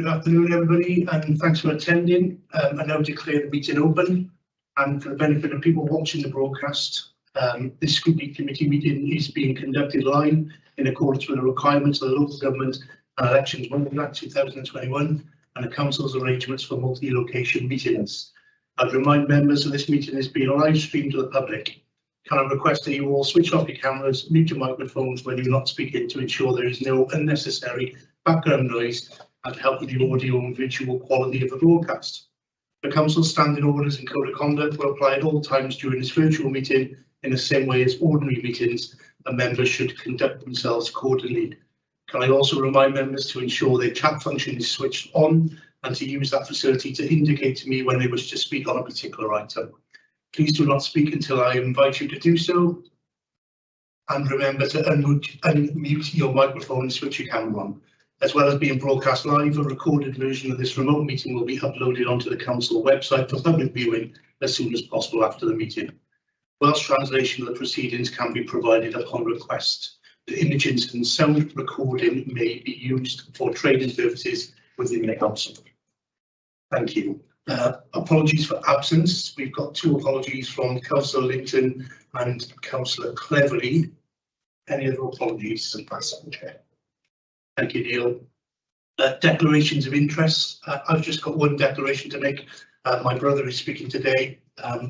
Good afternoon, everybody, and thanks for attending. I now declare the meeting open, and for the benefit of people watching the broadcast, this Scrutiny Committee meeting is being conducted live in accordance with the requirements of the Local Government and Elections Act 2021 and the Council's arrangements for multi-location meetings. I'd remind members that this meeting is being live streamed to the public. Can I request that you all switch off your cameras, mute your microphones when you're not speaking to ensure there is no unnecessary background noise and help with the audio and visual quality of the broadcast. The Council's standing orders and code of conduct will apply at all times during this virtual meeting in the same way as ordinary meetings, and members should conduct themselves accordingly. Can I also remind members to ensure their chat function is switched on and to use that facility to indicate to me when they wish to speak on a particular item. Please do not speak until I invite you to do so, and remember to unmute your microphone and switch your camera on. As well as being broadcast live, a recorded version of this remote meeting will be uploaded onto the Council website for public viewing as soon as possible after the meeting. Welsh translation of the proceedings can be provided upon request. The images and sound recording may be used for training purposes within the Council. Thank you. Apologies for absence. We've got two apologies from Councillor Linton and Councillor Cleverly. Any other apologies? Chair. Thank you, Neil. Declarations of interest. I've just got one declaration to make. My brother is speaking today.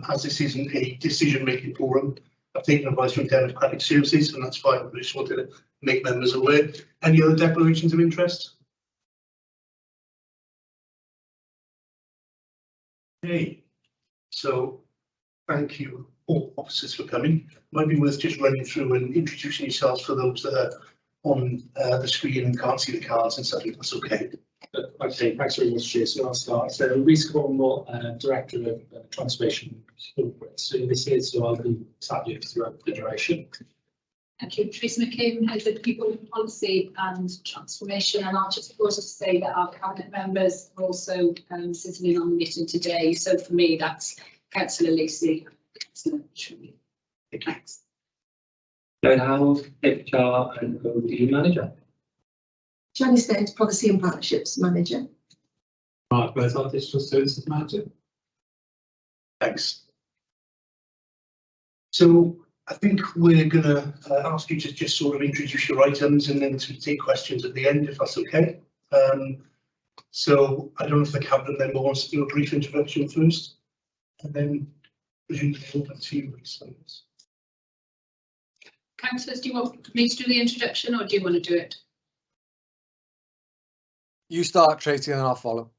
As this isn't a decision-making forum, I've taken advice from Democratic Services, and that's fine. I just wanted to make members aware. Any other declarations of interest? Okay. So, thank you all officers for coming. Might be worth just running through and introducing yourselves for those that are on the screen and can't see the cards and stuff, if that's okay. Okay, thanks very much, Chair. So I'll start. So, Rhys Cornwall, Director of Transformation Corporate Services, so I'll be sat here throughout the duration. Thank you. Tracy McCabe, Head of People Policy and Transformation, and I'll just also say that our Cabinet members are also sitting in on the meeting today. So for me, that's Councillor Lacey, Councillor Shirley. Thanks. Lloyd Howell, HR and OD Manager. Janice Stead, Policy and Partnerships Manager. Mark Berthold, Digital Services Manager. Thanks. So I think we're going to ask you to just sort of introduce your items and then to take questions at the end, if that's okay. So I don't know if the Cabinet member wants to do a brief introduction first, and then presumably open to you. Councillors, do you want me to do the introduction or do you want to do it? You start, Tracy, and I'll follow.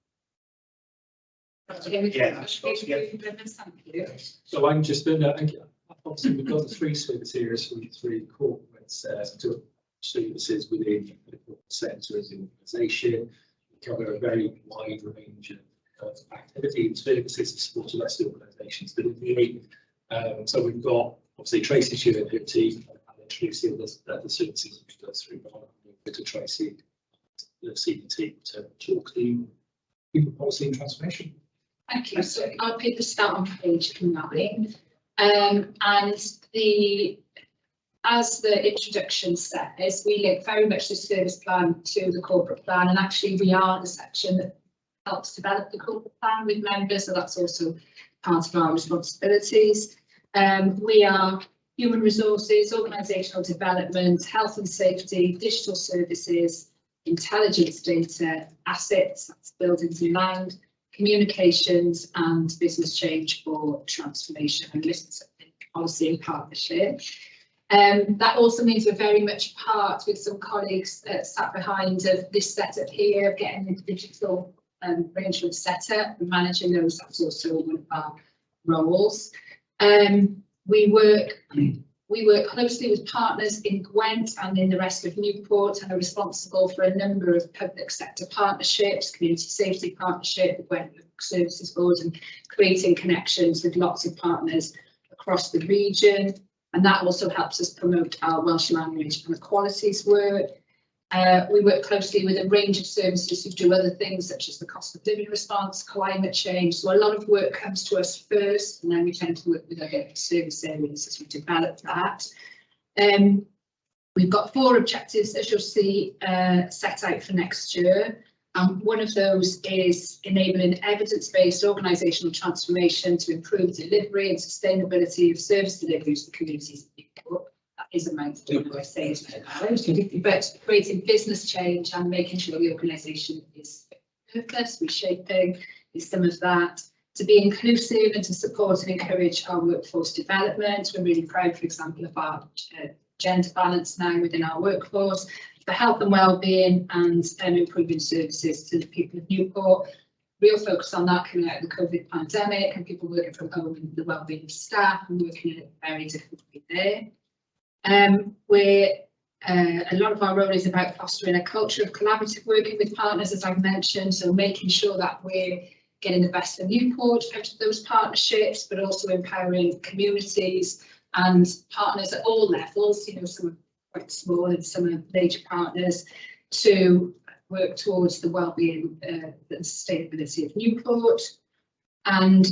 Yeah, Thank you. So I'm just obviously we've got the three service areas for the three corporate services within the corporate sector as an organisation. We cover a very wide range of activity and services to support the rest of the organisation's delivery. So we've got obviously Tracy's here and her team, and then Tracy and the services we go through. But I'll go to Tracy, the senior team, to talk to people policy and transformation. Thank you. So I'll pick the start on page 9. And as the introduction says, we link very much the service plan to the corporate plan, and actually we are the section that helps develop the corporate plan with members, so that's also part of our responsibilities. We are human resources, organisational development, health and safety, digital services, intelligence data, assets, that's buildings and land, communications and business change for transformation and lists of policy and partnership. That also means we're very much part with some colleagues sat behind of this setup here, getting the digital arrangement set up and managing those. That's also one of our roles. We work closely with partners in Gwent and in the rest of Newport, and are responsible for a number of public sector partnerships, community safety partnership, the Gwent Services Board, and creating connections with lots of partners across the region. And that also helps us promote our Welsh language and equalities work. We work closely with a range of services who do other things such as the cost of living response, climate change. So a lot of work comes to us first, and then we tend to work with other service areas as we develop that. We've got 4 objectives, as you'll see, set out for next year. And one of those is enabling evidence-based organisational transformation to improve delivery and sustainability of service delivery to the communities. That is a mouthful, I say it, but creating business change and making sure the organisation is purpose, reshaping is some of that. To be inclusive and to support and encourage our workforce development. We're really proud, for example, of our gender balance now within our workforce, for health and wellbeing and improving services to the people of Newport. Real focus on that coming out of the COVID pandemic and people working from home and the wellbeing of staff and working in a very different way there. A lot of our role is about fostering a culture of collaborative working with partners, as I've mentioned, so making sure that we're getting the best of Newport out of those partnerships, but also empowering communities and partners at all levels, you know, some are quite small and some are major partners, to work towards the wellbeing and sustainability of Newport. And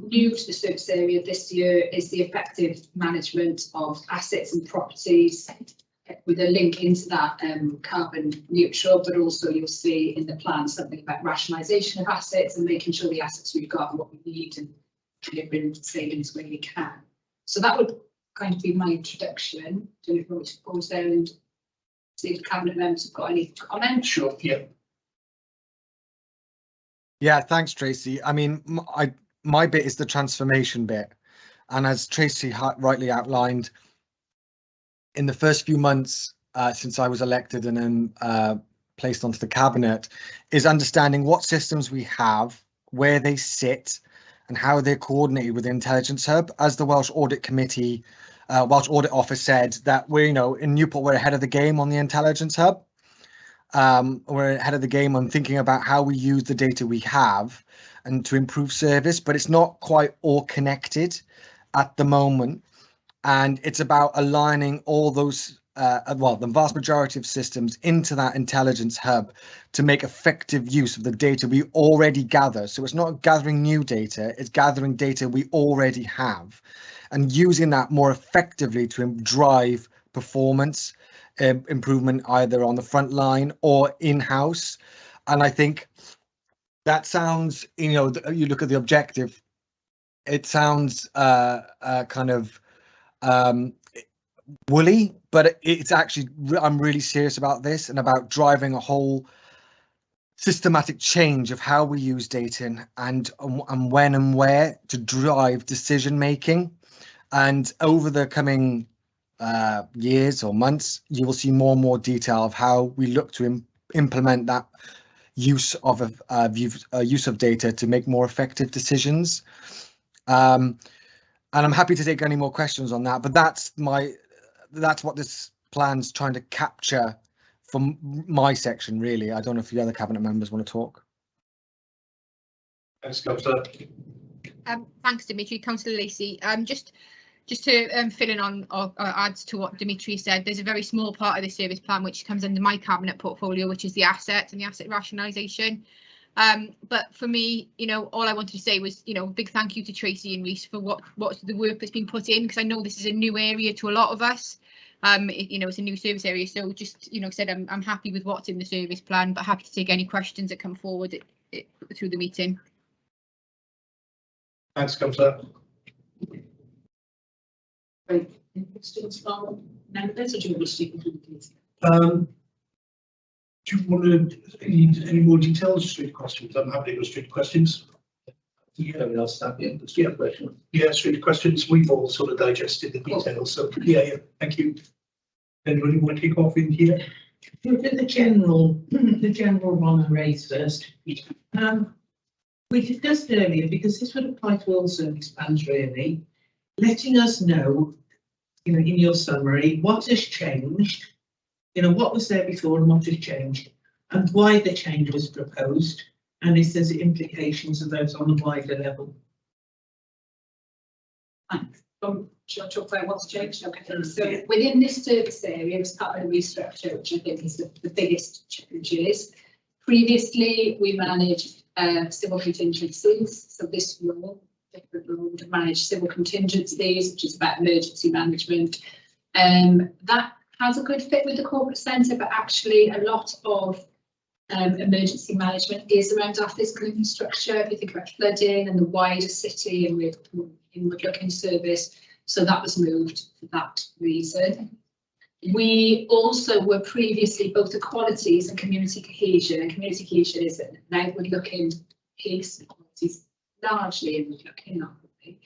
new to the service area this year is the effective management of assets and properties, with a link into that carbon neutral, but also you'll see in the plan something about rationalisation of assets and making sure the assets we've got and what we need and delivering savings where we can. So that would kind of be my introduction. Do you want me to pause there and see if cabinet members have got any comments? Sure, yeah. Yeah, thanks, Tracy. I mean, my bit is the transformation bit. And as Tracy rightly outlined, in the first few months since I was elected and then placed onto the cabinet, is understanding what systems we have, where they sit, and how they're coordinated with the Intelligence Hub. As the Welsh Audit Committee, Welsh Audit Office said, that we're, you know, in Newport, we're ahead of the game on the Intelligence Hub. We're ahead of the game on thinking about how we use the data we have and to improve service, but it's not quite all connected at the moment. And it's about aligning all those, well, the vast majority of systems into that intelligence hub to make effective use of the data we already gather. So it's not gathering new data, it's gathering data we already have and using that more effectively to drive performance improvement either on the front line or in-house. And I think that sounds, you know, you look at the objective, it sounds kind of woolly, but it's actually, I'm really serious about this and about driving a whole systematic change of how we use data and when and where to drive decision making. And over the coming years or months, you will see more and more detail of how we look to implement that use of use of data to make more effective decisions. And I'm happy to take any more questions on that, but that's what this plan's trying to capture from my section, really. I don't know if the other cabinet members want to talk. Thanks, Councillor. Thanks, Dimitri. Councillor Lacey. Just to fill in on or add to what Dimitri said, there's a very small part of the service plan which comes under my cabinet portfolio, which is the assets and the asset rationalisation. But for me, you know, all I wanted to say was, you know, big thank you to Tracy and Reese for what's the work that's been put in, because I know this is a new area to a lot of us. You know, it's a new service area, so just, you know, said I'm happy with what's in the service plan, but happy to take any questions that come forward through the meeting. Thanks, Councillor. Great. Any questions from members, or do you want to speak to the Do you want to any more details? Straight questions. I'm happy to go straight to questions. Yeah, I mean, I'll start in the straight question. Yeah, straight to questions. We've all sort of digested the details, so yeah, thank you. Anybody want to kick off in here? Look at the general one and raise first. We discussed earlier, because this would apply to all service plans really, letting us know, you know, in your summary, what has changed, you know, what was there before and what has changed, and why the change was proposed, and if there's implications of those on a wider level. Thanks. Shall I talk about what's changed? Okay. So within this service area, as part of the restructure, which I think is the biggest changes, previously we managed civil contingencies. So this role, different role, to manage civil contingencies, which is about emergency management. That has a good fit with the corporate centre, but actually a lot of emergency management is around our physical infrastructure. If you think about flooding and the wider city and with inward-looking service, so that was moved for that reason. We also were previously both equalities and community cohesion, and community cohesion is an outward-looking piece, equalities largely inward-looking, not really.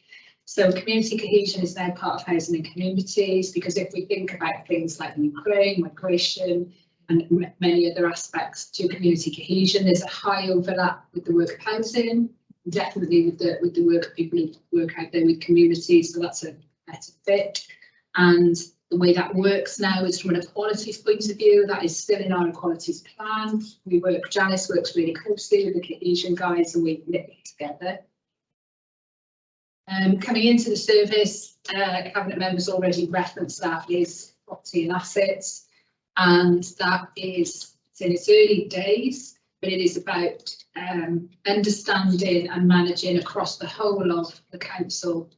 So community cohesion is now part of housing and communities, because if we think about things like Ukraine, migration, and many other aspects to community cohesion, there's a high overlap with the work of housing, definitely with the work of people who work out there with communities, so that's a better fit. And the way that works now is from an equalities point of view, that is still in our equalities plan. Janice works really closely with the cohesion guys and we knit it together. Coming into the service, Cabinet members already referenced that is property and assets, and that is in its early days, but it is about understanding and managing across the whole of the council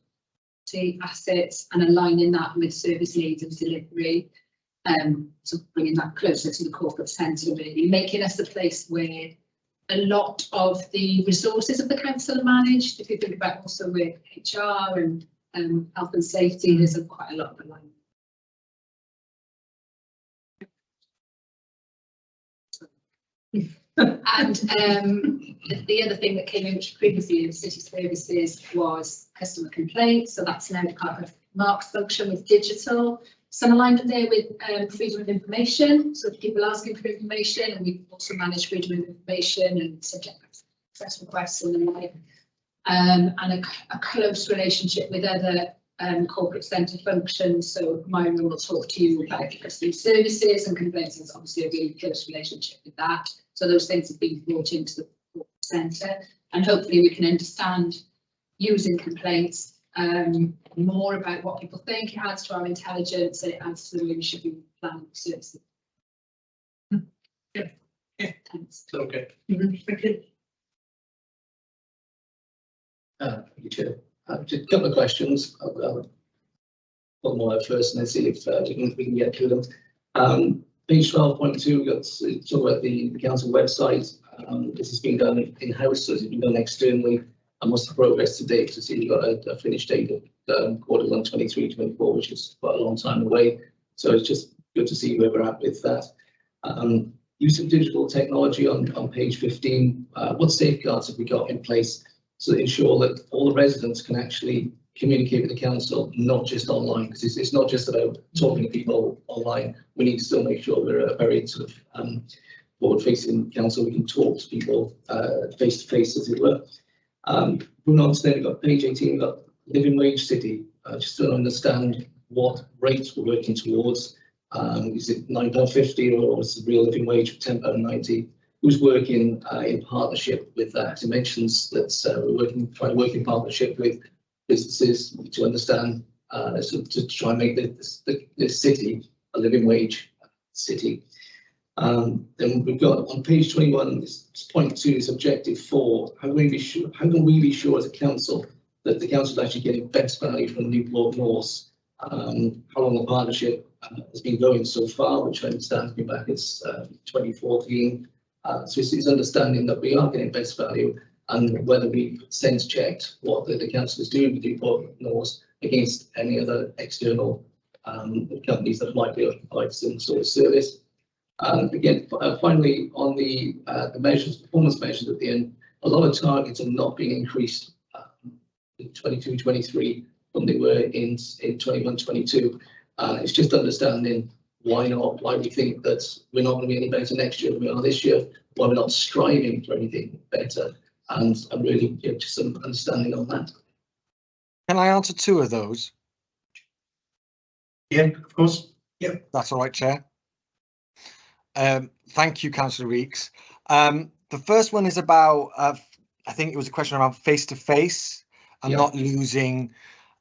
assets and aligning that with service needs and delivery. So bringing that closer to the corporate centre, really making us a place where a lot of the resources of the council are managed. If you think about also with HR and health and safety, there's quite a lot of alignment. And the other thing that came in, which previously in city services, was customer complaints. So that's now part of Mark's function with digital. Some alignment there with freedom of information. So people asking for information, and we also manage freedom of information and subject access requests and the like. And a close relationship with other corporate centre functions. So Myron will talk to you about customer services and complaints. There's obviously a really close relationship with that. So those things have been brought into the corporate centre, and hopefully we can understand using complaints more about what people think. It adds to our intelligence and it adds to the leadership and planning services. Yeah. Thanks. Okay. Thank you. Thank you, Chair. Just a couple of questions. I'll put them all out first and then see if we can get through them. Page 12.2, we got to talk about the council website. This has been done in-house, so it's been done externally. And what's the progress to date? To see we've got a finish date of Q1 23/24, which is quite a long time away. So it's just good to see where we're at with that. Use of digital technology on page 15. What safeguards have we got in place to ensure that all the residents can actually communicate with the council, not just online? Because it's not just about talking to people online. We need to still make sure we're a very sort of forward-facing council. We can talk to people face to face, as it were. Moving on to then, we've got page 18, we've got living wage city. Just to understand what rates we're working towards. Is it £9.50 or is the real living wage of £10.90? Who's working in partnership with that? It mentions that we're trying to work in partnership with businesses to understand, to try and make this city a living wage city. Then we've got on page 21, this point 2 is objective 4. How can we be sure as a council that the council is actually getting best value from Newport North? How long the partnership has been going so far, which I understand has been back as 2014. So it's understanding that we are getting best value, and whether we sense checked what the council is doing with Newport North against any other external companies that might be able to provide some sort of service. Again, finally, on the measures, performance measures at the end, a lot of targets are not being increased in 22-23 when they were in 21-22. It's just understanding why not, why we think that we're not going to be any better next year than we are this year, why we're not striving for anything better, and really just some understanding on that. Can I answer 2 of those? Yeah, of course. Yeah. That's all right, Chair. Thank you, Councillor Weeks. The first one is about, I think it was a question around face-to-face and not losing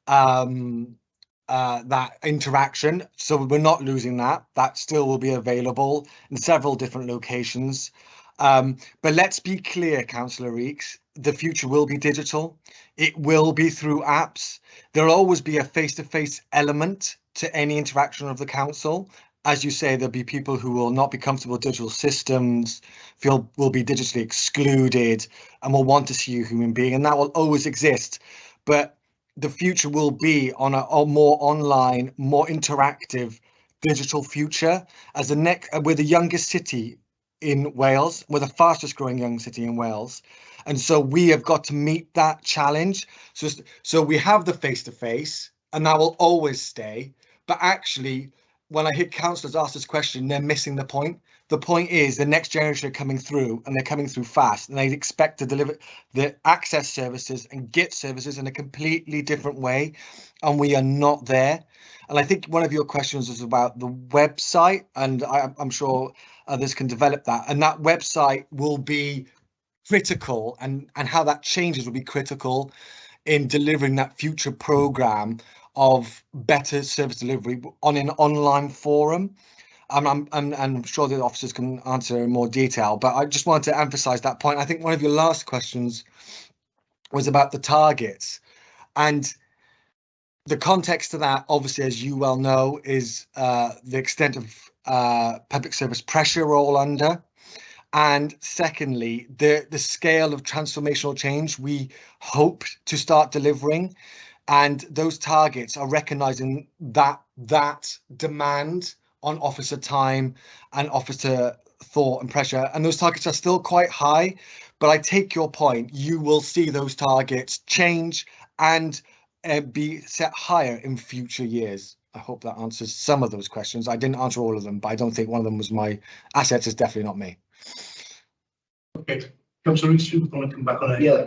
that interaction. So we're not losing that. That still will be available in several different locations. But let's be clear, Councillor Weeks, the future will be digital. It will be through apps. There'll always be a face-to-face element to any interaction of the council. as you say, there'll be people who will not be comfortable with digital systems, will be digitally excluded, and will want to see a human being, and that will always exist. But the future will be on a more online, more interactive digital future. As we're the youngest city in Wales, we're the fastest growing young city in Wales, and so we have got to meet that challenge. So we have the face-to-face, and that will always stay. But actually, when I hear councillors ask this question, they're missing the point. The point is the next generation are coming through, and they're coming through fast, and they expect to deliver the access services and get services in a completely different way, and we are not there. And I think one of your questions was about the website, and I'm sure others can develop that. And that website will be critical, and how that changes will be critical in delivering that future programme of better service delivery on an online forum. I'm sure the officers can answer in more detail, but I just wanted to emphasise that point. I think one of your last questions was about the targets, and the context to that, obviously, as you well know, is the extent of public service pressure we're all under. And secondly, the scale of transformational change we hope to start delivering. And those targets are recognising that demand on officer time and officer thought and pressure. And those targets are still quite high. But I take your point. You will see those targets change and be set higher in future years. I hope that answers some of those questions. I didn't answer all of them, but I don't think one of them was my assets. Is definitely not me. Okay, Councillor Rees, you want to come back on it? Yeah,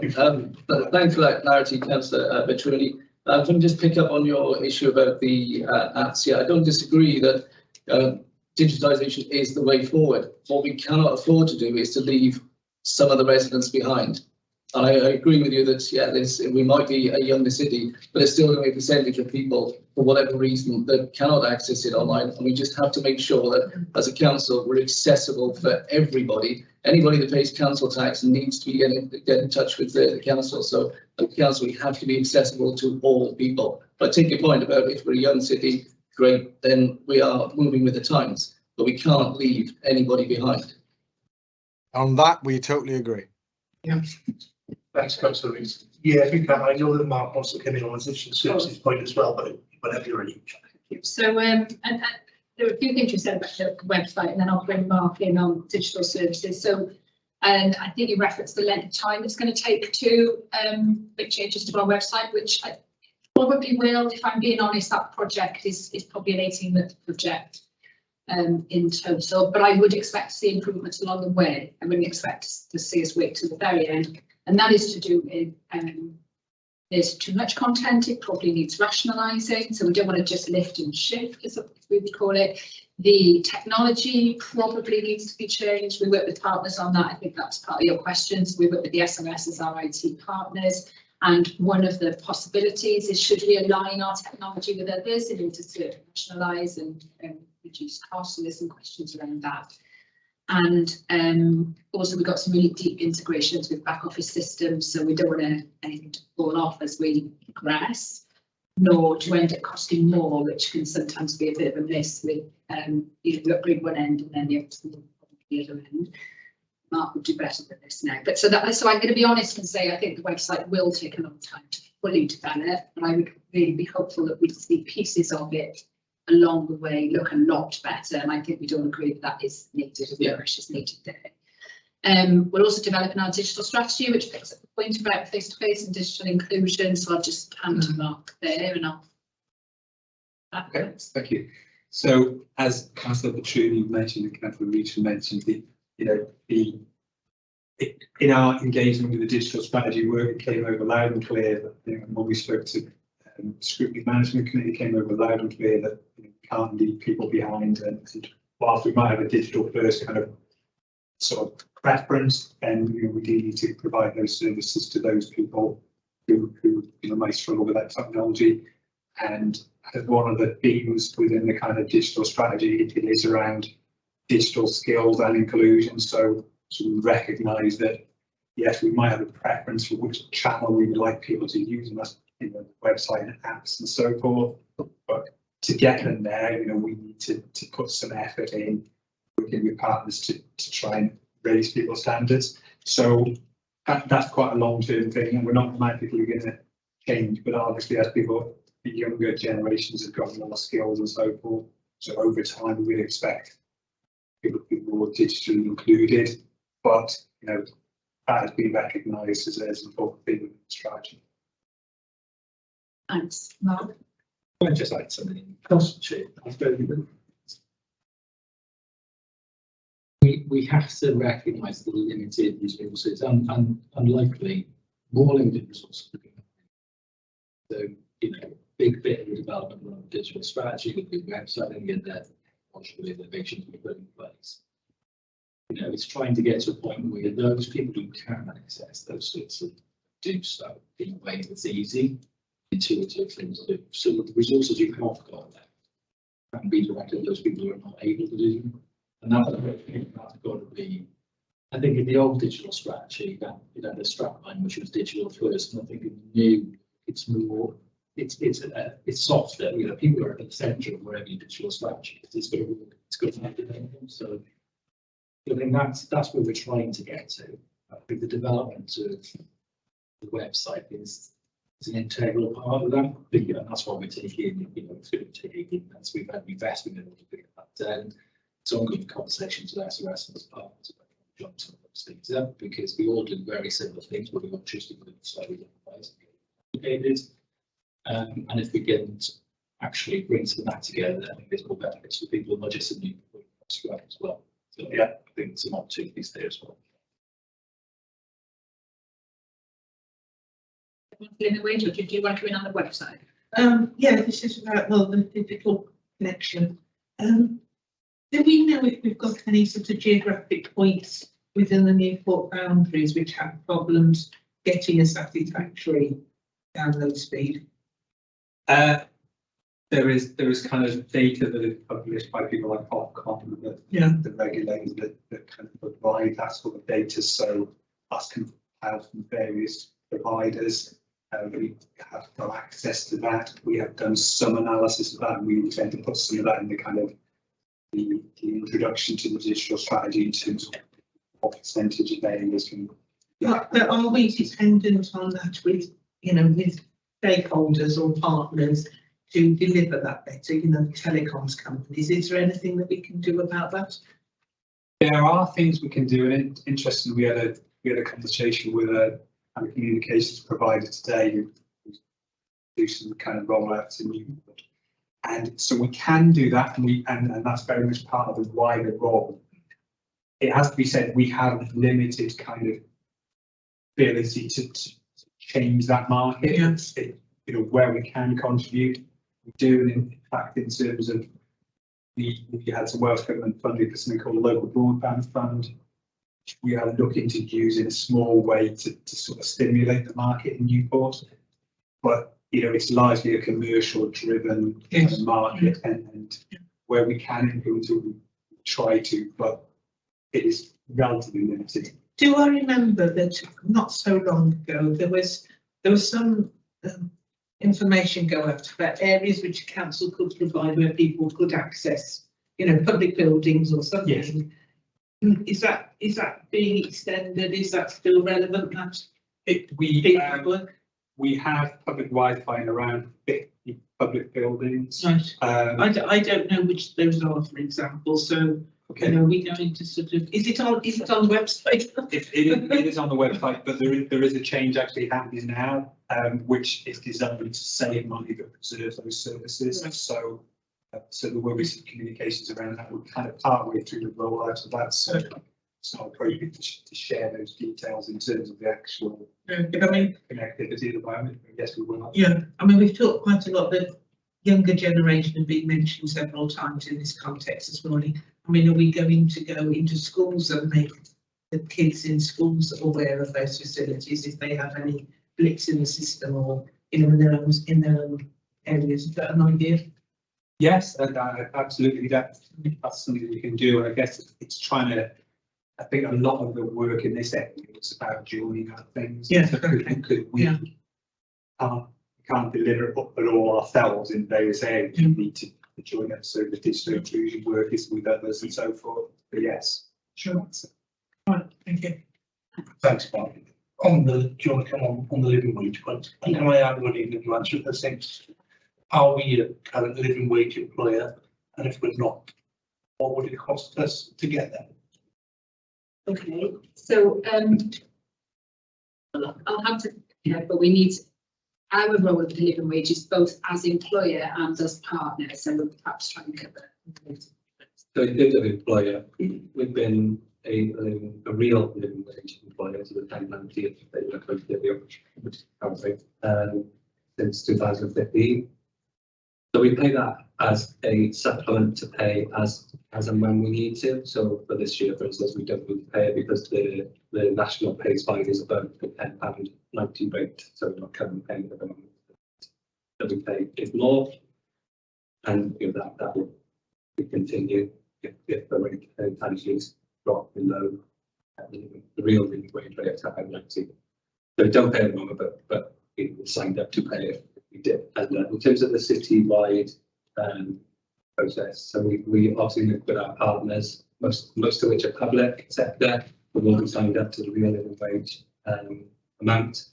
but thanks for that clarity, Councillor Petrilli. If I can just pick up on your issue about the apps. Yeah, I don't disagree that digitisation is the way forward. What we cannot afford to do is to leave some of the residents behind. And I agree with you that, yeah, we might be a younger city, but there's still going to be a percentage of people, for whatever reason, that cannot access it online. And we just have to make sure that, as a council, we're accessible for everybody. Anybody that pays council tax needs to be get in touch with the council. So, as a council, we have to be accessible to all people. But I take your point about if we're a young city, great, then we are moving with the times. But we can't leave anybody behind. On that, we totally agree. Yeah. Thanks, Councillor Rees. Yeah, I think I know that Mark wants to come in on the digital services point as well, but whenever you're ready. So, and there are a few things you said about the website, and then I'll bring Mark in on digital services. So, and I think you referenced the length of time it's going to take to make changes to our website, which I probably will. If I'm being honest, that project is probably an 18-month project in total, but I would expect to see improvements along the way. I wouldn't expect to see us wait to the very end. And that is to do with there's too much content, it probably needs rationalising, so we don't want to just lift and shift, as we would call it. The technology probably needs to be changed. We work with partners on that. I think that's part of your questions. We work with the SMS as our IT partners, and one of the possibilities is, should we align our technology with others in order to rationalise and reduce costs? And there's some questions around that. And also we've got some really deep integrations with back office systems, so we don't want anything to fall off as we progress, nor to end up costing more, which can sometimes be a bit of a miss with you upgrade one end and then you have to the other end. Mark would do better than this now. But so I'm going to be honest and say I think the website will take a long time to fully develop, and I would really be hopeful that we'd see pieces of it along the way look a lot better, and I think we don't agree that is needed, the push is needed there. We're also developing our digital strategy, which picks up the point about face-to-face and digital inclusion, so I'll just hand to Mark there and I'll... Okay, thank you. So as Councillor Petrilli mentioned and Councillor Rees mentioned, in our engagement with the digital strategy work, it came over loud and clear that when we spoke to Scrutiny Management Committee, came over loud and clear that we can't leave people behind, and whilst we might have a digital first kind of sort of preference, then we do need to provide those services to those people who may struggle with that technology. And as one of the themes within the kind of digital strategy, it is around digital skills and inclusion. So we recognise that yes, we might have a preference for which channel we would like people to use, and that's the website and apps and so forth. But get them there, you know, we need to put some effort in working with partners to try and raise people's standards. So that's quite a long-term thing, and we're not magically going to change, but obviously as people, the younger generations have got more skills and so forth, so over time we'd expect people to be more digitally included, but you know, that has been recognised as an important thing in the strategy. Thanks, Mark. I just add something. We have to recognise the limited resources and unlikely more limited resources. So, you know, big bit of the development of a digital strategy with the website and the innovations we put in place. You know, it's trying to get to a point where those people who can access those sorts of do so in a way that's easy, intuitive things to do. So the resources you have got there can be directed to those people who are not able to do them. And that's got to be, I think in the old digital strategy, that, you know, the strapline, which was digital first, and I think in the new, it's more, it's softer. You know, people are at the centre of wherever your digital strategy is. It's got to have them. So I think that's where we're trying to get to. I think the development of the website is an integral part of that, and that's why we're taking, you know, that's we've had investment in order to get that done. So I'm good conversations with SOS and partners about jump some of those things up, because we all do very similar things, but we all choose to do it slightly different ways. And if we can actually bring some of that together, I think there's more benefits for people, not just in Newport, but as well. So yeah, I think some opportunities there as well. In the way, do you want to come in on the website? Yeah, this is about the digital connection. Do we know if we've got any sort of geographic points within the Newport boundaries which have problems getting a satisfactory download speed? There is kind of data that is published by people like Ofcom, the regulators that kind of provide that sort of data. So us can have from various providers. We have no access to that. We have done some analysis of that, and we intend to put some of that in the kind of the introduction to the digital strategy in terms of what percentage of areas can. But are we dependent on that with, you know, with stakeholders or partners to deliver that better, you know, telecoms companies? Is there anything that we can do about that? There are things we can do, and interestingly, we had a conversation with a communications provider today who do some kind of rollouts in Newport. And so we can do that, and that's very much part of the wider role. It has to be said, we have limited kind of ability to change that market. Yeah. You know, where we can contribute, we do. In fact, in terms of we had some Welsh Government funding for something called the Local Broadband Fund. We are looking to use in a small way to sort of stimulate the market in Newport, but you know, it's largely a commercial driven market, and where we can influence it, we try to, but it is relatively limited. Do I remember that not so long ago there was some information go out about areas which council could provide where people could access, you know, public buildings or something? Yes. Is that being extended? Is that still relevant? We have public Wi-Fi in around 50 public buildings. Right. I don't know which those are, for example. So, okay. You know, we going to sort of, is it on the website? It is on the website, but there is a change actually happening now, which is designed to save money but preserve those services. Right. So there will be some communications around that. We're kind of partway through the rollout of that, so it's not appropriate to share those details in terms of the actual connectivity at the moment. But yes, we will. Yeah, I mean, we've talked quite a lot. The younger generation have been mentioned several times in this context this morning. I mean, are we going to go into schools and make the kids in schools aware of those facilities if they have any blips in the system, or you know, in their own areas? Is that an idea? Yes, absolutely. That's something we can do. And I guess it's trying to. I think a lot of the work in this area is about joining up things. Yeah. So we can't deliver it all ourselves in various areas. You need to join up, so the digital inclusion work is with others and so forth. But yes. Sure. Right, thank you. Thanks, Mark. Do you want to come on the living wage point? And can I add one in to answer the same? Are we a current living wage employer? And if we're not, what would it cost us to get there? Okay, so I'll have to, but we need our role of the living wage is both as employer and as partner, so we'll perhaps try and cover. So in terms of employer, we've been a real living wage employer to the 1090th since 2015. So we pay that as a supplement to pay as and when we need to. So for this year, for instance, we don't need to pay it because the national pay spike is above the £10.90 rate. So we're not currently paying at the moment. That we pay is more, and that will continue if the rate actually drop below the real living wage rate of £10.90. So we don't pay at the moment, but we signed up to pay it. We did. And in terms of the city-wide process, so we obviously look with our partners, most of which are public sector. We've all signed up to the real living wage amount.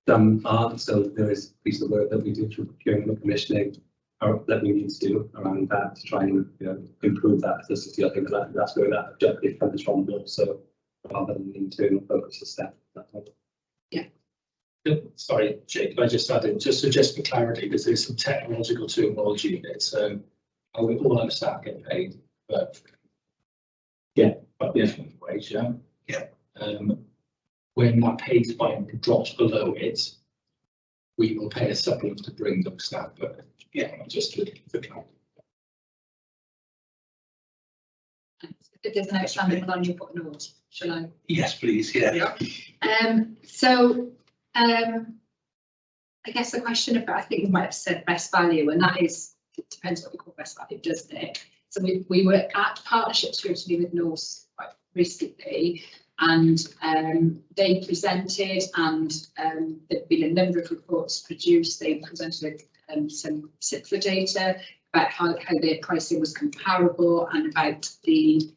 Some aren't, so there is a piece of work that we do through procurement and commissioning that we need to do around that to try and improve that as a city. I think that's where that objective comes from, also rather than the internal focus of staff. Yeah. Sorry, Jake, I just added, just for clarity, because there's some technological terminology in it. So all our staff get paid, but wage, when that pay spike drops below it, we will pay a supplement to bring those staff. But just for clarity. If there's an outstanding one on Newport North, shall I? Yes, please. Yeah. So I guess the question about, I think you might have said best value, and that is, it depends what we call best value, doesn't it? So we were at partnership scrutiny with Norse quite recently, and they presented, and there've been a number of reports produced. They presented some CIPFA data about how their pricing was comparable, and about the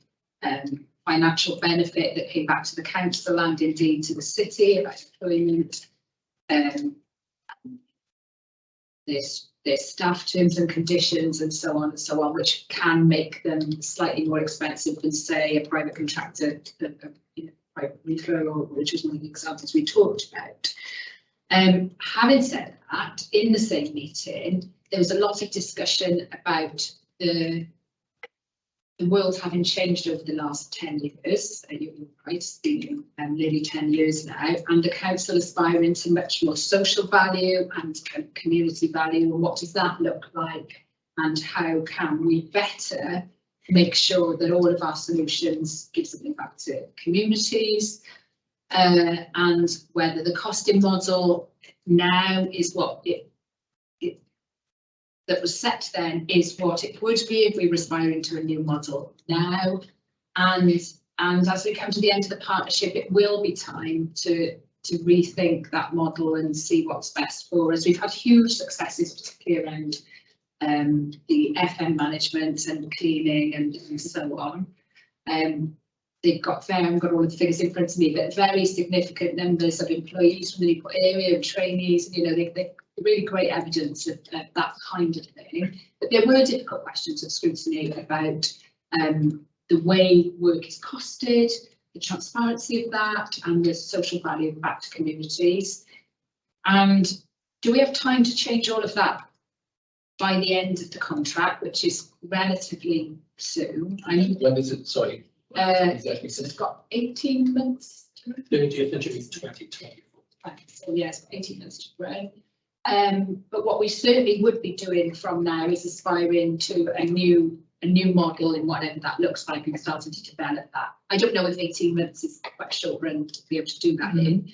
financial benefit that came back to the council and indeed to the city about employment, their staff terms and conditions, and so on and so on, which can make them slightly more expensive than, say, a private contractor, private referral, which was one of the examples we talked about. Having said that, in the same meeting, there was a lot of discussion about the world having changed over the last 10 years. You're right, it's been nearly 10 years now, and the council aspiring to much more social value and community value. And what does that look like? And how can we better make sure that all of our solutions give something back to communities? And whether the costing model now is what that was set then is what it would be if we were aspiring to a new model now. And as we come to the end of the partnership, it will be time to rethink that model and see what's best for us. We've had huge successes, particularly around the FM management and cleaning and so on. They've got I haven't got all of the figures in front of me, but very significant numbers of employees from the Newport area and trainees. They're really great evidence of that kind of thing. But there were difficult questions of scrutiny about the way work is costed, the transparency of that, and the social value back to communities. And do we have time to change all of that by the end of the contract, which is relatively soon? When is it? Sorry. It's got 18 months. 30th of June 2024. So yes, 18 months to grow. But what we certainly would be doing from now is aspiring to a new model in whatever that looks like, and starting to develop that. I don't know if 18 months is quite a short run to be able to do that in.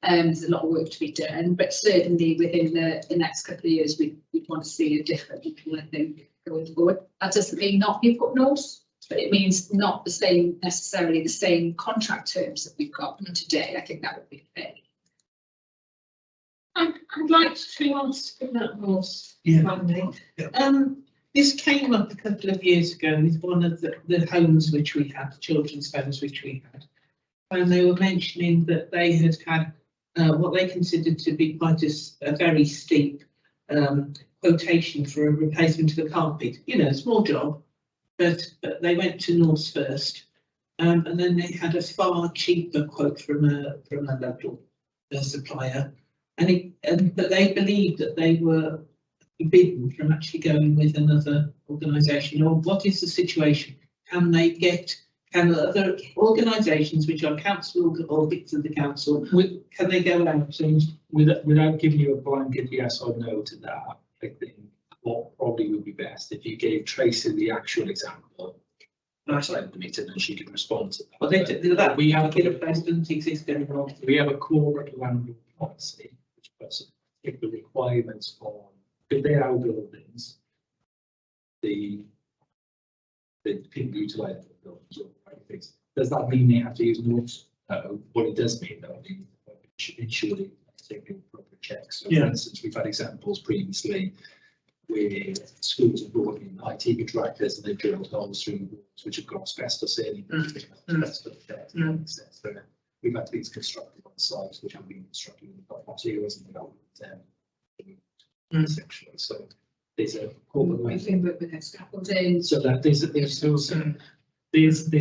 There's a lot of work to be done, but certainly within the next couple of years, we'd want to see a different model, I think, going forward. That doesn't mean not Newport North, but it means not necessarily the same contract terms that we've got today. I think that would be fair. I'd like to ask about Ross. Yeah. Finally. Yeah. This came up a couple of years ago with one of the homes which we had, the children's homes which we had, and they were mentioning that they had what they considered to be quite a very steep quotation for a replacement of the carpet. You know, small job, but they went to Norse first, and then they had a far cheaper quote from a local supplier, but they believed that they were forbidden from actually going with another organisation. Or what is the situation? Can other organisations which are council or bits of the council, can they go out and without giving you a blanket yes or no to that? I think what probably would be best if you gave Tracy the actual example. That's like the meeting, and she can respond to that. But We have doesn't exist anymore. We have a corporate landlord policy which puts the requirements on if they are buildings, the people utilize the buildings or things. Does that mean they have to use Norse? No. What it does mean though, ensuring taking appropriate checks. So for instance, we've had examples previously where schools have brought in IT contractors and they've drilled holes through walls which have got asbestos in. We've had things constructed on sites which have been constructed in the materials and development essentially. So there's a corporate work with their scaffolding. so that there's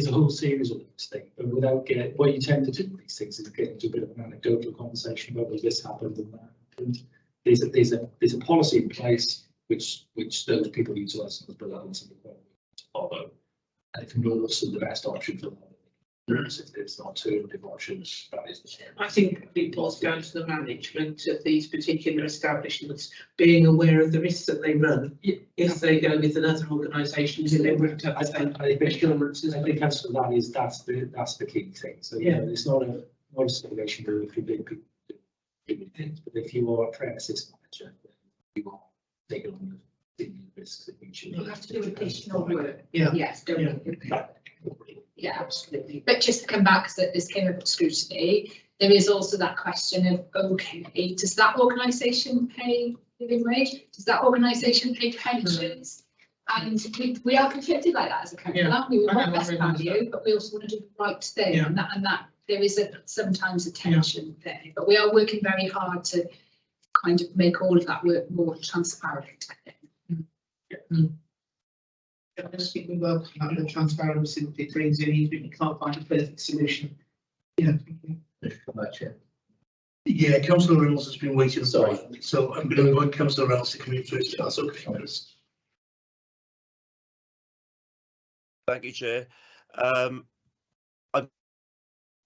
a whole series of these things, but without getting what you tend to do with these things is get into a bit of an anecdotal conversation about well, this happened and that happened. There's a policy in place which those people utilise as below and follow, and it can be also the best option for them. If there's an alternative options, that is the same. I think it was down to the management of these particular establishments being aware of the risks that they run if they go with another organisation who they wouldn't have the same assurances. I think that's the key thing. So yeah, it's not a situation where if you big people do things, but if you are a premises manager, you are taking on the risks that you should. You'll have to do additional work. Yeah. Yes, don't you? Yeah, absolutely. But just to come back, because this came up at scrutiny, there is also that question of, okay, does that organisation pay living wage? Does that organisation pay pensions? And we are conflicted like that as a council, aren't we? We want best value, but we also want to do the right thing, and that there is sometimes a tension there. But we are working very hard to kind of make all of that work more transparent, I think. I just think we welcome the transparency that it brings in, even if you can't find a perfect solution. Yeah. Yeah, Councillor Reynolds has been waiting. Sorry. So I'm going to invite Councillor Reynolds to come in first. That's okay. Thank you, Chair. I'm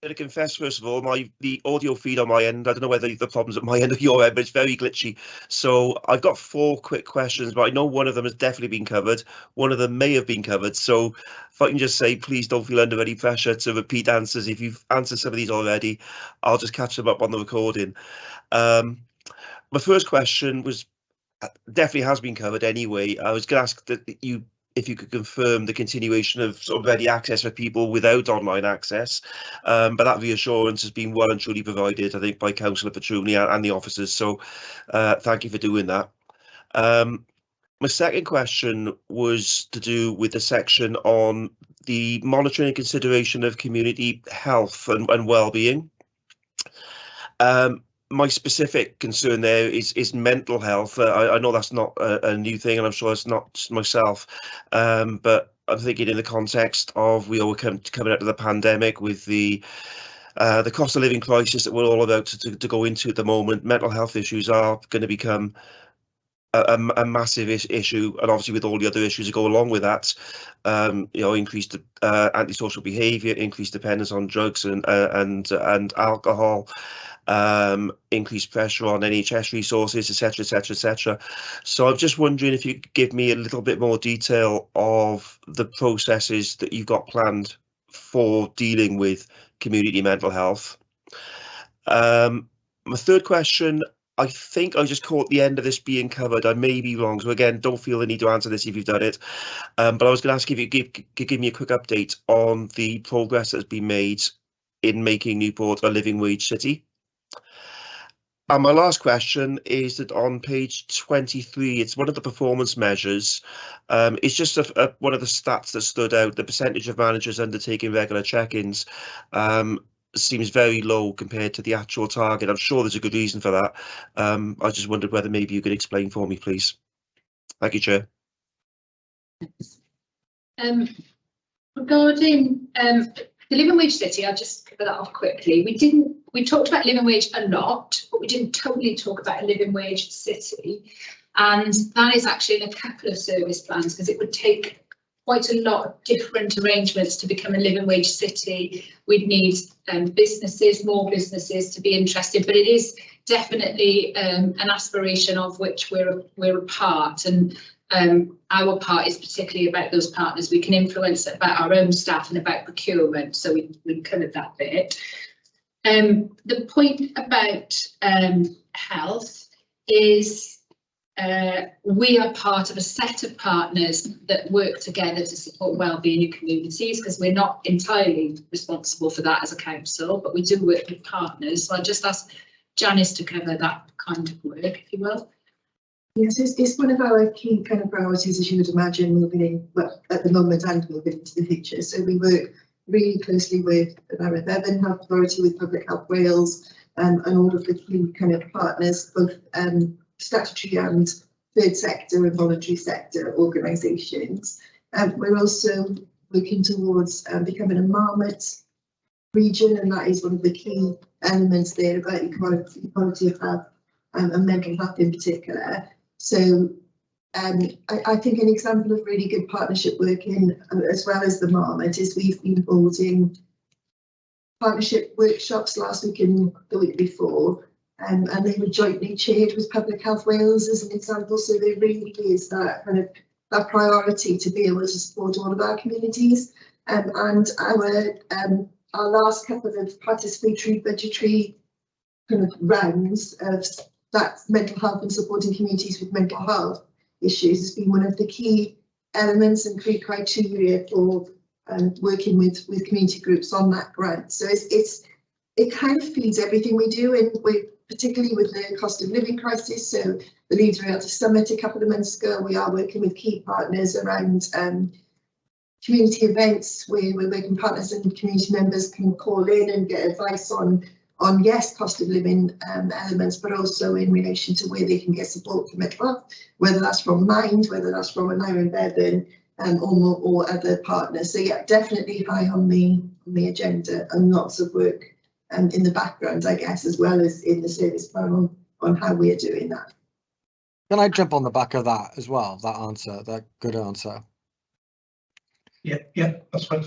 going to confess, first of all, the audio feed on my end, I don't know whether the problem's at my end or your end, but it's very glitchy. So I've got 4 quick questions, but I know one of them has definitely been covered. One of them may have been covered. So if I can just say, please don't feel under any pressure to repeat answers. If you've answered some of these already, I'll just catch them up on the recording. My first question was definitely has been covered anyway. I was going to ask that if you could confirm the continuation of sort of ready access for people without online access, but that reassurance has been well and truly provided, I think, by Councillor Petruni and the officers. So thank you for doing that. My second question was to do with the section on the monitoring and consideration of community health and well-being. My specific concern there is mental health. I know that's not a new thing, and I'm sure it's not just myself, but I'm thinking in the context of we are coming out of the pandemic with the cost of living crisis that we're all about to go into at the moment. Mental health issues are going to become a massive issue, and obviously with all the other issues that go along with that, increased antisocial behaviour, increased dependence on drugs and alcohol, increased pressure on NHS resources, etc., etc., etc. So I'm just wondering if you could give me a little bit more detail of the processes that you've got planned for dealing with community mental health. My third question, I think I just caught the end of this being covered. I may be wrong, so again, don't feel the need to answer this if you've done it. But I was going to ask if you could give me a quick update on the progress that's been made in making Newport a living wage city. And my last question is that on page 23, it's one of the performance measures. It's just one of the stats that stood out. The percentage of managers undertaking regular check-ins seems very low compared to the actual target. I'm sure there's a good reason for that. I just wondered whether maybe you could explain for me, please. Thank you, Chair. Regarding the living wage city, I'll just cover that off quickly. We talked about living wage a lot, but we didn't totally talk about a living wage city. And that is actually in a couple of service plans, because it would take quite a lot of different arrangements to become a living wage city. We'd need more businesses to be interested, but it is definitely an aspiration of which we're a part. And our part is particularly about those partners. We can influence about our own staff and about procurement, so we covered that bit. The point about health is we are part of a set of partners that work together to support wellbeing in communities, because we're not entirely responsible for that as a council, but we do work with partners. So I'll just ask Janice to cover that kind of work, if you will. Yes, it's one of our key kind of priorities, as you would imagine, moving at the moment and moving into the future. So we work really closely with the Borough of Evan Health Authority, with Public Health Wales, and all of the key kind of partners, both statutory and third sector and voluntary sector organisations. We're also working towards becoming a marmot region, and that is one of the key elements there about equality of health and mental health in particular. So I think an example of really good partnership working, as well as the marmot, is we've been holding partnership workshops last week and the week before, and they were jointly chaired with Public Health Wales as an example. So there really is that kind of that priority to be able to support all of our communities, and our last couple of participatory budgetary kind of rounds of that mental health and supporting communities with mental health issues has been one of the key elements and key criteria for working with community groups on that grant. So it kind of feeds everything we do, and we particularly with the cost of living crisis. So the Leeds Realty Summit a couple of months ago, we are working with key partners around community events where we're working partners and community members can call in and get advice on yes, cost of living elements, but also in relation to where they can get support for mental health, whether that's from Mind, whether that's from an Iron Bevan or other partners. So yeah, definitely high on the agenda, and lots of work in the background, I guess, as well as in the service plan on how we're doing that. Can I jump on the back of that as well? That good answer. Yeah, that's fine.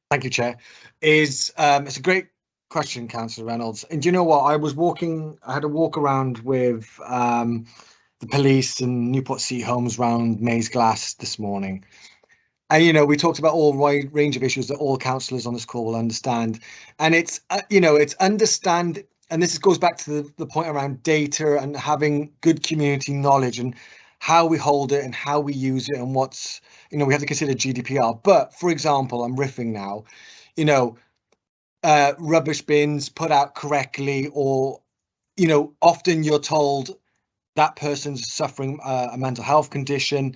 Thank you, Chair. It's a great question, Councillor Reynolds. And do you know what? I had a walk around with the police and Newport City Homes around Maze Glass this morning. And, you know, we talked about all wide range of issues that all councillors on this call will understand. And it's, it's understand, and this goes back to the point around data and having good community knowledge and how we hold it and how we use it and what's, we have to consider GDPR. But for example, I'm riffing now, rubbish bins put out correctly, or, often you're told that person's suffering a mental health condition,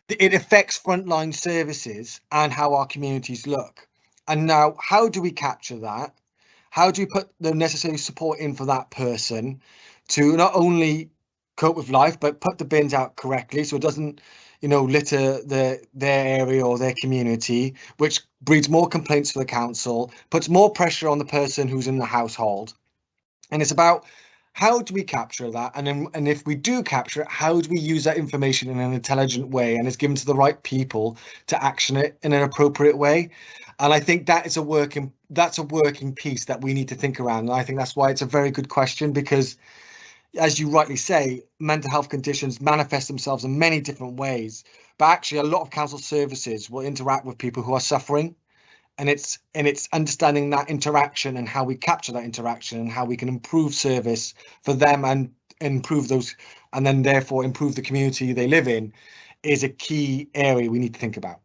it affects frontline services and how our communities look. And now, how do we capture that? How do we put the necessary support in for that person to not only cope with life, but put the bins out correctly so it doesn't, litter their area or their community, which breeds more complaints for the council, puts more pressure on the person who's in the household. And it's about how do we capture that? And if we do capture it, how do we use that information in an intelligent way and it's given to the right people to action it in an appropriate way? And I think that is a working piece that we need to think around. And I think that's why it's a very good question, because as you rightly say, mental health conditions manifest themselves in many different ways, but actually a lot of council services will interact with people who are suffering. And it's understanding that interaction and how we capture that interaction and how we can improve service for them and improve those, and then therefore improve the community they live in, is a key area we need to think about.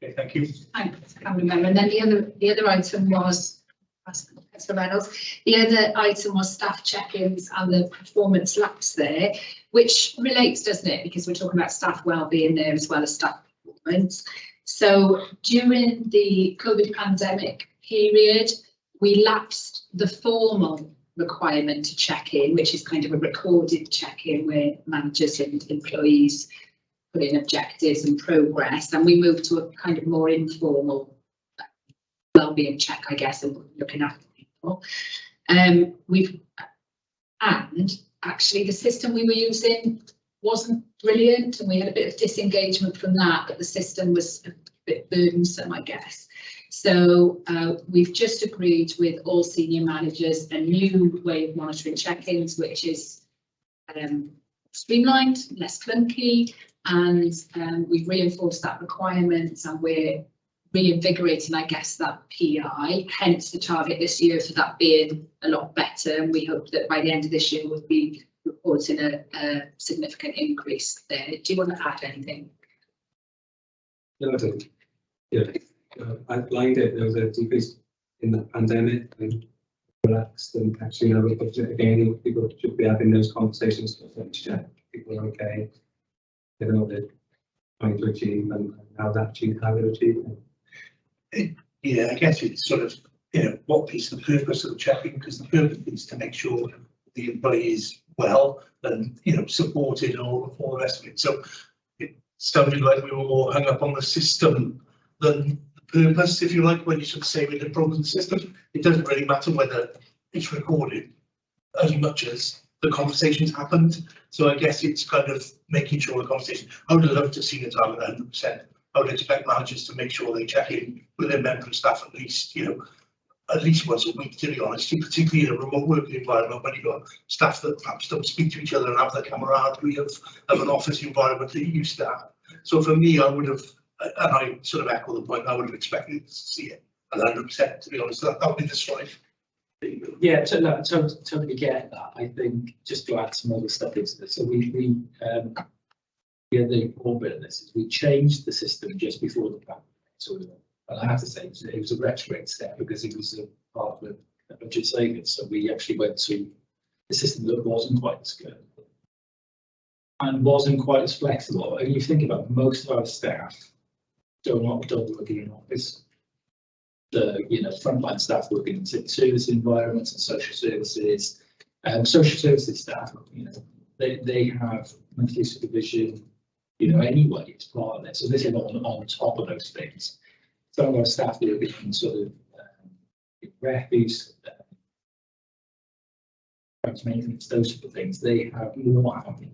Okay, thank you. Thanks, Councillor Member. And then the other item was Councillor Reynolds. The other item was staff check-ins and the performance lapse there, which relates, doesn't it? Because we're talking about staff wellbeing there as well as staff performance. So during the COVID pandemic period, we lapsed the formal requirement to check in, which is kind of a recorded check-in where managers and employees put in objectives and progress, and we moved to a kind of more informal wellbeing check, I guess, and looking after people. And actually the system we were using wasn't brilliant, and we had a bit of disengagement from that, but the system was a bit burdensome, I guess. So we've just agreed with all senior managers a new way of monitoring check-ins, which is streamlined, less clunky, and we've reinforced that requirement, and we're reinvigorating, I guess, that PI, hence the target this year for that being a lot better, and we hope that by the end of this year we'll be reporting a significant increase there. Do you want to add anything? No, I don't. Yeah, I outlined it. There was a decrease in the pandemic and relaxed, and actually now we're budget again. People should be having those conversations to check people are okay. They know what they're trying to achieve and how they're achieving it. Yeah, I guess it's sort of, what is the purpose of the checking? Because the purpose is to make sure the employee is well and, supported and all the rest of it. So it sounded like we were more hung up on the system than the purpose, if you like, when you sort of say with the broken system. It doesn't really matter whether it's recorded as much as the conversations happened. So I guess it's kind of making sure the conversation, I would love to see the target 100%. I would expect managers to make sure they check in with their member of staff at least, at least once a week, to be honest, particularly in a remote working environment when you've got staff that perhaps don't speak to each other and have the camaraderie of an office environment that you used to have. So for me, I would have, and I sort of echo the point, I would have expected to see it at 100%, to be honest. That would be the strive. Yeah, totally get that. I think just to add some other stuff into this, so the important bit of this is we changed the system just before the pandemic. So, and I have to say it was a retrograde step because it was a part of a budget savings. So we actually went to a system that wasn't quite as good and wasn't quite as flexible. And you think about most of our staff don't work in an office. The frontline staff working in service environments and social services. Social services staff, they have monthly supervision, anyway, it's part of it. So this is on top of those things. Some of our staff working in sort of refuse, maintenance, those sort of things, they have more happening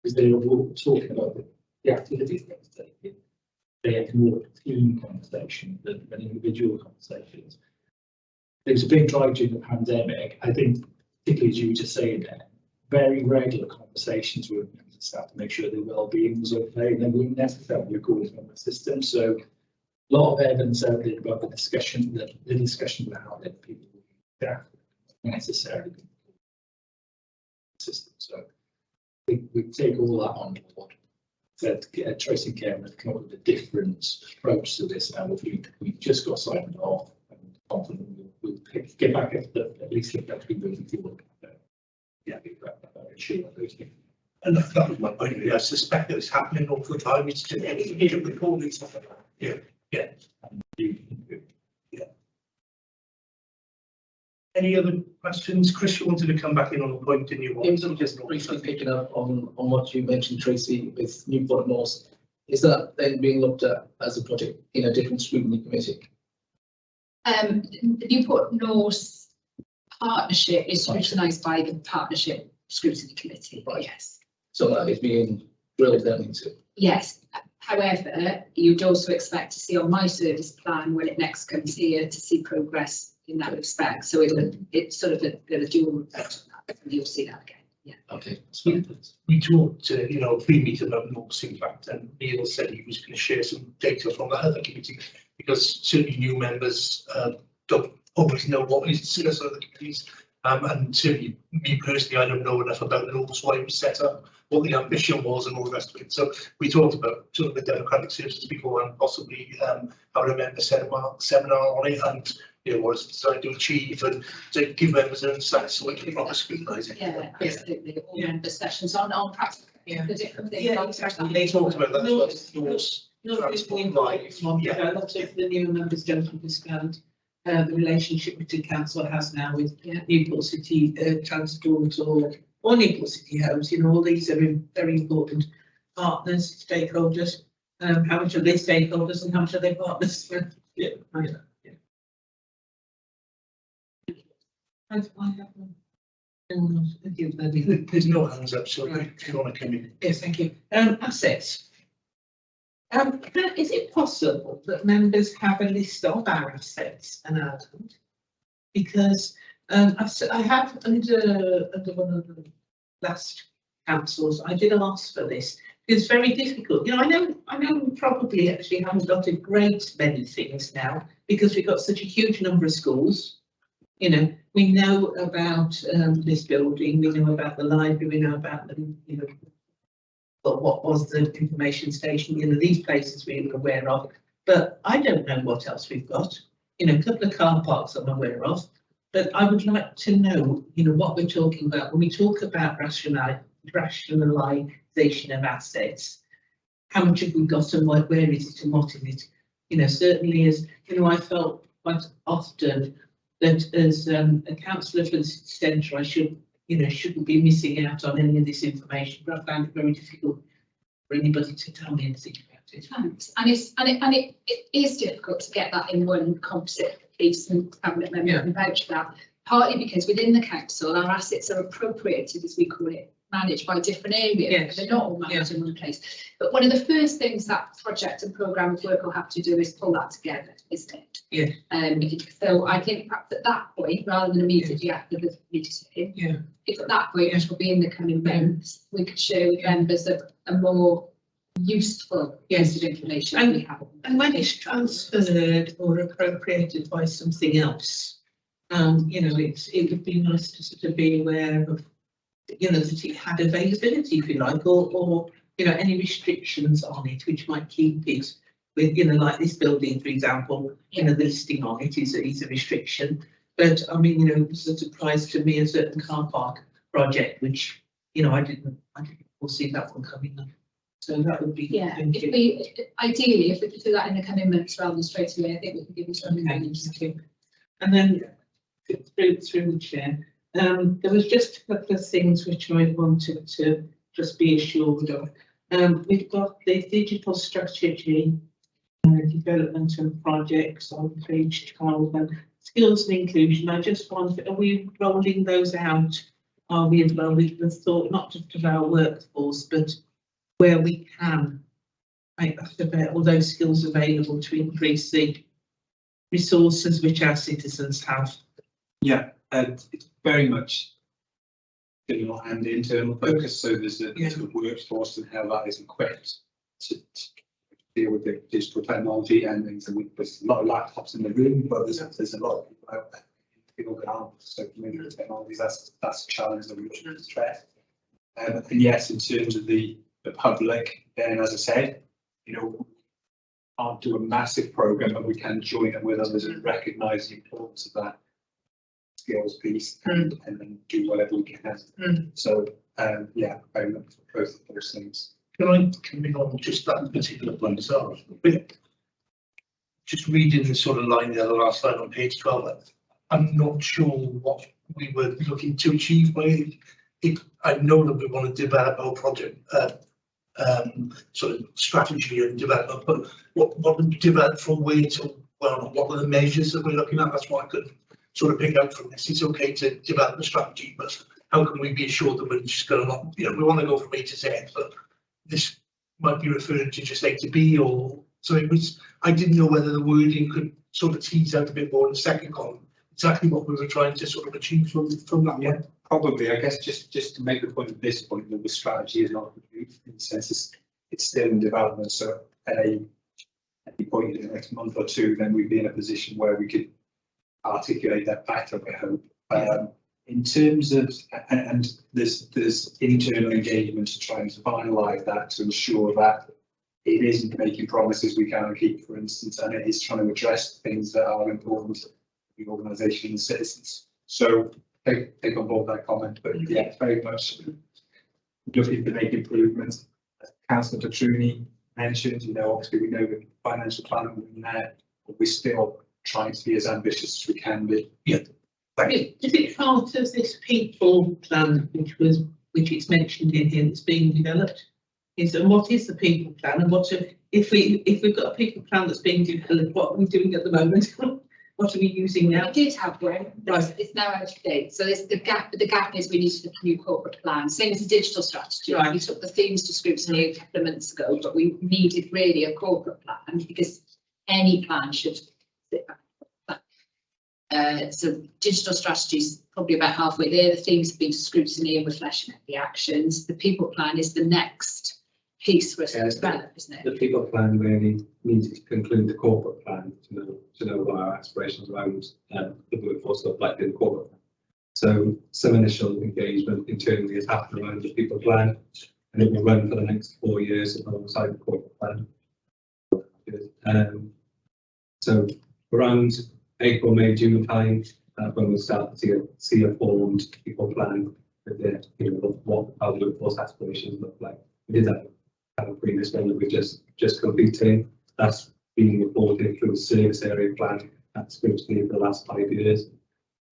because they are talking about the activities they have more team conversation than individual conversations. There was a big drive during the pandemic. I think, particularly as you were just saying there, very regular conversations with members of staff to make sure their well-being was okay, and they weren't necessarily recorded on the system. So a lot of evidence out there about the discussion about how that people necessarily system. So we take all that on board. That Tracy and Karen have come up with a different approach to this now. We've just got signed off, and confident we'll get back at least get back to moving forward. And that was my point. Really. I suspect that it's happening all the time. It's just recording stuff like that. Yeah. Any other questions? Chris, you wanted to come back in on a point, didn't you? I'm just briefly picking up on what you mentioned, Tracy, with Newport North. Is that then being looked at as a project in a different scrutiny committee? The Newport North partnership is scrutinised by the partnership scrutiny committee. Right. Yes. So that is being drilled down into. Yes. However, you'd also expect to see on my service plan when it next comes here to see progress in that respect. So it's sort of a dual effect on that, and you'll see that again. Yeah. Okay. We talked, pre-meeting about North, in fact, and Neil said he was going to share some data from that other committee because certainly new members don't always know what is discussed in other committees. And certainly me personally, I don't know enough about North, why it was set up, what the ambition was and all the rest of it. So we talked about sort of the democratic services before and possibly having a member seminar on it, and what it's designed to achieve and to give members an understanding so we can proper scrutinise it. Yeah, absolutely. All member sessions on practice. Yeah. The different things. Yeah, like exactly. They talked about that as well. Yours, Not just transport the live. one, Yeah. but a lot of the newer members don't understand the relationship which the council has now with Newport City Transport or Newport City Homes. All these are very important partners, stakeholders. How much are they stakeholders and how much are they partners? Yeah. There's no hands up, so if you want to come in. Yes, thank you. Assets. Is it possible that members have a list of our assets and our land? Because I have under one of the last councils, I did ask for this. It's very difficult. I know we probably actually haven't got a great many things now because we've got such a huge number of schools. We know about this building, we know about the library, we know about the, but what was the information station, these places we were aware of, but I don't know what else we've got. A couple of car parks I'm aware of, but I would like to know, what we're talking about when we talk about rationalisation of assets. How much have we got and where is it and what is it? Certainly as, I felt quite often that as a councillor for the city centre, I shouldn't be missing out on any of this information, but I found it very difficult for anybody to tell me anything about it. Thanks. And it is difficult to get that in one composite piece, and cabinet member can vouch for that. Partly because within the council, our assets are appropriated, as we call it, managed by different areas. Yes. They're not all managed in one place. But one of the first things that project and programme of work will have to do is pull that together, isn't it? Yeah. So I think perhaps at that point, rather than immediately after the meeting, if at that point, which will be in the coming months, we could share with members a more useful piece of information we have. And when it's transferred or appropriated by something else, it would be nice to sort of be aware of, that it had availability, if you like, or any restrictions on it, which might keep it with, like this building, for example, the listing on it is a restriction. But I mean, it was a surprise to me, a certain car park project, which, I didn't foresee that one coming up. So that would be ideally, if we could do that in the coming months rather than straight away, I think we could give you some guidance. And then through the chair, there was just a couple of things which I wanted to just be assured of. We've got the digital strategy, development and projects on page 12, and skills and inclusion. I just wondered, are we rolling those out? Are we rolling the thought, not just of our workforce, but where we can make all those skills available to increase the resources which our citizens have? Yeah, it's very much external and internal focus. So there's a sort of workforce and how that is equipped to deal with the digital technology and things. And there's a lot of laptops in the room, but there's a lot of people out there who can help. So maybe the technologies, that's a challenge that we should address. And yes, in terms of the public, then as I said, can't do a massive program, but we can join it with others and recognise the importance of that skills piece and then do whatever we can. So very much both of those things. Can I come in on just that particular point? So just reading the sort of line there, the last line on page 12, I'm not sure what we were looking to achieve by it. I know that we want to develop our project sort of strategy and development, but what would develop from where to, well, what are the measures that we're looking at? That's what I could sort of pick out from this. It's okay to develop a strategy, but how can we be assured that we're just going to, we want to go from A to Z, but this might be referring to just A to B, or so it was. I didn't know whether the wording could sort of tease out a bit more in the second column exactly what we were trying to sort of achieve from that one. Probably, I guess just to make the point at this point that the strategy is not complete in the sense it's still in development. So at any point in the next month or two, then we'd be in a position where we could articulate that better, I hope. In terms of, and there's internal engagement to try and finalise that to ensure that it isn't making promises we can't keep, for instance, and it is trying to address things that are important the organisation and citizens. So take on board that comment, but yeah, very much looking to make improvements. As Councillor Petruni mentioned, you know, obviously we know the financial plan in there, but we're still trying to be as ambitious as we can be. Yeah. Is it part of this people plan which is mentioned in here that's being developed? And what is the people plan, and if we've got a people plan that's being developed, what are we doing at the moment? What are we using now? We did have one, but it's now out of date. So there's the gap. The gap is we needed a new corporate plan. Same as the digital strategy. Right. We took the themes to scrutiny a couple of months ago, but we needed really a corporate plan because any plan should sit back. So digital strategy is probably about halfway there. The themes have been to scrutiny and we're fleshing out the actions. The people plan is the next piece for us to develop, isn't it? The people plan really needs to conclude the corporate plan to know what our aspirations around the workforce look like in the corporate plan. So some initial engagement internally has happened around the people plan, and it will run for the next 4 years alongside the corporate plan. So around April, May, June time, when we'll start to see a formed people plan with the, you know, what our workforce aspirations look like. We did that kind of previous one that we've just completed. That's being reported through the service area plan at Scrutiny for the last 5 years.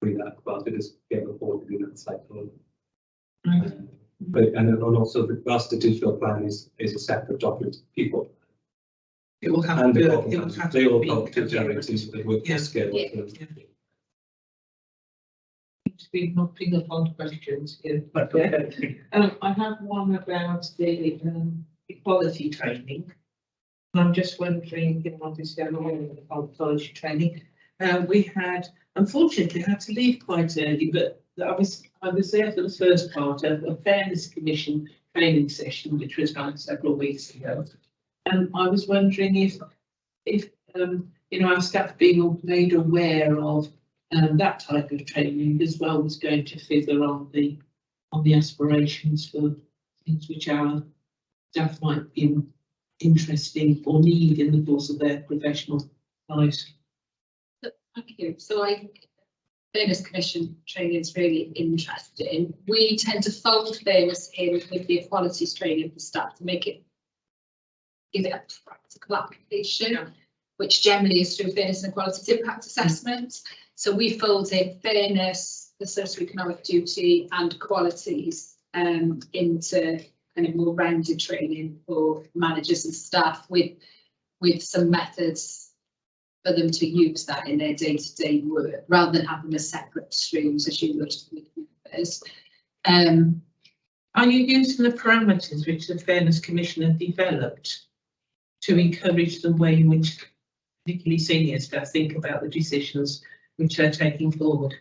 That about it is getting reported in that cycle. But and then also the master digital plan is a separate document. People. It will have And to. they all talk to generate into the workforce scale. Be knocking upon questions here. I have one about the equality training. I'm just wondering, you know, obviously I'm aware of the equality training. We had, unfortunately, had to leave quite early, but I was there for the first part of a Fairness Commission training session, which was held several weeks ago. And I was wondering if you know, our staff being made aware of that type of training as well was going to figure on the aspirations for things which our staff might be interesting or need in the course of their professional lives. Thank you. So Fairness Commission training is really interesting. We tend to fold fairness in with the equalities training for staff to make it, give it a practical application, which generally is through fairness and equalities impact assessments. So we fold in fairness, the socio-economic duty and qualities into kind of more rounded training for managers and staff with some methods for them to use that in their day-to-day work rather than have them as separate streams as you would with members. Are you using the parameters which the Fairness Commission have developed to encourage the way in which particularly senior staff think about the decisions which they're taking forward?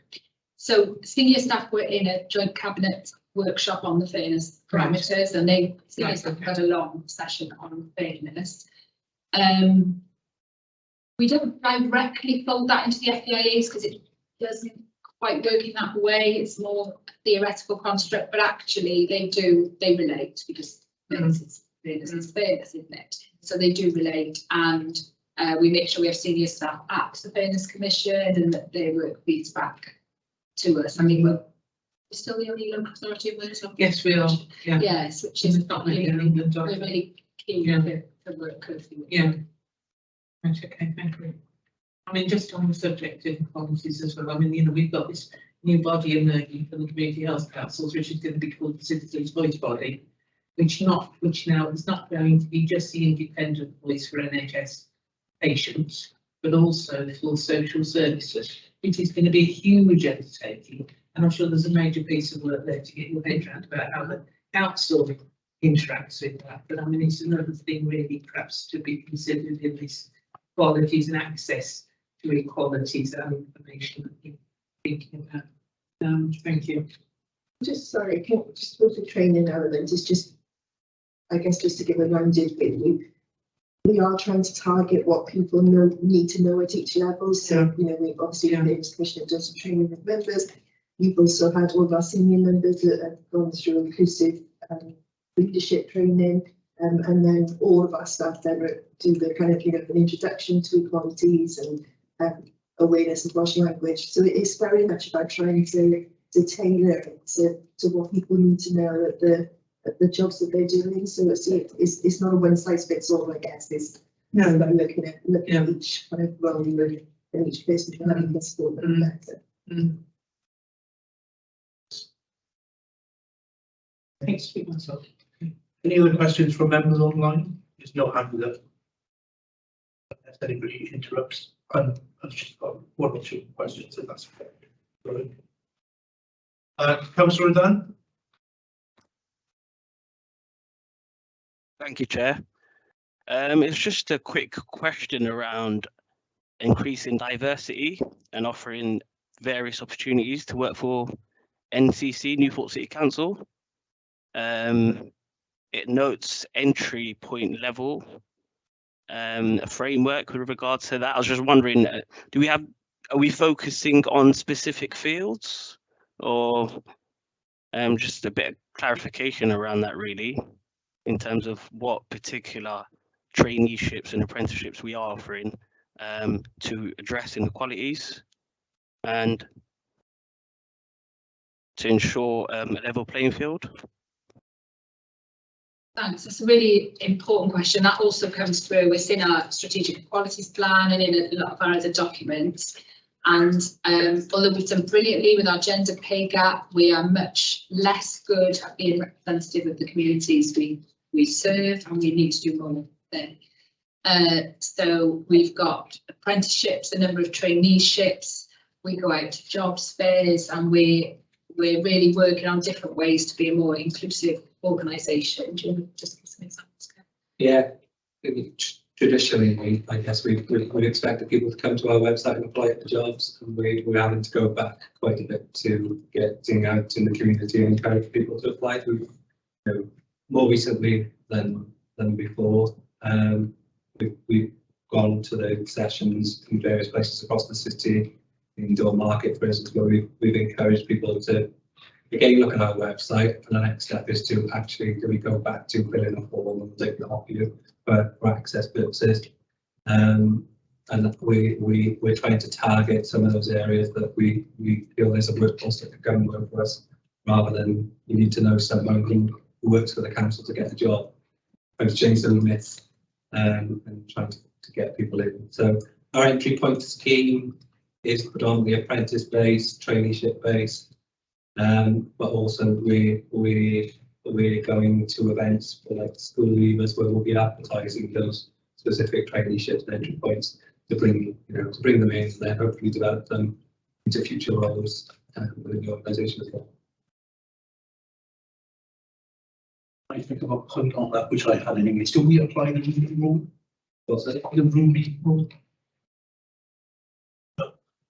So senior staff were in a joint cabinet workshop on the fairness parameters, and senior staff had a long session on fairness. We don't directly fold that into the FEIAs because it doesn't quite work in that way. It's more a theoretical construct, but actually they relate because fairness is fairness, isn't it? So they do relate, and we make sure we have senior staff at the Fairness Commission and that their work feeds back to us. I mean, we're still the only local authority in Wales. Yes, we are. Yeah. Yes, which is not really, many in England. we're really keen to work closely with. Yeah. Right, okay, thank you. I mean, just on the subject of equalities as well, I mean, you know, we've got this new body emerging from the Community Health Councils, which is going to be called the Citizens' Voice Body, which now is not going to be just the independent voice for NHS patients, but also for social services, which is going to be a huge undertaking. And I'm sure there's a major piece of work there to get your head around about how the council interacts with that. But I mean, it's another thing really perhaps to be considered in this qualities and access to equalities and information that you're thinking about. Thank you. Just sorry, just with the training element is just, I guess, just to give a rounded view. We are trying to target what people need to know at each level. So, you know, we've obviously the Fairness Commission have done some training with members. We've also had all of our senior members that have gone through inclusive leadership training, and then all of our staff then do the kind of, you know, an introduction to equalities and awareness of Welsh language. So it is very much about trying to tailor it to what people need to know at the jobs that they're doing. So it's not a one size fits all, I guess. It's about looking at each kind of role and each person having the support that better. Thanks. Any other questions from members online? There's no hand up. If anybody interrupts, I've just got one or two questions, and that's okay. Councillor Dan. Thank you, Chair. It's just a quick question around increasing diversity and offering various opportunities to work for NCC, Newport City Council. It notes entry point level, a framework with regards to that. I was just wondering, are we focusing on specific fields, or just a bit of clarification around that, really, in terms of what particular traineeships and apprenticeships we are offering to address inequalities and to ensure a level playing field? Thanks. That's a really important question. That also comes through within our strategic equalities plan and in a lot of our other documents. And although we've done brilliantly with our gender pay gap, we are much less good at being representative of the communities we serve, and we need to do more there. So we've got apprenticeships, a number of traineeships. We go out to jobs fairs, and we're really working on different ways to be a more inclusive organisation. Do you want to just give some examples? Yeah, traditionally, I guess we expected people to come to our website and apply for jobs, and we're having to go back quite a bit to getting out in the community and encourage people to apply. More recently than before. We've gone to the sessions in various places across the city, indoor market, for instance, where we've encouraged people to again look at our website, and the next step is to actually go back to filling a form and take it off you for access purposes. And we're trying to target some of those areas that we feel there's a workforce that could come and work for us, rather than you need to know someone who works for the council to get a job. Trying to change the myths and trying to get people in. So our entry point scheme is predominantly apprentice based, traineeship based, but also we're going to events for like school leavers where we'll be advertising those specific traineeships and entry points to bring them in and then hopefully develop them into future roles within the organisation as well. I think of a point on that which I had in English. Do we apply the room rule? What's that? The room rule.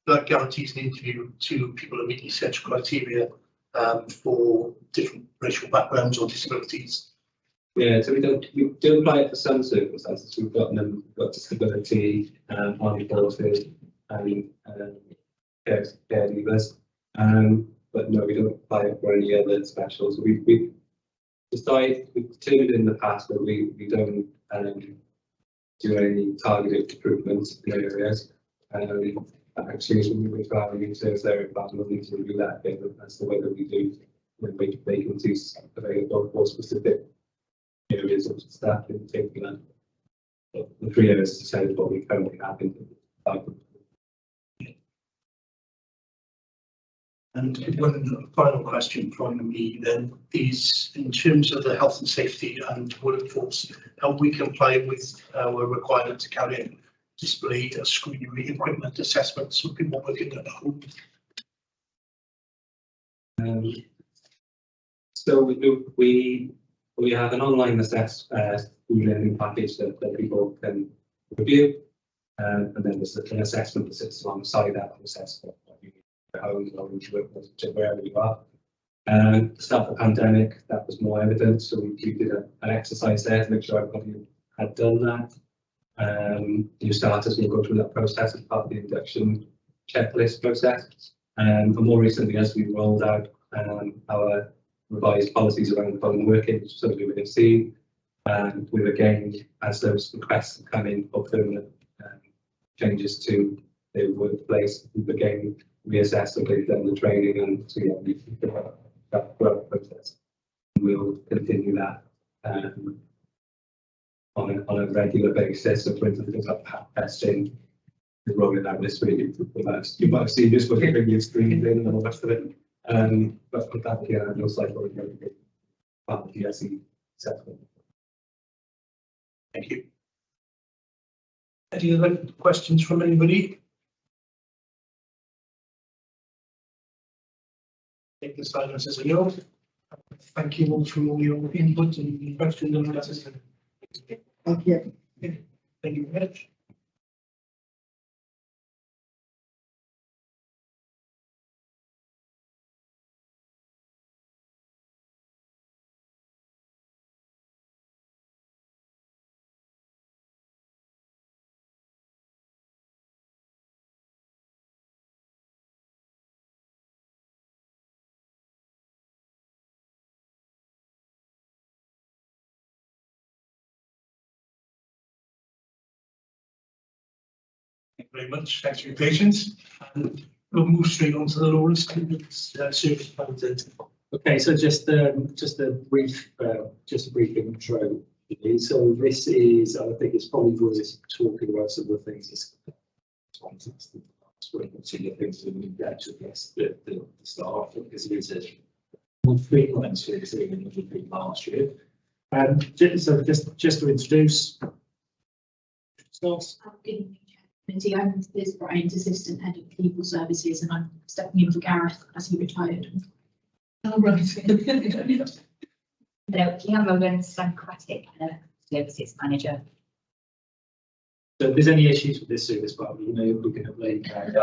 That guarantees an interview to people who meet essential criteria for different racial backgrounds or disabilities. Yeah, so we do apply it for some circumstances. We've got disability, armed forces, and care leavers, but no, we don't apply it for any other specials. We've determined in the past that we don't do any targeted recruitment in areas. Actually, we're trying to say about we need to review that again as to whether we do make vacancies available for specific areas of staff in particular. But the 3 areas to say what we currently have in the And one final question from me then is, in terms of the health and safety and workforce, how we comply with our requirement to carry out display scrutiny equipment assessments for people working at home? So we have an online learning package that people can review, and then there's an assessment that sits alongside that assessment. Home or wherever you are. At the start of the pandemic, that was more evident, so we did an exercise there to make sure everybody had done that. New starters will go through that process as part of the induction checklist process. And more recently, as we rolled out our revised policies around phone working, which some of you may have seen, and we've again, as those requests have come in for permanent changes to they were in place, people again reassessed if they've done the training, and so yeah, we that growth process. We'll continue that on a regular basis. So for instance, things like pat testing, we're rolling out this week. You might have seen this, but you're bringing your screens in and all the rest of it. But for that, yeah, it looks like we're going to be part of the GSE settlement. Thank you. Any other questions from anybody? Take the silence as a no. Thank you all for all your input and questions and answers. Thank you. Thank you very much. Thank you very much. Thanks for your patience. And we'll move straight on to the Lawrence service plan. Okay, so just a brief intro. So this is, I think it's probably worth talking about some of the things that's the things that we get to address the staff, because it is a more frequent service than it would be last year. So just to introduce Committee. I'm Liz Bryant, Assistant Head of People Services, and I'm stepping in for Gareth as he retired. Oh, right. Hello, Leanne Logan, Democratic Services Manager. So if there's any issues with this service plan, you know we're going to blame Gareth.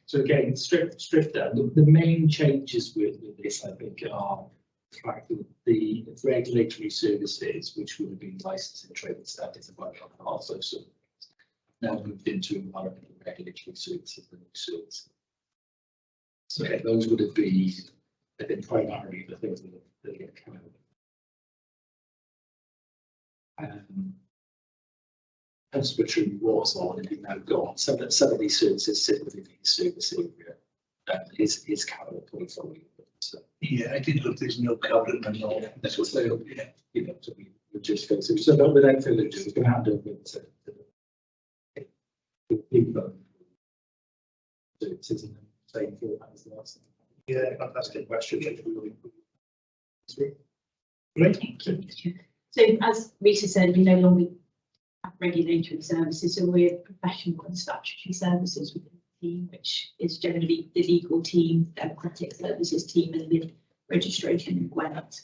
So again, stripped down. The main changes with this, I think, are the fact that the regulatory services, which would have been licensed and trading standards about half those services, now moved into environmental regulatory services, the new services. So those would have been, I think, primarily the things that get come out. Conservatory was on and now gone. Some of these services sit within the service area. Is capital portfolio. So, yeah, I did look. There's no covenant and all. That's what they, yeah, you know, so we just go through. So without further ado, we're going to hand over to the people. So it is in the same format as the last thing. Yeah, fantastic question. Great. Thank you. So as Rita said, we no longer have regulatory services, so we're professional and statutory services within the team, which is generally the legal team, democratic services team, and the registration and Gwinnett.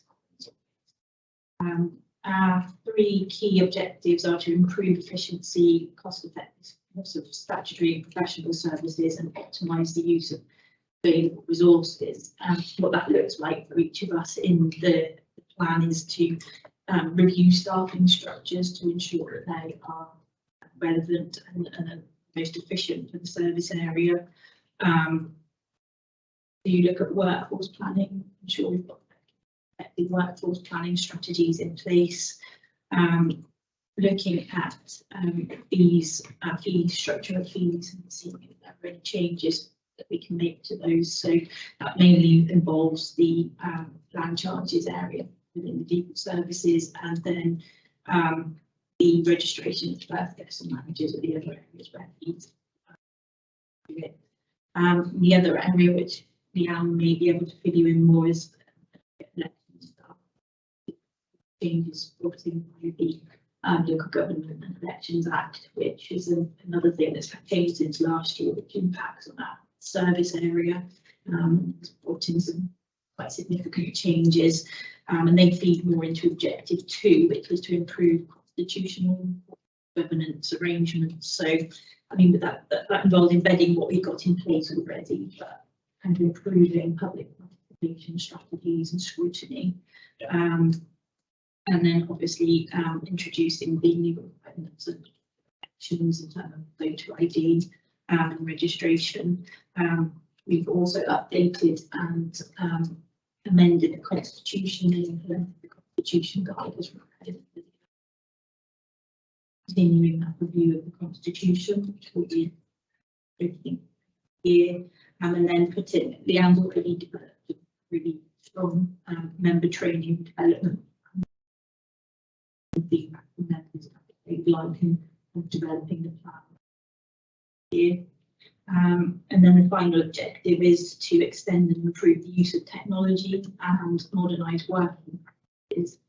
Our three key objectives are to improve efficiency, cost effectiveness of statutory and professional services, and optimise the use of available resources. And what that looks like for each of us in the plan is to review staffing structures to ensure that they are relevant and most efficient for the service area. You look at workforce planning, ensure we've got effective workforce planning strategies in place. Looking at fees, fee structure of fees, and seeing if there are any changes that we can make to those. So that mainly involves the land charges area within the legal services, and then the registration of birth guests and managers are the other areas where fees. The other area which Leanne may be able to fill you in more is changes brought in by the Local Government and Elections Act, which is another thing that's changed since last year, which impacts on that service area. It's brought in some quite significant changes, and they feed more into Objective 2, which was to improve constitutional governance arrangements. So, I mean, that involves embedding what we've got in place already, but kind of improving public participation strategies and scrutiny. And then obviously introducing the new requirements and actions in terms of voter ID and registration. We've also updated and amended the constitution and implemented the Constitution Guide as recommended. Continuing that review of the Constitution, which will be year, and then Leanne's already developed a really strong member training development. Feedback from members that they'd like in developing the plan. Here. And then the final objective is to extend and improve the use of technology and modernise working practices.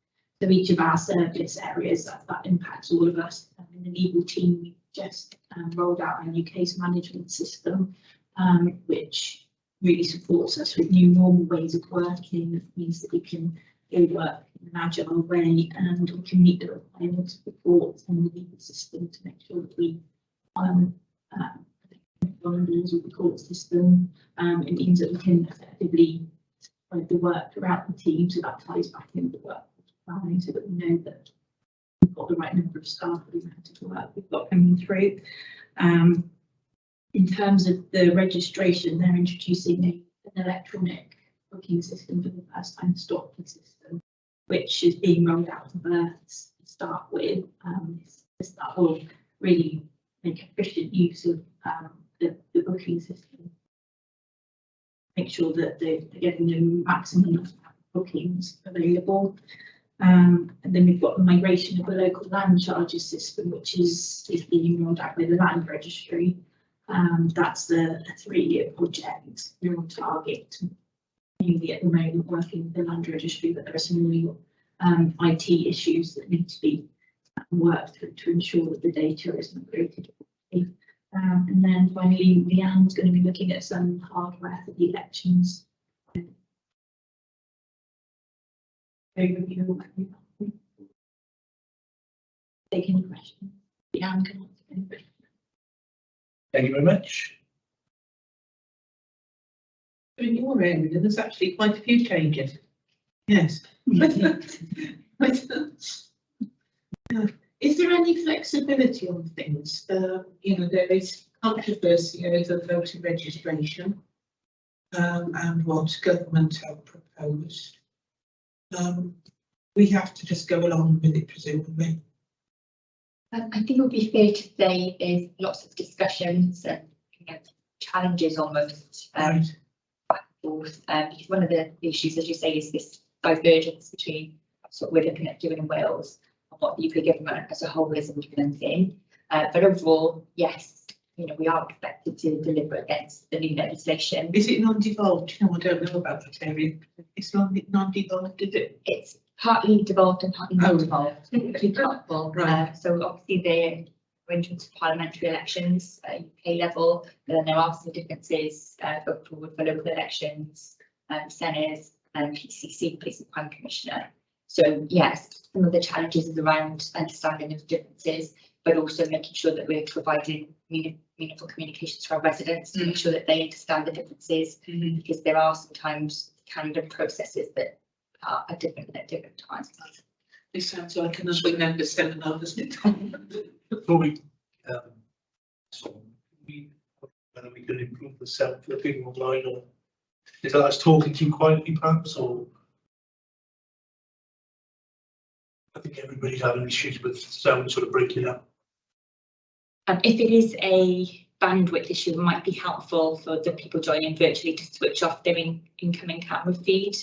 So each of our service areas that impacts all of us. In the legal team, we just rolled out a new case management system, which really supports us with new normal ways of working. It means that we can work in an agile way and we can meet the requirements of the courts and the legal system to make sure that we bundles with the court system. It means that we can effectively spread the work throughout the team, so that ties back into the work planning, so that we know that we've got the right number of staff for the amount of work we've got coming through. In terms of the registration, they're introducing an electronic booking system for the first time, stop the system, which is being rolled out to births to start with. That will really make efficient use of the booking system. Make sure that they're getting the maximum bookings available. And then we've got the migration of the local land charges system, which is being rolled out with the land registry. That's a 3-year project. We're on target. Mainly at the moment working with the land registry, but there are some real IT issues that need to be worked through to ensure that the data is migrated. And then finally, Leanne's going to be looking at some hardware for the elections. Overview. Take any questions. Leanne can answer any questions. Thank you very much. In your area, there's actually quite a few changes. Yes. Is there any flexibility on things? You know, there is controversy over voter registration and what government have proposed. We have to just go along with it, presumably. I think it would be fair to say there's lots of discussions and challenges almost back and forth. Because one of the issues, as you say, is this divergence between what we're looking at doing in Wales and what the UK government as a whole is implementing. But overall, yes, you know, we are expected to deliver against the new legislation. Is it non-devolved? No, I don't know about that area. It's non-devolved, is it? It's partly devolved and partly not devolved. Right. So obviously the arrangements for parliamentary elections at UK level, but then there are some differences going forward for local elections, Senate and PCC, Police and Crime Commissioner. So yes, some of the challenges is around understanding those differences, but also making sure that we're providing meaningful communications to our residents to make sure that they understand the differences, because there are sometimes calendar processes that are different at different times. This sounds like another member seminar, doesn't it? Before we, whether we can improve the sound for people online, or is that us talking too quietly perhaps, or? I think everybody's having issues with sound sort of breaking up. If it is a bandwidth issue, it might be helpful for the people joining virtually to switch off their incoming camera feed.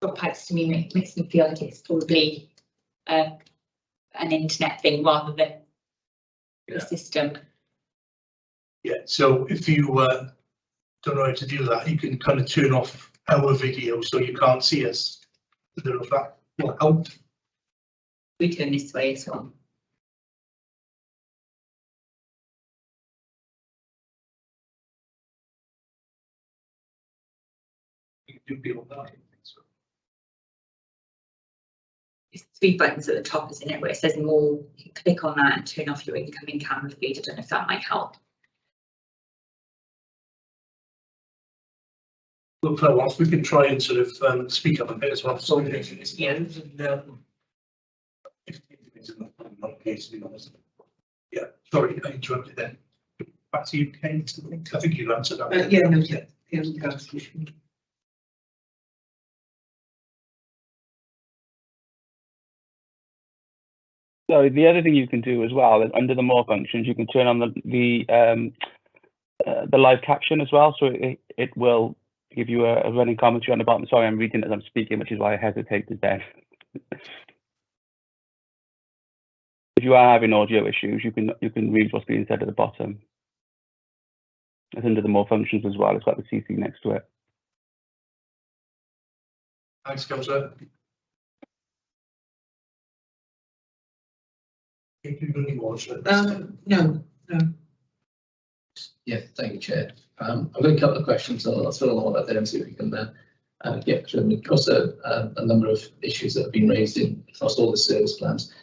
Dropouts to me makes me feel like it's probably an internet thing rather than the system. Yeah, so if you don't know how to do that, you can kind of turn off our video so you can't see us. I don't know if that will help. We turn this way as well. You can do beyond that, I think so. It's 3 buttons at the top, isn't it, where it says more. You can click on that and turn off your incoming camera feed. I don't know if that might help. Well, whilst we can try and sort of speak up a bit as well. So it's the end, and 15 minutes in the case, to be honest. Yeah, sorry, I interrupted then. back to you, Kate. I think you answered that. Yeah, no, yeah. So the other thing you can do as well is under the more functions, you can turn on the live caption as well. So it will give you a running commentary on the bottom. Sorry, I'm reading as I'm speaking, which is why I hesitated then. If you are having audio issues, you can read what's being said at the bottom. It's under the more functions as well. It's got the CC next to it. Thanks, Councillor. No. Yeah, thank you, Chair. I've got a couple of questions. I'll throw them all out there and see if we can get through them. Of course, a number of issues that have been raised across all the service plans.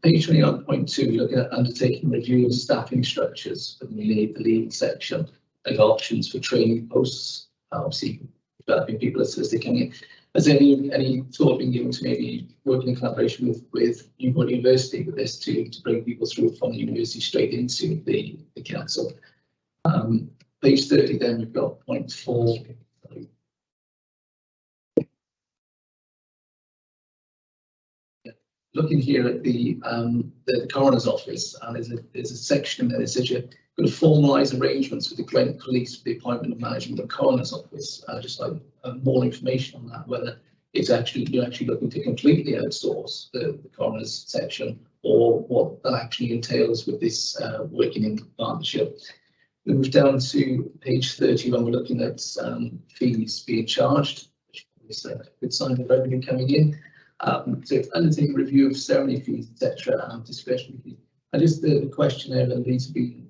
Page 29.2, you're looking at undertaking review of staffing structures for the lead section and options for training posts. Obviously, developing people as they come in. Has any thought been given to maybe working in collaboration with Newport University with this to bring people through from the university straight into the council? Page 30, then we've got point 4. Looking here at the coroner's office, and there's a section that says you're going to formalise arrangements with the Gwent Police for the appointment and management of the coroner's office. Just like more information on that, whether it's you're actually looking to completely outsource the coroner's section, or what that actually entails with this working in partnership. We move down to page 30 when we're looking at fees being charged, which is a good sign of revenue coming in. So undertaking review of ceremony fees, etc., and discretionary fees. And just the question there that needs to be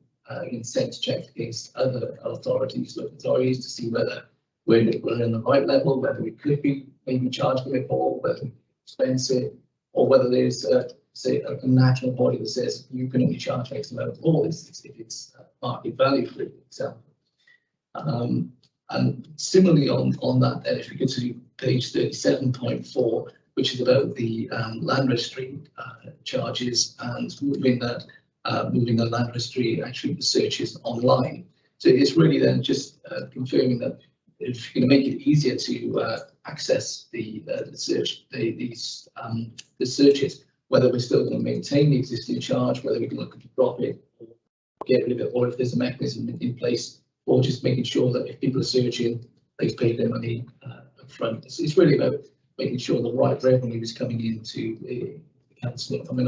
sense checked against other authorities, local authorities, to see whether we're in the right level, whether we could be maybe charging it more, whether it's expensive, or whether there's say a national body that says you can only charge X amount for this if it's market value, for example. And similarly on that, then, if you go to page 37.4, which is about the land registry charges and moving the land registry actually the searches online. So it's really then just confirming that if you're going to make it easier to access the searches, whether we're still going to maintain the existing charge, whether we can look to drop it or get rid of it, or if there's a mechanism in place, or just making sure that if people are searching, they've paid their money up front. It's really about making sure the right revenue is coming into the council and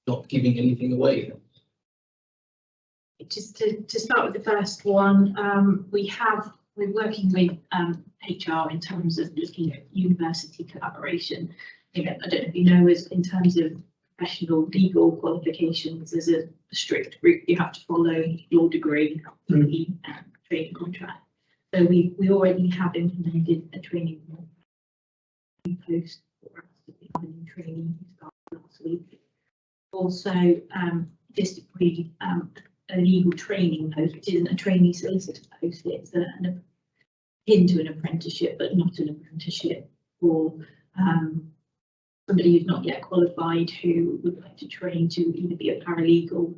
not giving anything away. Just to start with the first one, we're working with HR in terms of looking at university collaboration. I don't know if you know, as in terms of professional legal qualifications, there's a strict route you have to follow your degree through the training contract. So we already have implemented a training post for us to be having training last week. Also, just a legal training post, which isn't a trainee solicitor post, it's akin to an apprenticeship, but not an apprenticeship for somebody who's not yet qualified who would like to train to either be a paralegal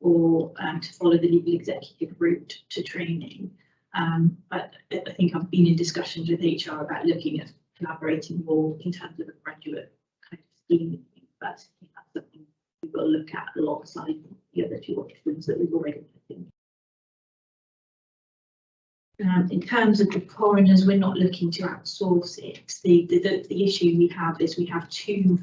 or to follow the legal executive route to training. But I think I've been in discussions with HR about looking at collaborating more in terms of a graduate kind of scheme. That's something we've got to look at alongside the other two options that we've already put in. In terms of the coroners, we're not looking to outsource it. The issue we have is we have two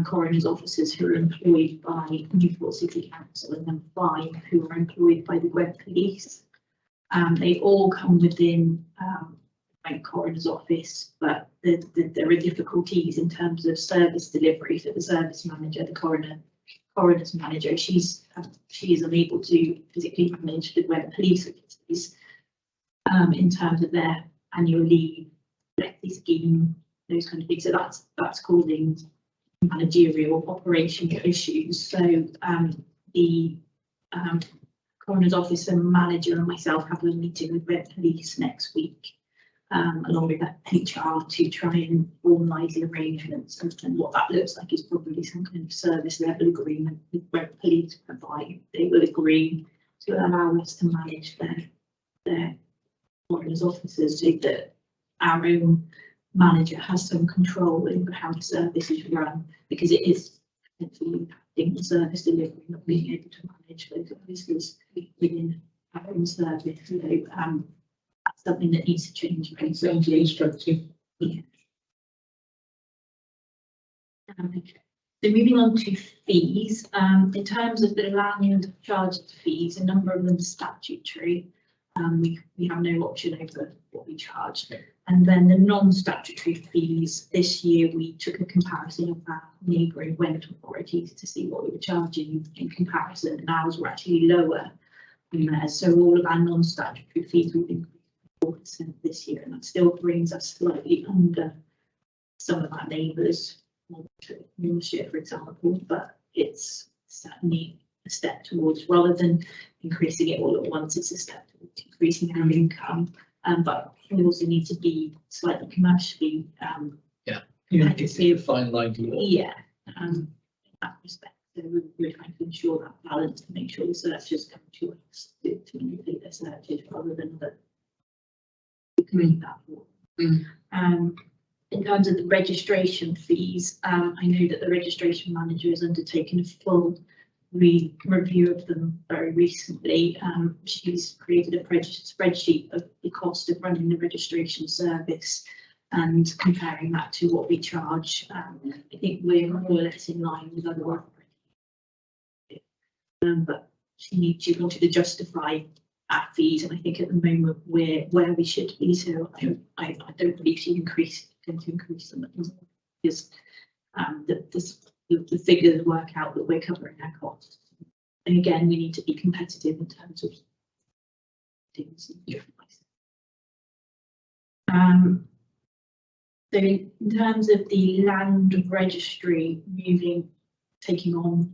coroners officers who are employed by Newport City Council, and then 5 who are employed by the Gwent Police. They all come within the coroner's office, but there are difficulties in terms of service delivery for the service manager, the coroner's manager. She is unable to physically manage the Gwent Police activities in terms of their annual leave, flexi scheme, those kind of things. So that's causing managerial operational issues. So the coroner's office and manager and myself have a meeting with Gwent Police next week, along with HR, to try and formalise the arrangements, and what that looks like is probably some kind of service level agreement with Gwent Police, whereby they will agree to allow us to manage their foreigners officers, so that our own manager has some control over how the service is run, because it is potentially impacting the service delivery, not being able to manage those officers within our own service. So that's something that needs to change very soon. Instructive. Yeah. So moving on to fees, in terms of the land charged fees, a number of them are statutory. We have no option over what we charge. And then the non-statutory fees, this year we took a comparison of our neighbouring rental authorities to see what we were charging in comparison, and ours were actually lower than theirs. So all of our non-statutory fees will increase 4% this year, and that still brings us slightly under some of our neighbours, Newport, for example, but it's certainly a step towards, rather than increasing it all at once, it's a step towards increasing our income. But we also need to be slightly commercially competitive. Fine line to walk. Yeah, in that respect. So we're trying to ensure that balance to make sure the searchers come to us to complete their searches rather than that we create that for them. In terms of the registration fees, I know that the registration manager has undertaken a full review of them very recently. She's created a spreadsheet of the cost of running the registration service and comparing that to what we charge. I think we're more or less in line with other operators. But she wanted to justify our fees, and I think at the moment we're where we should be. So I don't believe she's going to increase them because the figures work out that we're covering our costs. And again, we need to be competitive in terms of things. Yeah. So in terms of the land registry taking on,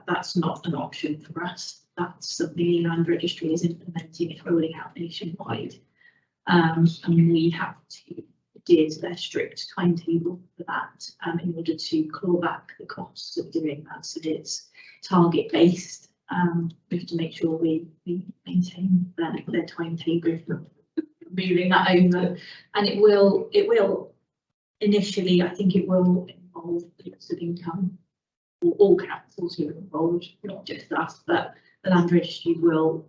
that's not an option for us. That's something the land registry is implementing and rolling out nationwide. And we have to adhere to their strict timetable for that in order to claw back the costs of doing that. So it's target based. We have to make sure we maintain their timetable for moving that over, and it will initially, I think it will involve lots of income, or all councils who are involved, not just us, but the land registry will.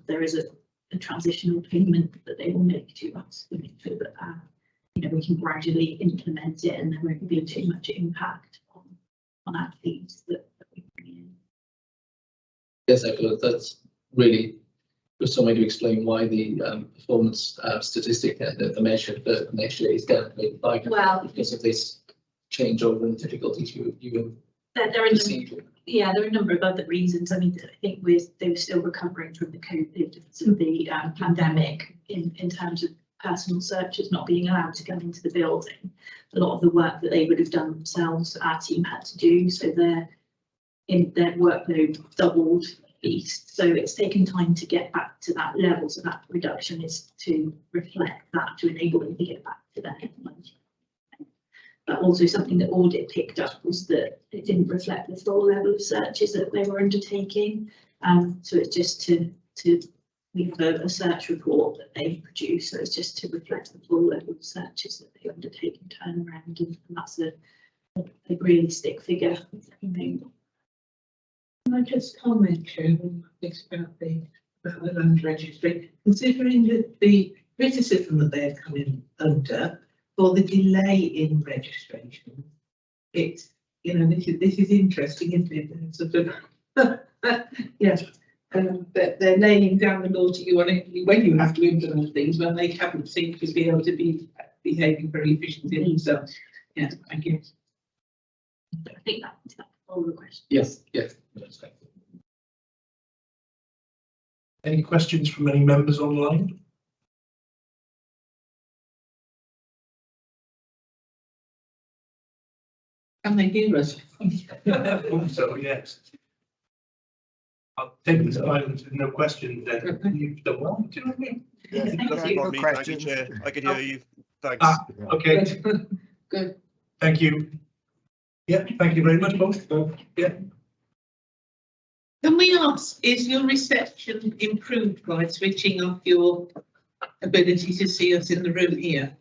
There is a transitional payment that they will make to us to make sure that we can gradually implement it, and there won't be too much impact on our fees that we bring in. Yes, I feel that's really just some way to explain why the performance statistic, the measure for next year is down to 85. Well, because of this changeover and difficulties you there are a number of other reasons. I mean, I think they were still recovering from the COVID, so the pandemic in terms of personal searches not being allowed to come into the building. A lot of the work that they would have done themselves, our team had to do, so their workload doubled at least. So it's taken time to get back to that level. So that reduction is to reflect that, to enable them to get back to their headline. But also something that audit picked up was that it didn't reflect the full level of searches that they were undertaking. So it's just we have a search report that they produce, so it's just to reflect the full level of searches that they undertake and turn around, and that's a realistic figure. Can I just comment, Chairman, about the land registry, considering that the criticism that they're coming under for the delay in registration? It's, this is interesting, isn't it? Sort of, yes. But they're laying down the law to you when you have to implement things, when they haven't seemed to be able to be behaving very efficiently themselves. Yeah, thank you. I think that's all the questions. Yes. Any questions from any members online? Can they hear us? So yes. I'll take this silence with no questions then. You've done well, do you know what I mean? Yeah, thank you, Chair. I could hear you. Thanks. Okay. Good. Thank you. Yeah, thank you very much, both. Yeah. Can we ask, is your reception improved by switching off your ability to see us in the room here?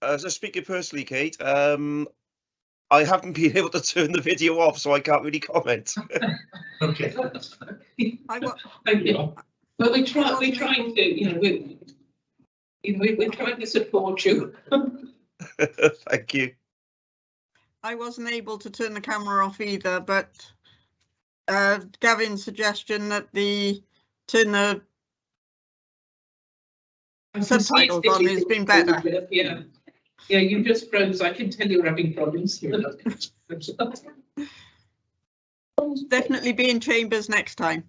So speaking personally, Kate, I haven't been able to turn the video off, so I can't really comment. Okay. Thank you. But we're trying to, we're trying to support you. Thank you. I wasn't able to turn the camera off either, but Gavin's suggestion that turn the subtitles on has been better. Yeah, you just froze. I can tell you're having problems. Definitely be in chambers next time.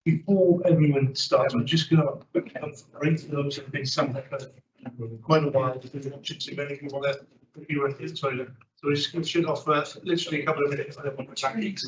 Before everyone starts, I'm just going to quickly break for those who have been sat there for quite a while. If you're watching too many, you want to be right in the toilet. So we should offer literally a couple of minutes. I don't want to attack it.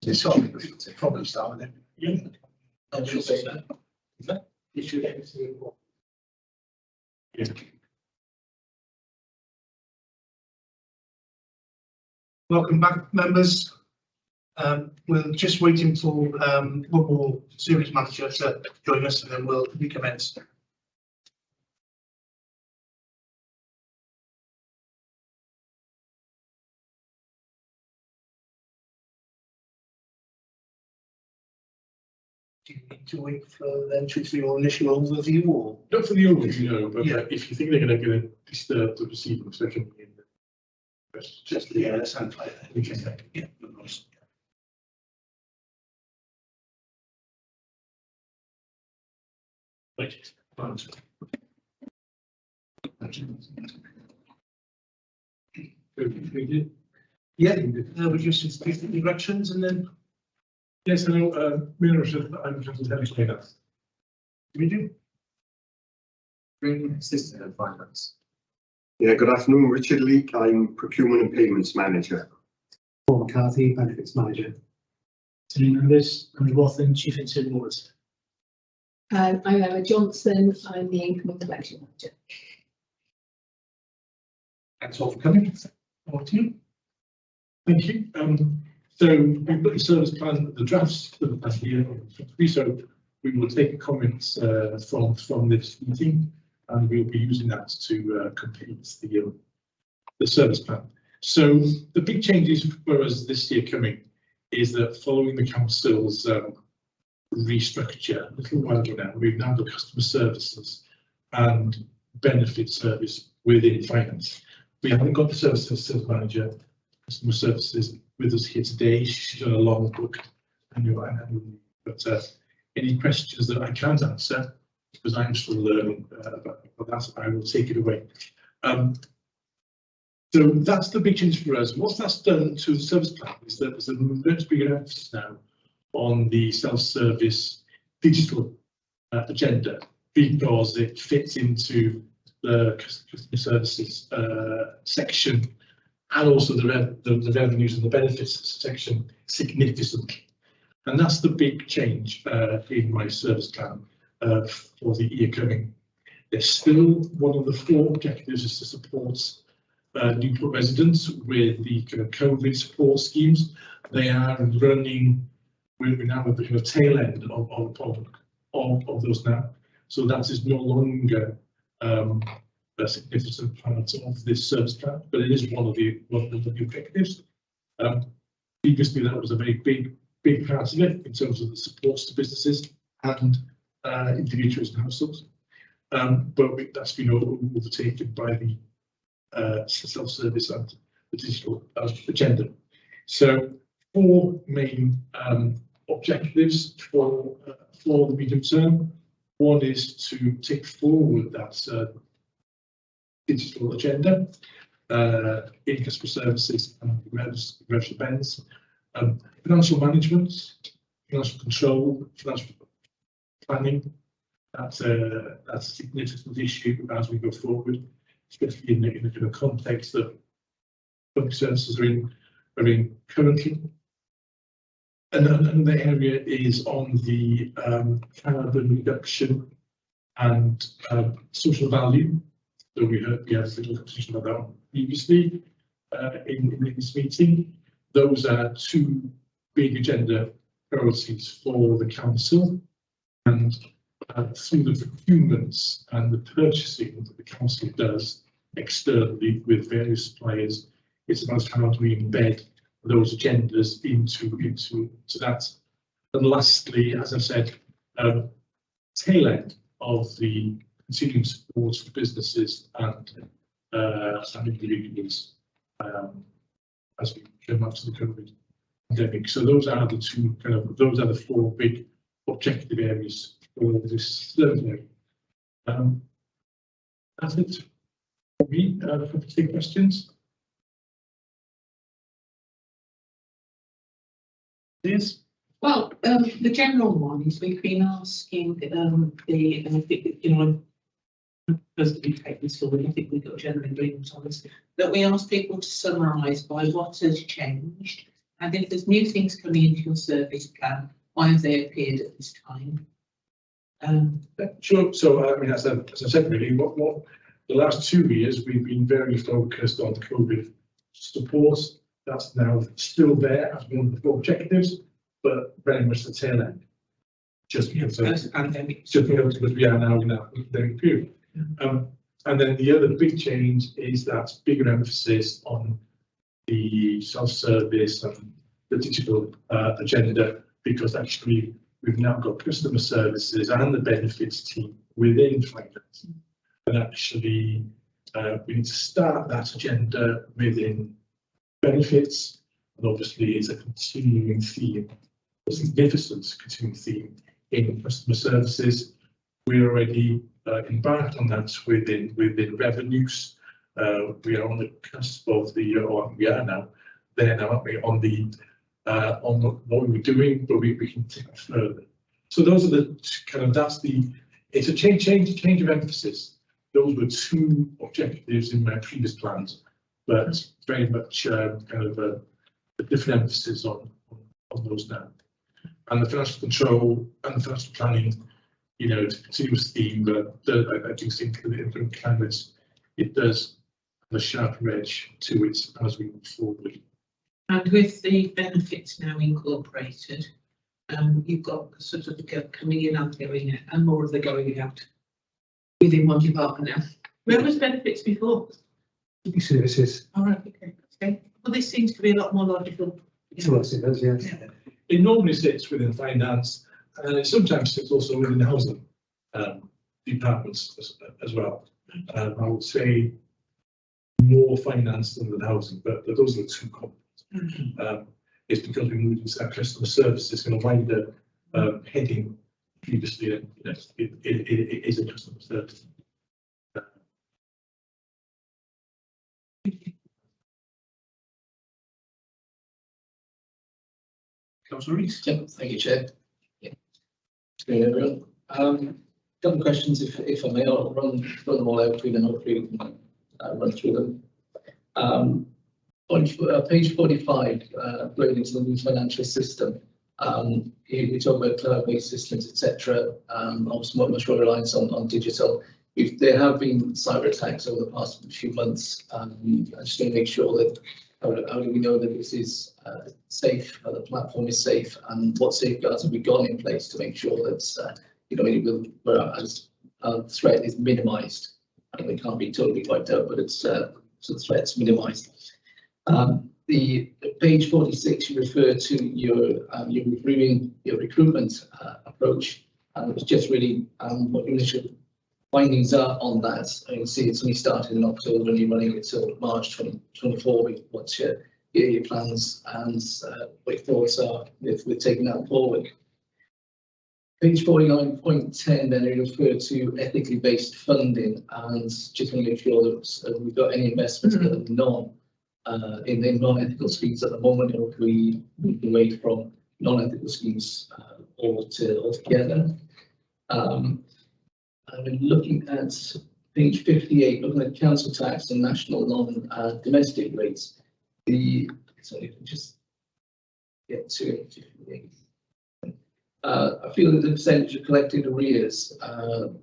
It's probably starting. Yeah. I should say that. You should get to. Yeah. Welcome back, members. We're just waiting for one more service manager to join us, and then we'll recommence. Do you need to wait for them to do your initial overview, or? Not for the overview, no, but Yeah. if you think they're going to disturb the receiving session, Just, yeah, that sounds like that. We can, yeah, of course. Right. Yeah, we just speak the directions and then. Yes, hello, I'm Councillor Dennis Leonard. We do. Assistant in finance. Yeah, good afternoon, Richard Leake. I'm Procurement and Payments Manager. Paul McCarthy, Benefits Manager. Team members, Andrew Wathen, Chief Interim Auditor. I'm Emma Johnson, I'm the Income Collection Manager. Thanks all for coming. Over to you. Thank you. So we've got the service plan, the drafts for the plan here. So we will take comments from this meeting, and we'll be using that to complete the service plan. So the big changes for us this year coming is that following the council's restructure a little while ago now, we've now got customer services and benefit service within finance. We haven't got the services manager, customer services with us here today. She's on a long book, but any questions that I can't answer, because I'm still learning about that, I will take it away. So that's the big change for us. What that's done to the service plan is that there's a much bigger emphasis now on the self-service digital agenda, because it fits into the customer services section, and also the revenues and the benefits section significantly. And that's the big change in my service plan for the year coming. There's still one of the 4 objectives is to support Newport residents with the kind of COVID support schemes. They are running, we're now at the kind of tail end of those now. So that is no longer a significant part of this service plan, but it is one of the objectives. Previously, that was a very big part of it in terms of the supports to businesses and individuals and households. But that's been overtaken by the self-service and the digital agenda. So 4 main objectives for the medium term. One is to take forward that digital agenda in customer services and commercial events, financial management, financial control, financial planning. That's a significant issue as we go forward, especially in the kind of context that public services are in currently. And another area is on the carbon reduction and social value. So we had a little conversation about that previously in this meeting. Those are 2 big agenda priorities for the council, and through the procurements and the purchasing that the council does externally with various suppliers, it's about how do we embed those agendas into that. And lastly, as I said, tail end of the continuing support for businesses and individuals as we come out to the COVID pandemic. So those are the 2 those are the 4 big objective areas for this survey. That's it for me. For take questions. Yes. Well, the general one is we've been asking and I think, personally take this forward, I think we've got general agreement on this, that we ask people to summarise by what has changed, and if there's new things coming into your service plan, why have they appeared at this time? Sure. So I mean, as I said, really, what the last 2 years we've been very focused on COVID support That's now still there as one of the 4 objectives, but very much the tail end. Just because we are now in that pandemic period. And then the other big change is that bigger emphasis on the self-service and the digital agenda, because actually we've now got customer services and the benefits team within finance. And actually we need to start that agenda within benefits, and obviously it's a continuing theme, a significant continuing theme in customer services. We're already embarked on that within revenues. We are on the cusp of the, or we are now there now, aren't we, on what we were doing, but we can take it further. So those are the kind of, it's a change of emphasis. Those were 2 objectives in my previous plans, but very much kind of a different emphasis on those now. And the financial control and the financial planning, you know, it's a continuous theme, but I do think that in climates, it does have a sharper edge to it as we move forward. And with the benefits now incorporated, you've got sort of the coming in and going out, and more of the going out within one department now. Where was benefits before? Services. All right, okay. Well, this seems to be a lot more logical. To us, it does, yeah. It normally sits within finance, and it sometimes sits also within the housing departments as well. I would say more finance than the housing, but those are the 2 components. It's because we moved into that customer services in a wider heading previously, and you know, it is a customer service. Councillor Rees. Yeah, thank you, Chair. Yeah. Good everyone. Couple of questions, if I may. I'll run them all out, and hopefully we can run through them. On page 45, upgrading to the new financial system. You talk about cloud-based systems, etc. Obviously, much more reliance on digital. There have been cyber attacks over the past few months. I just want to make sure that how do we know that this is safe, the platform is safe, and what safeguards have we got in place to make sure that you know, whereas threat is minimised. And it can't be totally wiped out, but it's so the threat's minimised. The page 46, you refer to your recruitment approach, and it was just really what your initial findings are on that. I can see it's only started in October and you're running it till March 2024. What's your plans and what your thoughts are with taking that forward? Page 49.10, then you refer to ethically based funding, and just want to make sure that we've got any investments that are in non-ethical schemes at the moment, or we move away from non-ethical schemes altogether. I've been looking at page 58, looking at council tax and national non-domestic rates. Sorry, if I just get to it. I feel that the percentage of collected arrears, do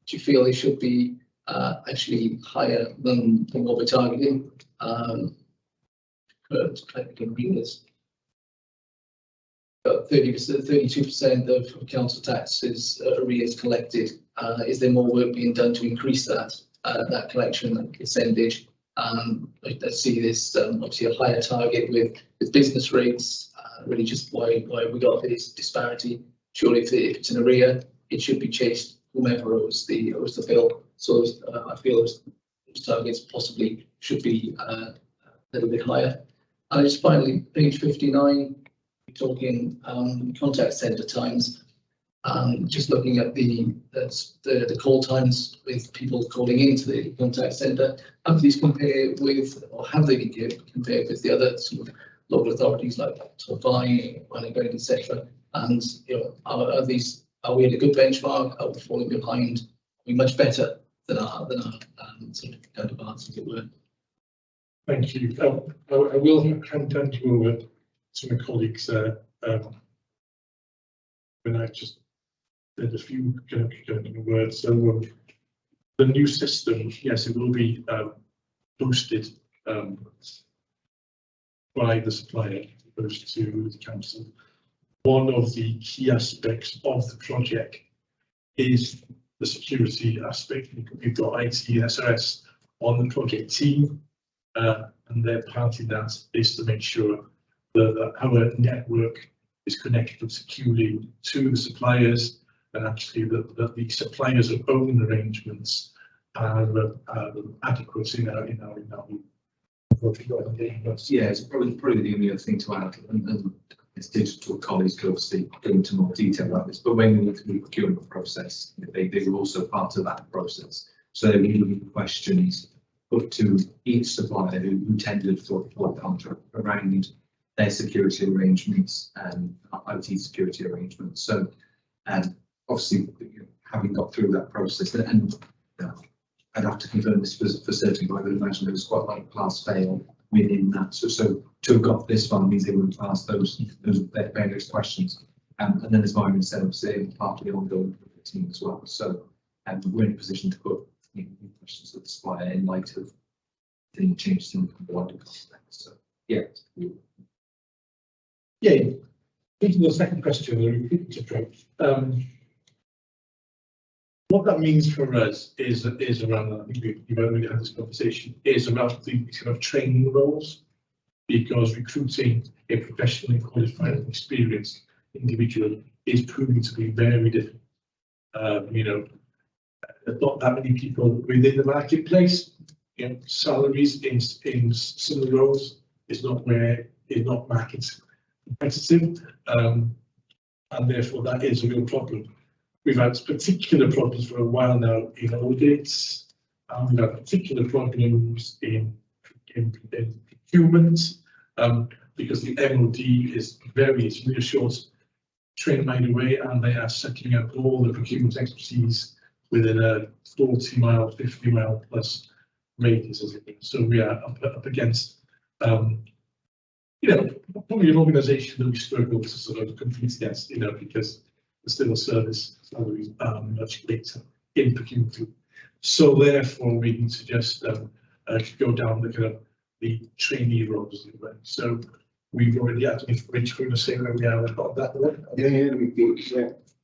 you feel they should be actually higher than what we're targeting? Collected arrears. 32% of council taxes arrears collected. Is there more work being done to increase that collection percentage? I see this obviously a higher target with business rates. Really, just why we got this disparity? Surely, if it's an arrear, it should be chased whomever owes the bill. So I feel those targets possibly should be a little bit higher. And just finally, page 59. Talking contact centre times, just looking at the call times with people calling into the contact centre. Have these compared with, or have they been compared with the other sort of local authorities like Torvine, Pwyllgor, etc.? And you know, are we in a good benchmark? Are we falling behind? Are we much better than our sort of counterparts, as it were? Thank you. I will hand you over to my colleagues when I just did a few kind of words. So the new system, yes, it will be boosted by the supplier as opposed to the council. One of the key aspects of the project is the security aspect. We've got IT and SRS on the project team, and their part in that is to make sure that our network is connected securely to the suppliers, and actually that the suppliers' own arrangements are adequate in our Yeah, it's probably the only other thing to add, and it's digital colleagues could obviously go into more detail about this, but when we look at the procurement process, they were also part of that process. So there will be questions put to each supplier who tendered for the contract around their security arrangements and IT security arrangements. So obviously, having got through that process, and I'd have to confirm this for certain, but I would imagine there was quite like pass fail within that. So to have got this far means they would have asked those various questions. And then as Myron said, obviously part of the ongoing team as well. So we're in a position to put questions to the supplier in light of the changes in the wider context. So yeah. Yeah. Into the second question, the recruitment approach. What that means for us is around, I think you've already had this conversation, is around the kind of training roles, because recruiting a professionally qualified and experienced individual is proving to be very difficult. There's not that many people within the marketplace. Salaries in some of the roles is not market competitive, and therefore that is a real problem. We've had particular problems for a while now in audits, and we've had particular problems in procurement, because the MOD is really short train line away, and they are sucking up all the procurement expertise within a 40-mile, 50-mile plus radius. So we are up against, probably an organisation that we struggle to sort of compete against, because the civil service salaries are much greater in procurement. So therefore, we need to just go down the kind of the trainee roles. So we've already had Rich going to say where we are about that one.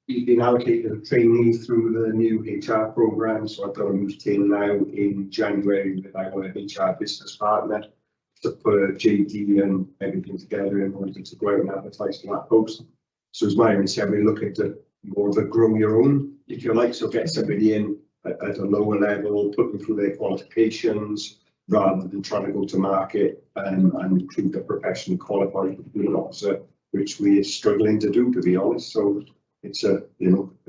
We've been allocated a trainee through the new HR programme, so I've got a meeting now in January with our HR business partner to put JD and everything together in order to go out and advertise for that post. So as Myron said, we're looking to more of a grow your own, if you like, so get somebody in at a lower level, put them through their qualifications, rather than trying to go to market and recruit a professionally qualified procurement officer, which we are struggling to do, to be honest. So it's a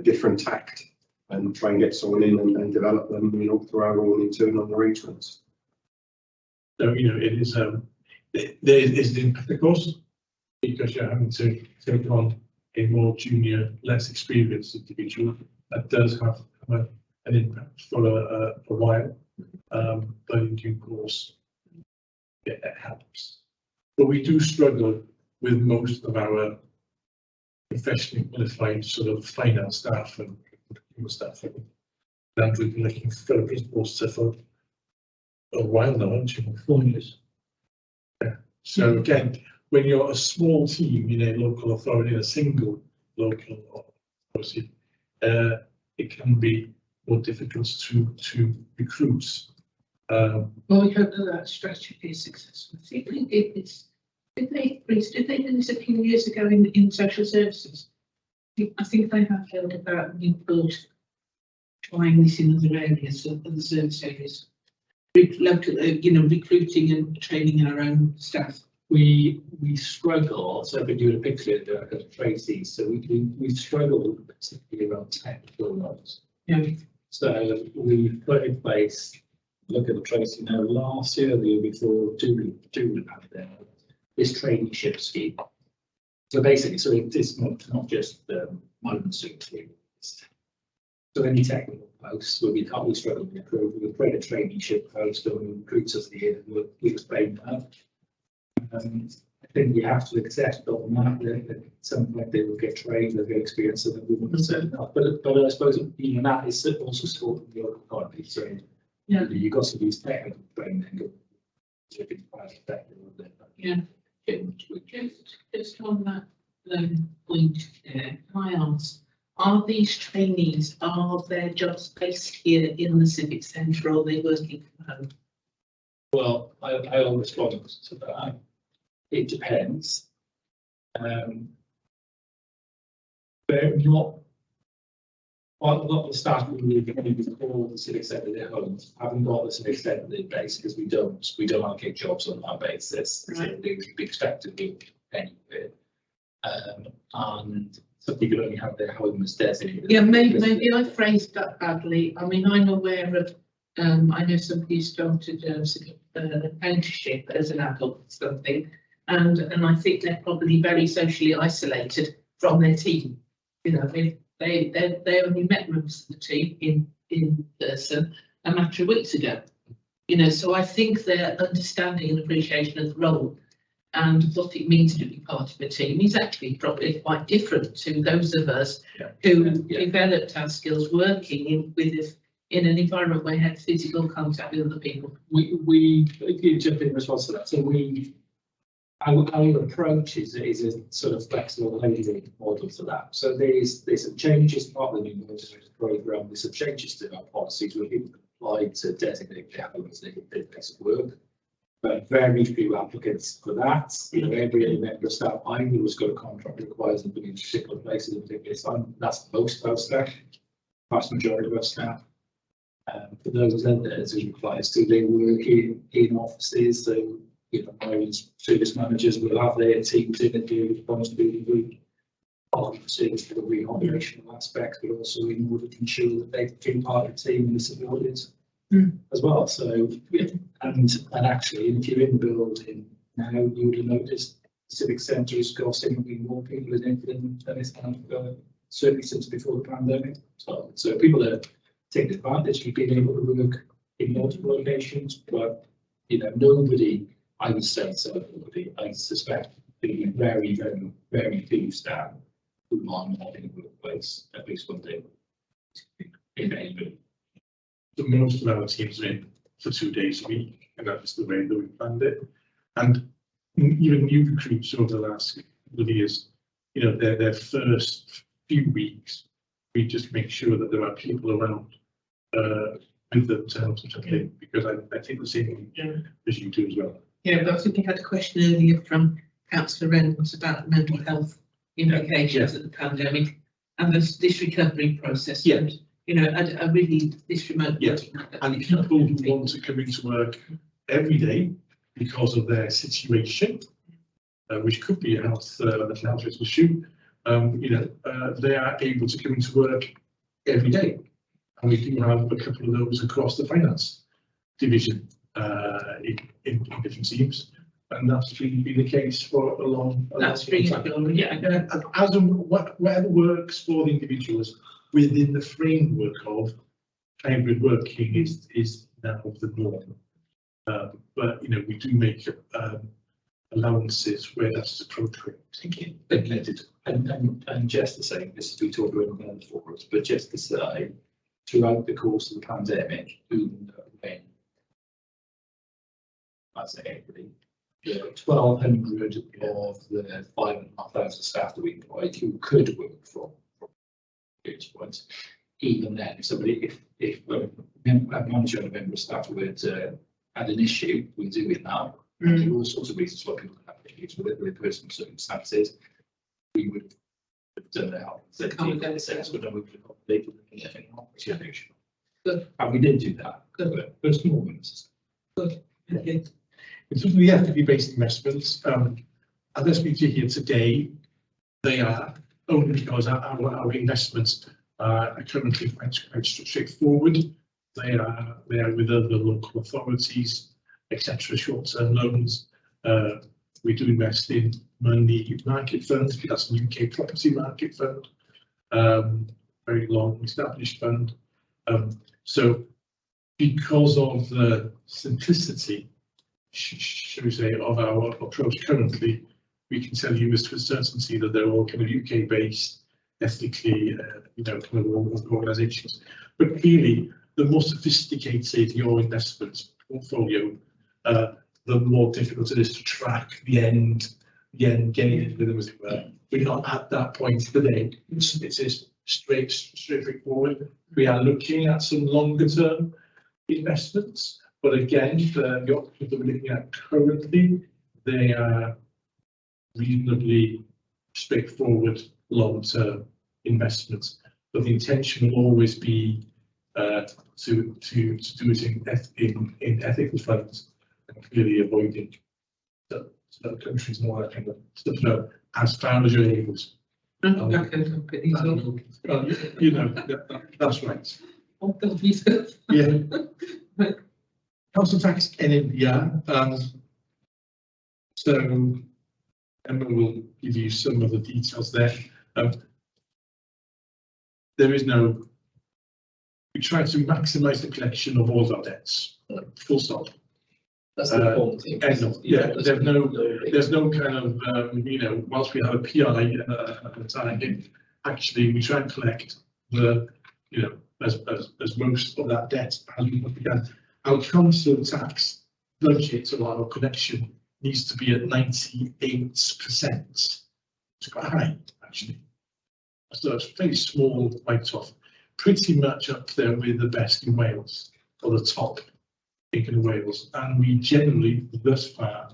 different tact, and try and get someone in and develop them, through our own internal arrangements. So it is there is the impact, of course, because you're having to take on a more junior, less experienced individual. That does have an impact for a while, but in due course, it helps. But we do struggle with most of our professionally qualified sort of finance staff and staff. And we've been looking for a principal staff for a while now, haven't you? 4 years. Yeah. So again, when you're a small team in a local authority, in a single local authority, it can be more difficult to recruit. Well, we hope that strategy is successful. Did they do this a few years ago in social services? I think they have heard about Newport trying this in other areas of the service areas. Recruiting and training our own staff. We struggle, so I've been doing a picture of Tracy, so we struggle particularly around technical roles. Yeah. So we've put in place, look at the Tracy now, last year, the year before, doing this traineeship scheme. So basically, so it's not just modern suit. So any technical posts where we struggle to recruit, we create a traineeship post or recruits us the year we explain that. I think we have to accept that at some point they will get trained, they'll get experience, and then we want to set it up. But I suppose that is also supporting the local economy. So you've got to use technical training and go to technical. Yeah. Just on that point there, can I ask, are these trainees, are their jobs based here in the Civic Centre, or are they working from home? Well, I'll respond to that. It depends. They're not. A lot of the staff who live in all the civic centre their homes haven't got the civic centre base because we don't allocate jobs on that basis. So they would be expected to be anywhere. And some people only have their homes designated. Yeah, maybe I phrased that badly. I mean, I'm aware of, I know somebody who started an apprenticeship as an adult or something, and I think they're probably very socially isolated from their team. You know, they only met members of the team in person a matter of weeks ago. You know, so I think their understanding and appreciation of the role and what it means to be part of a team is actually probably quite different to those of us who developed our skills working in an environment where we had physical contact with other people. We jump in response to that. So our approach is a sort of flexible lending model to that. So there's some changes, part of the new programme, there's some changes to our policies where people apply to designate their home as their place of work. But very few applicants for that. You know, every member of staff I know has got a contract that requires them to be in particular places in particular time. That's most of our staff, vast majority of our staff. For those lenders who requires to, they work in offices. So, you know, my service managers will have their teams in and be responsibility for service delivery operational aspects, but also in order to ensure that they feel part of the team and supported as well. So, yeah, and actually, if you're in the building now, you would have noticed the Civic Centre has got significantly more people in it than it's had certainly since before the pandemic. So people are taking advantage of being able to work in multiple locations, but you know, nobody, I would say, nobody, I suspect, being very, very, very few staff who are not in a workplace at least one day, if anybody. So most of our teams are in for 2 days a week, and that's the way that we planned it. And even new recruits over the last couple of years, you know, their first few weeks, we just make sure that there are people around with them to help them to live, because I think the same as you do as well. Yeah, but I think we had a question earlier from Councillor Reynolds about mental health implications of the pandemic and this recovery process. Yeah. And, you know, I really, this remote. Yeah, and people who want to come into work every day because of their situation, which could be a mental health issue, you know, they are able to come into work every day. And we do have a couple of those across the finance division in different teams. And that's been the case for a long time. Yeah. As whatever works for the individuals within the framework of hybrid working is now the norm. But you know, we do make allowances where that's appropriate. And just to say, this is we talked about before, but just to say, throughout the course of the pandemic, even when I say everybody, the 1,200 of the 5,500 staff that we employed who could work from points, even then, somebody if a manager and a member of staff were to had an issue with doing that, and there are all sorts of reasons why people have issues with personal circumstances, we would have done that. So we would have updated anything on the situation. And we did do that. Good. But small ones. Good. Okay. In terms of the equity-based investments, as I speak to you here today, they are only because our investments are currently quite straightforward. They are with other local authorities, etc. Short-term loans. We do invest in money market funds, that's the UK property market fund, very long established fund. So because of the simplicity, should we say, of our approach currently, we can tell you with certainty that they're all kind of UK based, ethnically, you know, kind of organisations. But clearly, the more sophisticated your investment portfolio, the more difficult it is to track the end game with them, as it were. We're not at that point today. It is straightforward. We are looking at some longer term investments, but again, the options that we're looking at currently, they are reasonably straightforward long term investments. But the intention will always be to do it in ethical funds and clearly avoiding the countries more kind of stuff, you know, as far as you're able to. You know, that's right. Yeah. Council tax NMPR. So Emma will give you some of the details there. There is no. We try to maximise the collection of all our debts. Full stop. That's the point. Yeah, there's no kind of you know, whilst we have a PI target, actually we try and collect the, you know, as most of that debt as we can. Our council tax budget or our collection needs to be at 98%. It's quite high actually. So it's a very small write-off, pretty much up there with the best in Wales, or the top in Wales, and we generally, thus far,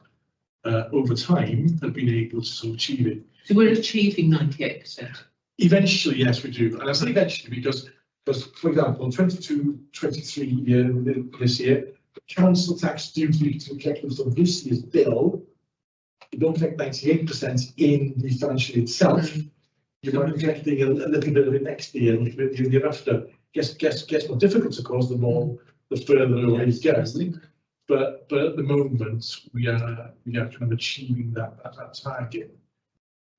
over time, have been able to achieve it. So we're achieving 98%. Eventually, yes, we do, and I say eventually because for example, 22-23 year this year, the council tax duty to collect from this year's bill, you don't collect 98% in the financial year itself. You might be collecting a little bit of it next year and the year after. Gets more difficult, of course, the further away it goes. But at the moment, we are kind of achieving that target.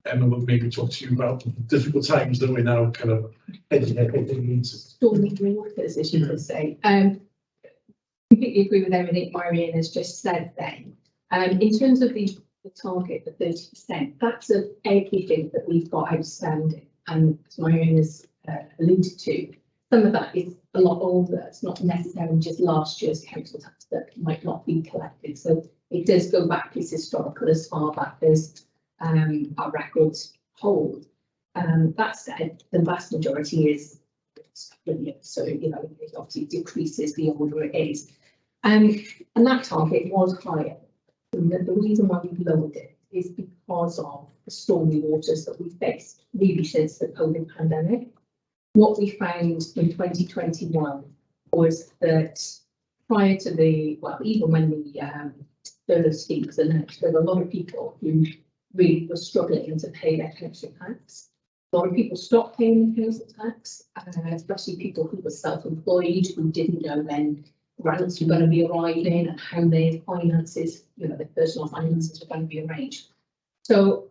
Emma will maybe talk to you about the difficult times that we're now kind of heading into. Stormy waters, as you could say. Completely agree with everything Marianne has just said then. In terms of the target of 30%, that's of everything that we've got outstanding. And as Marianne has alluded to, some of that is a lot older. It's not necessarily just last year's council tax that might not be collected. So it does go back, it's historical as far back as our records hold. That said, the vast majority is brilliant. So, you know, it obviously decreases the older it is. And that target was higher. And the reason why we lowered it is because of the stormy waters that we faced really since the COVID pandemic. What we found in 2021 was that prior to the, well, even when the furlough scheme was announced, there were a lot of people who really were struggling to pay their council tax. A lot of people stopped paying their council tax, especially people who were self-employed, who didn't know when grants were going to be arriving and how their finances, you know, their personal finances were going to be arranged. So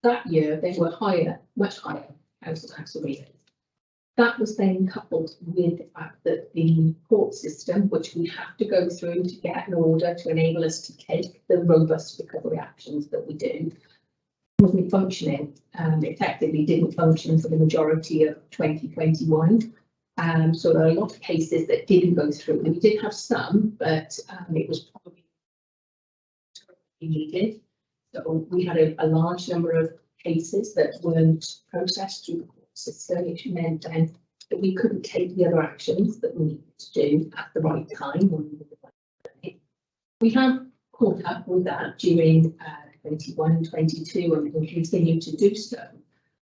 that year they were higher, much higher council tax arrears. That was then coupled with the fact that the court system, which we have to go through to get an order to enable us to take the robust recovery actions that we do, wasn't functioning. Effectively didn't function for the majority of 2021. So there are a lot of cases that didn't go through. We did have some, but it was probably needed. So we had a large number of cases that weren't processed through the court system, which meant then that we couldn't take the other actions that we needed to do at the right time. We have caught up with that during 21 and 22 and will continue to do so.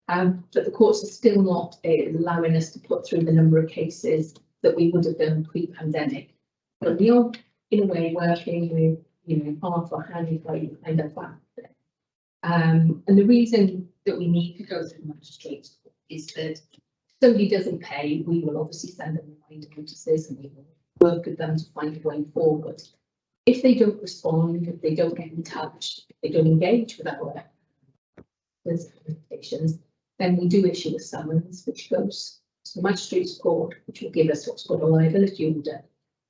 But the courts are still not allowing us to put through the number of cases that we would have done pre-pandemic. But we are, in a way, working with, you know, half or hand kind of that. And the reason that we need to go through magistrates is that if somebody doesn't pay, we will obviously send them reminder notices and we will work with them to find a way forward. If they don't respond, if they don't get in touch, if they don't engage with our presentations, then we do issue a summons, which goes to the magistrate's court, which will give us what's called a liability order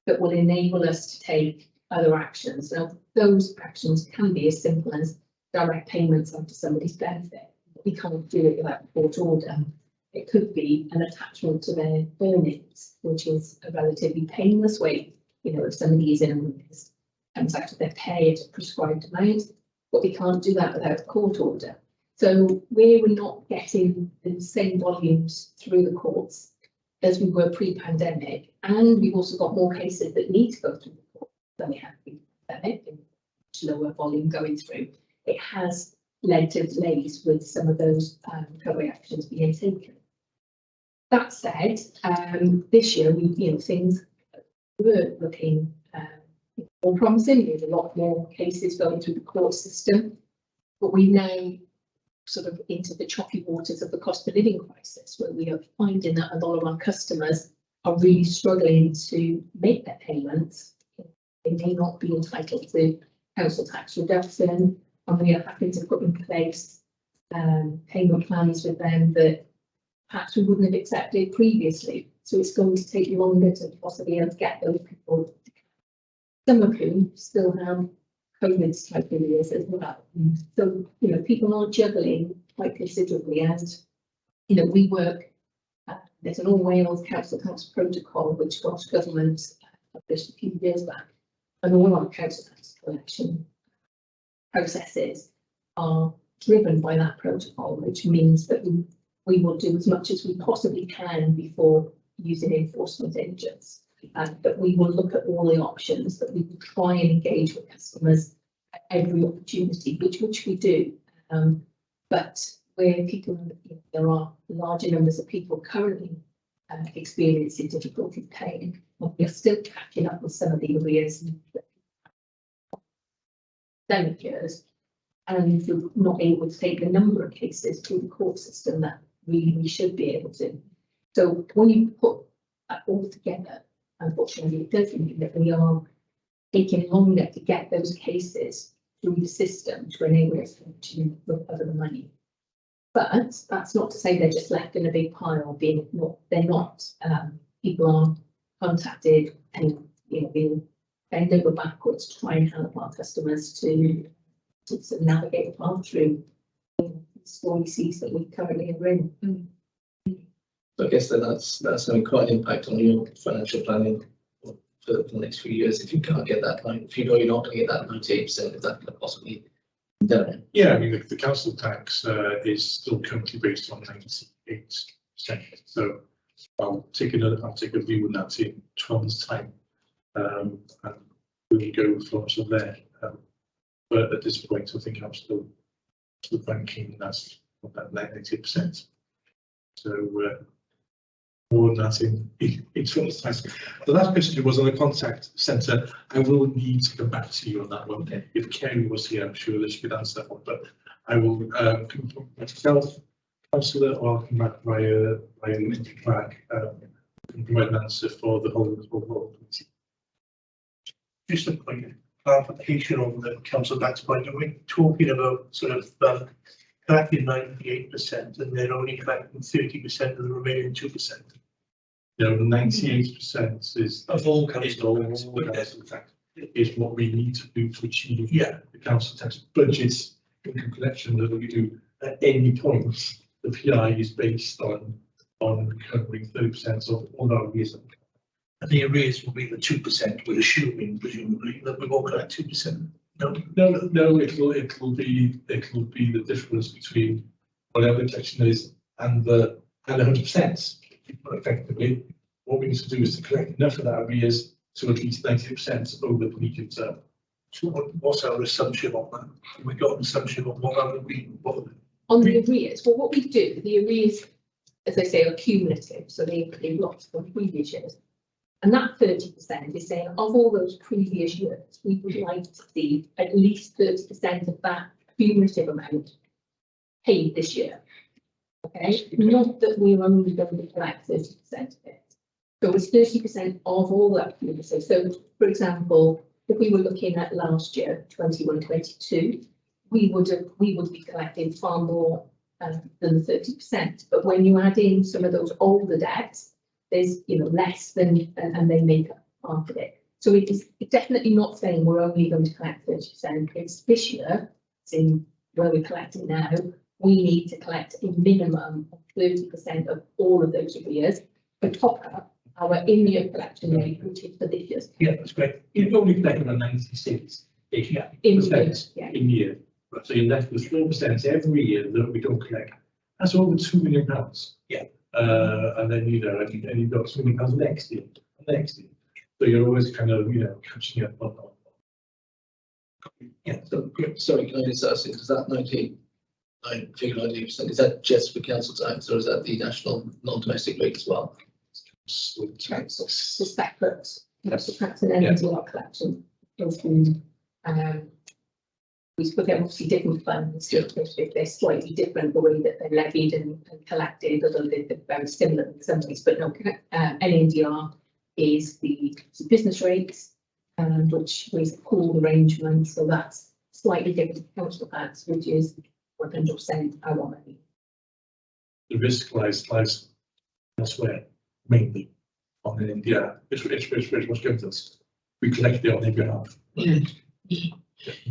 that will enable us to take other actions. Now, those actions can be as simple as direct payments onto somebody's benefit. We can't do it without a court order. It could be an attachment to their earnings, which is a relatively painless way, you know, if somebody is in arrears. comes out of their pay at a prescribed amount, but we can't do that without a court order. So we're not getting the same volumes through the courts as we were pre-pandemic, and we've also got more cases that need to go through the court than we had pre-pandemic, and much lower volume going through. It has led to delays with some of those recovery actions being taken. That said, this year things were looking more promising. There's a lot more cases going through the court system, but we now sort of into the choppy waters of the cost of living crisis, where we are finding that a lot of our customers are really struggling to make their payments. They may not be entitled to council tax reduction, and we are having to put in place payment plans with them that perhaps we wouldn't have accepted previously. So it's going to take longer to possibly able to get those people, some of whom still have COVID type areas as well. So, people are juggling quite considerably, and, we work, there's an All Wales Council Tax Protocol, which Scottish Government published a few years back, and all our council tax collection processes are driven by that protocol, which means that we will do as much as we possibly can before using enforcement agents. But we will look at all the options, that we will try and engage with customers at every opportunity, which we do. But where people, there are larger numbers of people currently experiencing difficulty paying, we are still catching up with some of the arrears years, and we're not able to take the number of cases through the court system that we should be able to. So when you put that all together, unfortunately, it does mean that we are taking longer to get those cases through the system to enable us to recover the money. But that's not to say they're just left in a big pile. They're not. People are contacted and being bend over backwards to try and help our customers to sort of navigate the path through the policies that we currently are in. So I guess then that's having quite an impact on your financial planning for the next few years. If you can't get that line, if you know you're not going to get that 98%, if that could possibly be done. Yeah, I mean, the council tax is still currently based on 98%. So I'll take a view on that in 12 months' time, and we'll go from there. But at this point, I think I'm still banking that's about 98%. So more than that in 12 months' time. The last question was on the contact centre. I will need to come back to you on that one. If Kerry was here, I'm sure that she could answer that one. But I will come myself, councillor, or I'll come back via track and provide an answer for the whole committee. Just a point of clarification on the council tax point. Are we talking about sort of collecting 98% and then only collecting 30% of the remaining 2%? No, 98% is of all council tax is what we need to do to achieve the council tax budgets income collection that we do at any point. The PI is based on recovering 30% of all our arrears. And the arrears will be the 2%, we're assuming, presumably, that we won't collect 2%. No, it'll be the difference between whatever the collection is and 100%. Effectively, what we need to do is to collect enough of that arrears to at least 90% over the medium term. So what's our assumption on that? Have we got an assumption on what on the arrears? Well, what we do, the arrears, as I say, are cumulative, so they include lots from previous years. And that 30% is saying of all those previous years, we would like to see at least 30% of that cumulative amount paid this year. Okay, not that we're only going to collect 30% of it. So it's 30% of all that cumulative. So, for example, if we were looking at last year, 21-22, we would be collecting far more than the 30%. But when you add in some of those older debts, there's less than, and they make up half of it. So it's definitely not saying we're only going to collect 30%. It's this year, in where we're collecting now, we need to collect a minimum of 30% of all of those arrears, on top of our in-year collection rate, which is for this year. Yeah, that's great. You've only collected on 96 In percent year, yeah. in year. Right, so you're left with 4% every year that we don't collect. That's over £2 million. Yeah. And then, you know, and you've got £2 million next year. So you're always kind of, you know, catching up on. Yeah, so, sorry, can I just ask you, is that 98%, is that just for council tax or is that the national non-domestic rate as well? The separate council tax and energy our collection. We look at obviously different funds, if they're slightly different, the way that they're levied and collected, although they're very similar in some ways, but no, NADR is the business rates, which is a pooled arrangement, so that's slightly different to council tax, which is 100% our money. The risk lies elsewhere, mainly on the India, which gives us. We collect it on their behalf.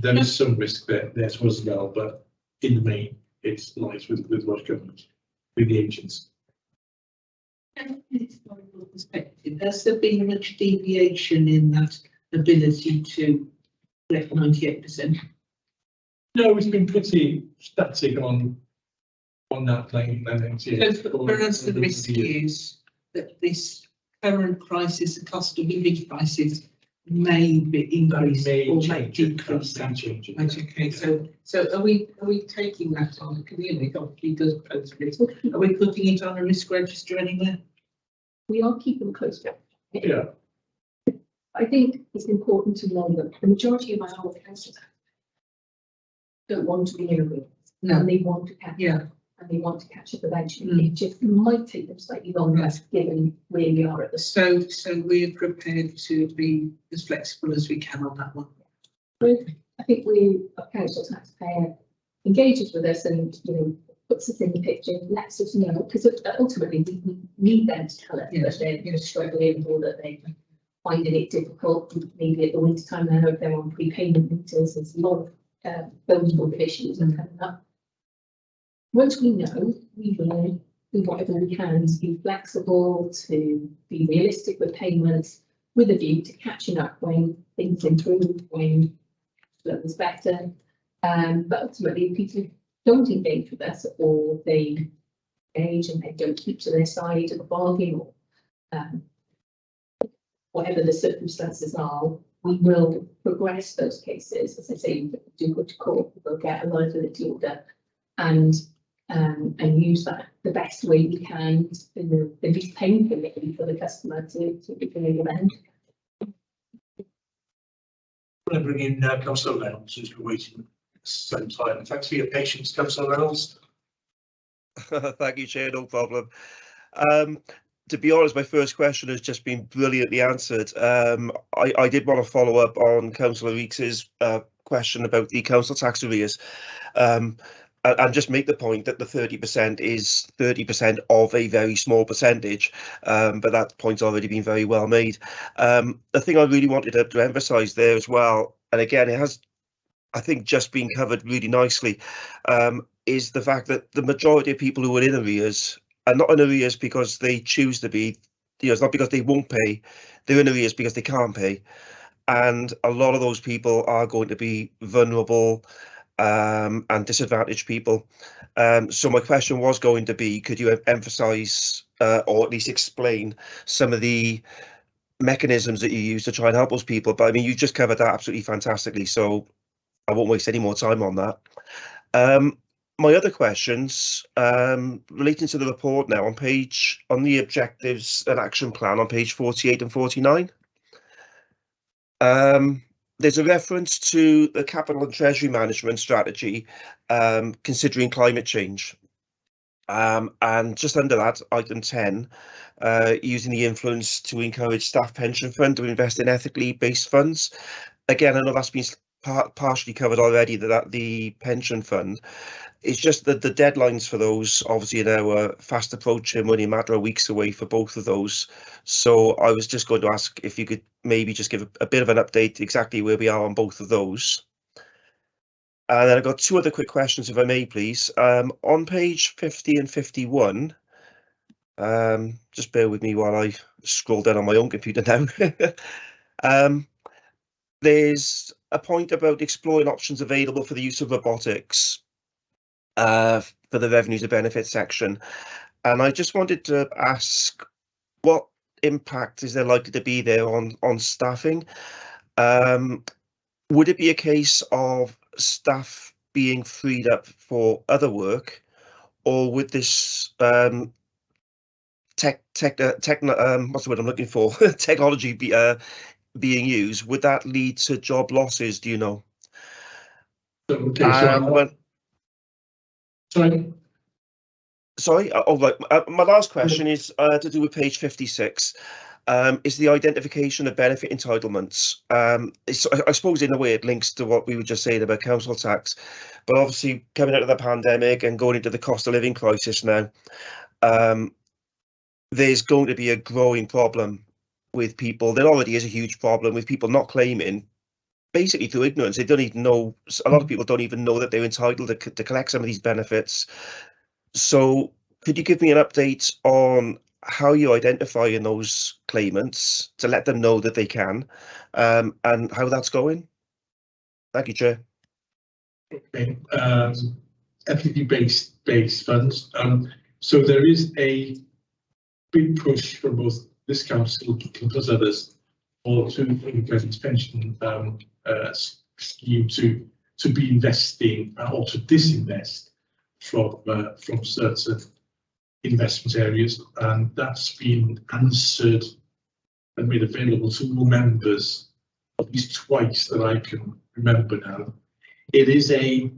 There is some risk there as well, but in the main, it lies with Welsh Government, with the agents. And from a historical perspective, has there been much deviation in that ability to collect 98%? No, it's been pretty static on that plane. So for us, the risk is that this current crisis, the cost of living crisis, may be increased or may decrease. Okay, so are we taking that on? Clearly, obviously does pose risk. Are we putting it on a risk register anywhere? We are keeping close to it. Yeah. I think it's important to know that the majority of our council don't want to be in arrears. No. And they want to catch up. And they want to catch up eventually. It just might take them slightly longer, given where we are at the start. So we're prepared to be as flexible as we can on that one. I think a council taxpayer engages with us and, you know, puts us in the picture, lets us know, because ultimately we need them to tell us that they're, you know, struggling or that they're finding it difficult. Maybe at the winter time, if they're on prepayment meters, there's a lot of those sort of issues are coming up. Once we know, we will do whatever we can to be flexible, to be realistic with payments, with a view to catching up when things improve, when it was better. But ultimately, if people don't engage with us, or they engage and they don't keep to their side of the bargain, or whatever the circumstances are, we will progress those cases. As I say, do go to court, we'll get a liability order, and use that the best way we can in the least painful way for the customer to begin the end. I'm going to bring in Councillor Reynolds, who's been waiting some time. Thanks for your patience, Councillor Reynolds. Thank you, Chair, no problem. To be honest, my first question has just been brilliantly answered. I did want to follow up on Councillor Reeks's question about the council tax arrears. And just make the point that the 30% is 30% of a very small percentage, but that point's already been very well made. The thing I really wanted to emphasise there as well, and again, it has, I think, just been covered really nicely, is the fact that the majority of people who are in arrears are not in arrears because they choose to be. You know, it's not because they won't pay. They're in arrears because they can't pay, and a lot of those people are going to be vulnerable and disadvantaged people. So my question was going to be, could you emphasise or at least explain some of the mechanisms that you use to try and help those people? But I mean, you just covered that absolutely fantastically, so I won't waste any more time on that. My other questions relating to the report now on the objectives and action plan on page 48 and 49. There's a reference to the capital and treasury management strategy, considering climate change. And just under that, item 10, using the influence to encourage staff pension fund to invest in ethically based funds. Again, I know that's been partially covered already, that the pension fund. It's just that the deadlines for those obviously now are fast approaching, only a matter of weeks away for both of those. So I was just going to ask if you could maybe just give a bit of an update exactly where we are on both of those. And then I've got two other quick questions, if I may, please. On page 50 and 51, Just bear with me while I scroll down on my own computer now. There's a point about exploring options available for the use of robotics for the revenues and benefits section. And I just wanted to ask, what impact is there likely to be there on staffing? Would it be a case of staff being freed up for other work, or would this what's the word I'm looking for? Technology being used, would that lead to job losses? Do you know? Okay, Sorry. Oh, right. My last question is to do with page 56. Is the identification of benefit entitlements. I suppose in a way it links to what we were just saying about council tax, but obviously coming out of the pandemic and going into the cost of living crisis now, there's going to be a growing problem with people. There already is a huge problem with people not claiming, basically through ignorance. They don't even know, a lot of people don't even know that they're entitled to collect some of these benefits. So could you give me an update on how you identify in those claimants to let them know that they can, and how that's going? Thank you, Chair. Okay, ethically-based funds. So there is a big push from both this council plus others or to the present pension scheme to be investing or to disinvest from certain investment areas, and that's been answered and made available to all members at least twice that I can remember now. It isn't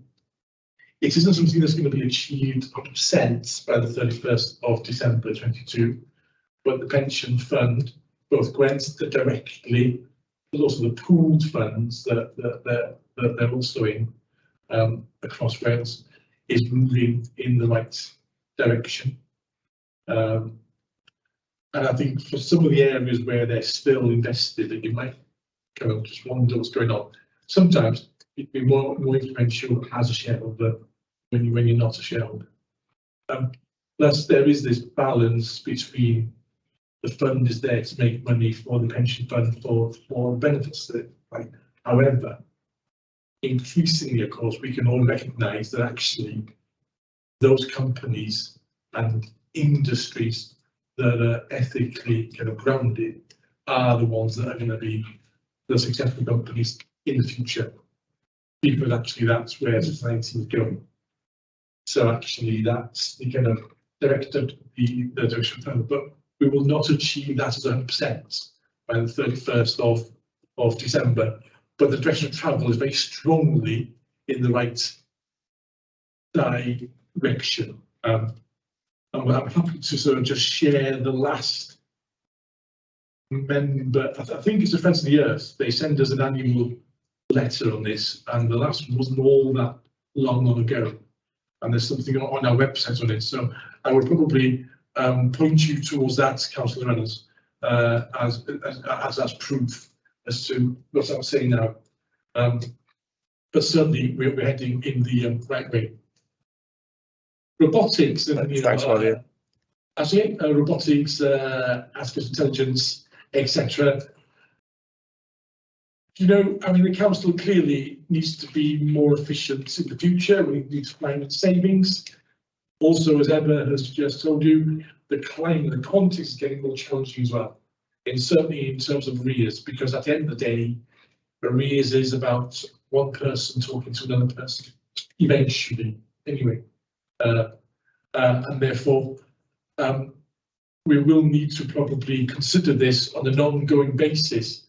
something that's going to be achieved 100% by the 31st of December 22, but the pension fund both grants directly, but also the pooled funds that they're also in across Wales is moving in the right direction. And I think for some of the areas where they're still invested, and you might kind of just wonder what's going on, sometimes it'd be more influential as a shareholder when you're not a shareholder. Plus, there is this balance between the fund is there to make money for the pension fund for benefits that, right? However, increasingly, of course, we can all recognise that actually those companies and industries that are ethically kind of grounded are the ones that are going to be the successful companies in the future, because actually that's where society is going. So actually that's the kind of direction the direction fund, but we will not achieve that as 100% by the 31st of December. But the direction of travel is very strongly in the right direction. And I'm happy to sort of just share the last member. I think it's the Friends of the Earth. They send us an annual letter on this, and the last one wasn't all that long ago. And there's something on our website on it. So I would probably point you towards that, Councillor Reynolds, as that's proof as to what I'm saying now. But certainly we're heading in the right way. Robotics and robotics, artificial intelligence, etc. You know, I mean, the council clearly needs to be more efficient in the future. We need to find savings. Also, as Emma has just told you, the context is getting more challenging as well. And certainly in terms of arrears, because at the end of the day, arrears is about one person talking to another person, eventually, anyway. And therefore, we will need to probably consider this on an ongoing basis.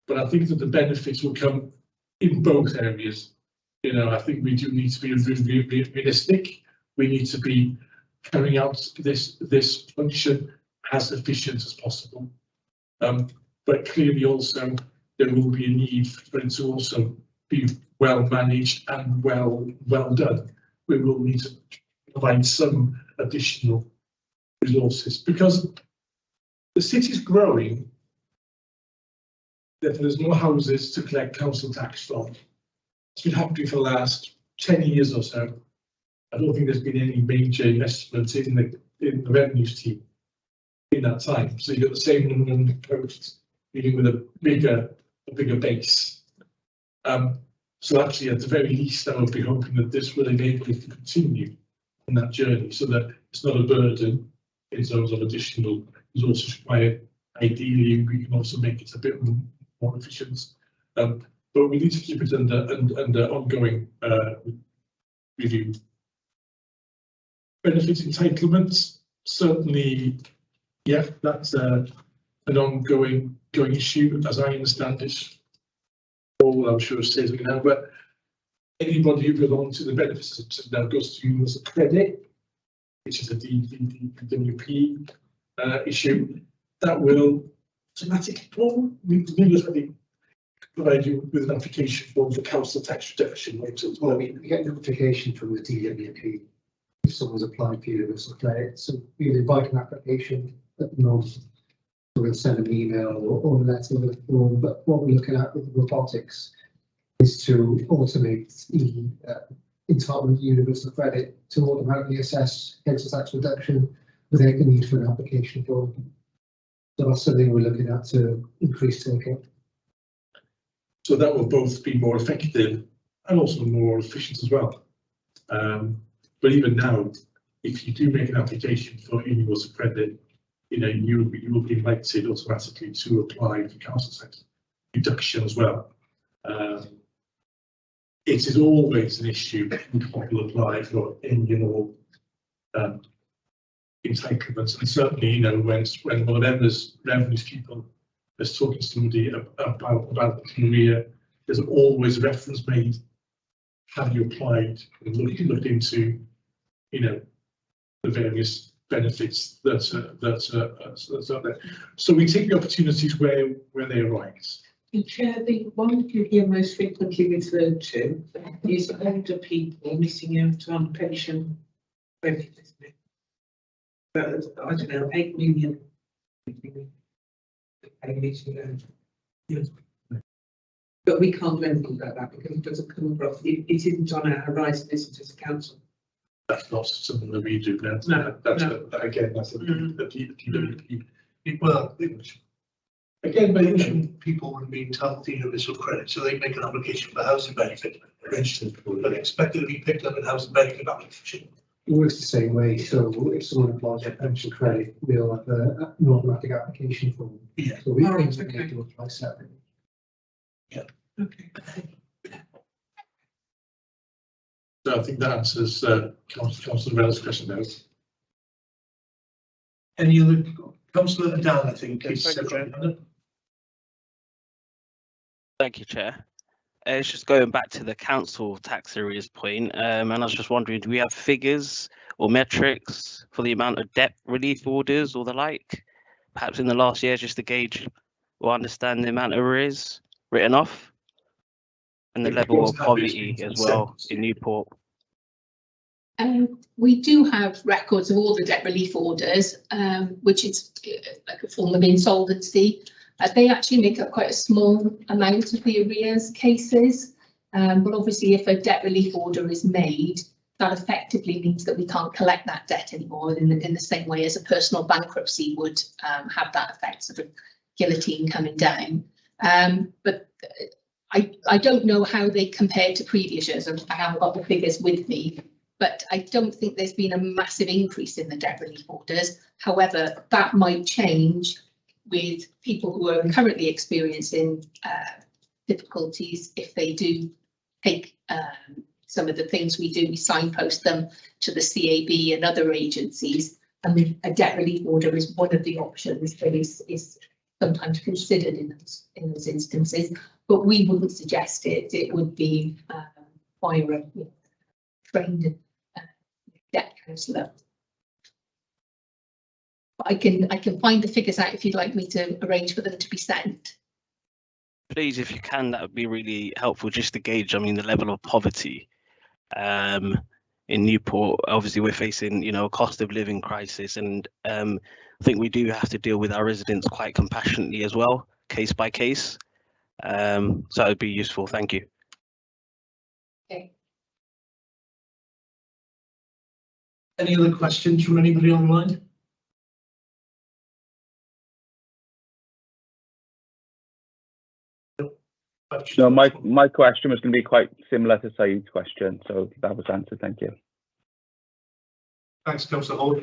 But I think that the benefits will come in both areas. You know, I think we do need to be realistic. We need to be carrying out this function as efficient as possible. But clearly also there will be a need for it to also be well managed and well done. We will need to provide some additional resources because the city's growing. That there's more houses to collect council tax from. It's been happening for the last 10 years or so. I don't think there's been any major investment in the revenues team. that time. So you've got the same number of posts, dealing with a bigger base. So actually, at the very least, I would be hoping that this will enable you to continue on that journey, so that it's not a burden in terms of additional resources required. Ideally, we can also make it a bit more efficient. But we need to keep it under ongoing review. Benefit entitlements, certainly, yeah, that's an ongoing issue, as I understand it. All I'm sure says it now, but anybody who belongs to the benefits system now goes to universal credit, which is a DWP issue. That will automatically provide you with an application form for council tax reduction. Well, we get notification from the DWP if someone's applied for universal credit. So we invite an application at the moment. We'll send an email or a letter with a form. But what we're looking at with robotics is to automate the entitlement universal credit to automatically assess council tax reduction without the need for an application form. So that's something we're looking at to increase take-up. So that will both be more effective and also more efficient as well. But even now, if you do make an application for universal credit, you will be invited automatically to apply for council tax reduction as well. It is always an issue when people apply for annual entitlements, and certainly, when one of Emma's revenues people is talking to somebody about the career, there's always a reference made. Have you applied and looked into, the various benefits that's out there? So we take the opportunities where they arise. Chair, the one you hear most frequently referred to is older people missing out on pension benefits. But I don't know, 8 million. But we can't do anything about that because it doesn't come across. It isn't on our horizon, isn't it, as a council? That's not something that we do now. No, that's a well, again, but people would be entitled to universal credit, so they make an application for housing benefit, but expect it to be picked up in housing benefit application. It works the same way. So if someone applies for pension credit, we'll have an automatic application form. Yeah. So we need to apply separately. Yeah. Okay. So I think that answers Councillor Mell's question now. Any other? Councillor Dan, I think. Thank you, Chair. It's just going back to the council tax arrears point, and I was just wondering, do we have figures or metrics for the amount of debt relief orders or the like, perhaps in the last year, just to gauge or understand the amount of arrears written off and the level of poverty as well in Newport? We do have records of all the debt relief orders, which is like a form of insolvency. They actually make up quite a small amount of the arrears cases, but obviously if a debt relief order is made, that effectively means that we can't collect that debt anymore in the same way as a personal bankruptcy would have that effect, sort of guillotine coming down. But I don't know how they compare to previous years, and I haven't got the figures with me, but I don't think there's been a massive increase in the debt relief orders. However, that might change with people who are currently experiencing difficulties. If they do take some of the things we do, we signpost them to the CAB and other agencies, and a debt relief order is one of the options that is sometimes considered in those instances, but we wouldn't suggest it. It would be via a trained debt counsellor. I can find the figures out if you'd like me to arrange for them to be sent. Please, if you can, that would be really helpful, just to gauge, the level of poverty in Newport. Obviously, we're facing, a cost of living crisis, and I think we do have to deal with our residents quite compassionately as well, case by case. So it would be useful. Thank you. Okay. Any other questions from anybody online? No, my question was going to be quite similar to Saeed's question, so that was answered. Thank you. Thanks, Councillor Hall.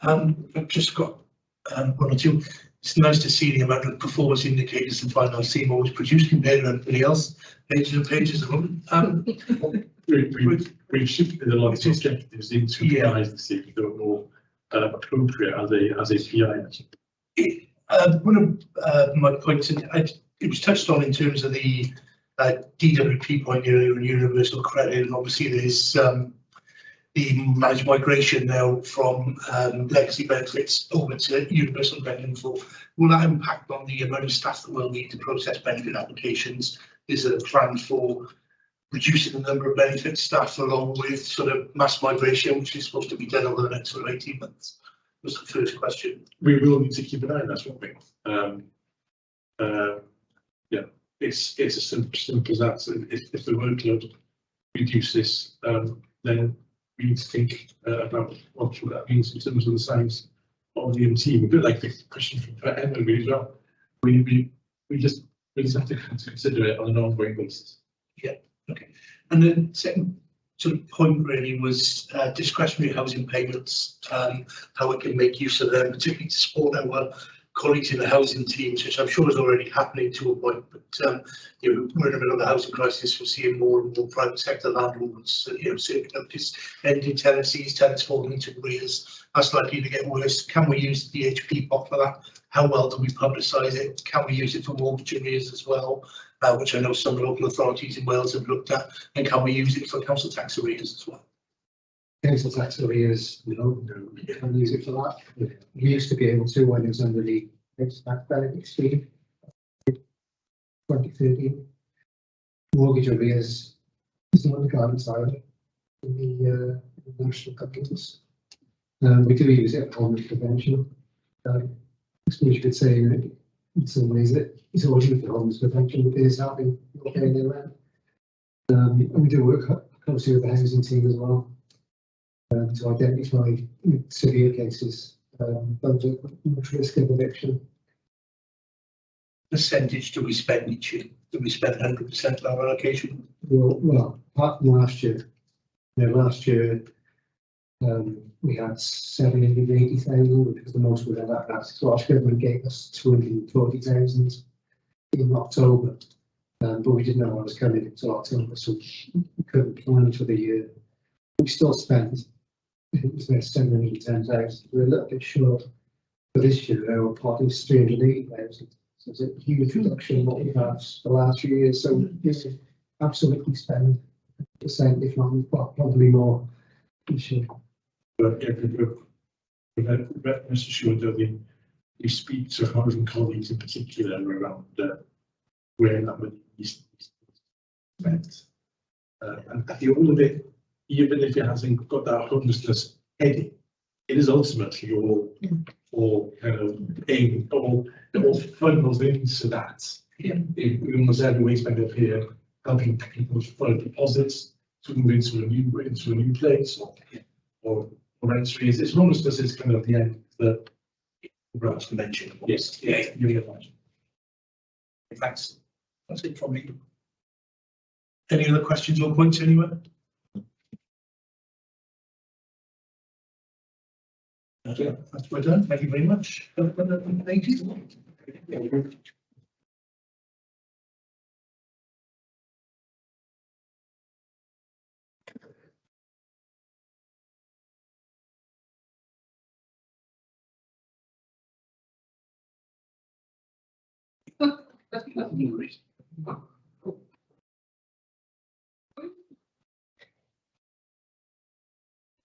I've just got one or two. It's nice to see the amount of performance indicators and finance team always produce compared to everybody else. Pages and pages of them. We've shifted a lot of objectives into PIs this year that are more appropriate as a PI. One of my points, it was touched on in terms of the DWP point, universal credit, and obviously there's the managed migration now from legacy benefits over to universal benefit. Will that impact on the amount of staff that will need to process benefit applications? Is there a plan for reducing the number of benefit staff along with sort of mass migration, which is supposed to be done over the next sort of 18 months? Was the first question. We will need to keep an eye on that, won't we? Yeah, it's as simple as that. If the workload reduces, then we need to think about what that means in terms of the size of the team. A bit like the question for Emily as well. We just have to consider it on an ongoing basis. Yeah. Okay. And the second sort of point really was discretionary housing payments, how we can make use of them, particularly to support our colleagues in the housing teams, which I'm sure is already happening to a point. But we're in the middle of the housing crisis. We're seeing more and more private sector landlords, serving notice, ending tenancies, tenants falling into arrears. That's likely to get worse. Can we use the DHP pot for that? How well do we publicise it? Can we use it for mortgage arrears as well? Which I know some local authorities in Wales have looked at, and can we use it for council tax arrears as well? Council tax arrears, no, we can't use it for that. We used to be able to when it was under the council tax benefit scheme, 2013. Mortgage arrears is not on the guidance either in the national governments. We do use it for homeless prevention. I suppose you could say in some ways that it's always used for homeless prevention because having not paying their rent. And we do work closely with the housing team as well to identify severe cases under much risk of eviction. Percentage do we spend each year? Do we spend 100% of our allocation? Well, apart from last year, last year we had 780,000, which was the most we've ever had. So our government gave us 240,000 in October, but we didn't know what was coming until October, so we couldn't plan for the year. We still spent, I think it was about 710,000. We're a little bit short for this year. Our pot is 380,000. So it's a huge reduction in what we've had the last few years. So yes, absolutely spend %, if not probably more this year. But rest assured that you speak to housing colleagues in particular around where that money is spent. And at the end of it, even if it hasn't got that homelessness heading, it is ultimately all kind of aimed, all funnels into that. Yeah. We almost every spend up here helping people find deposits to move into a new place or rent arrears. It's homelessness is kind of the end that perhaps to mention. Yes, yeah, you get that. Thanks. That's it from me. Any other questions or points anywhere? Okay, that's well done. Thank you very much. Thank you.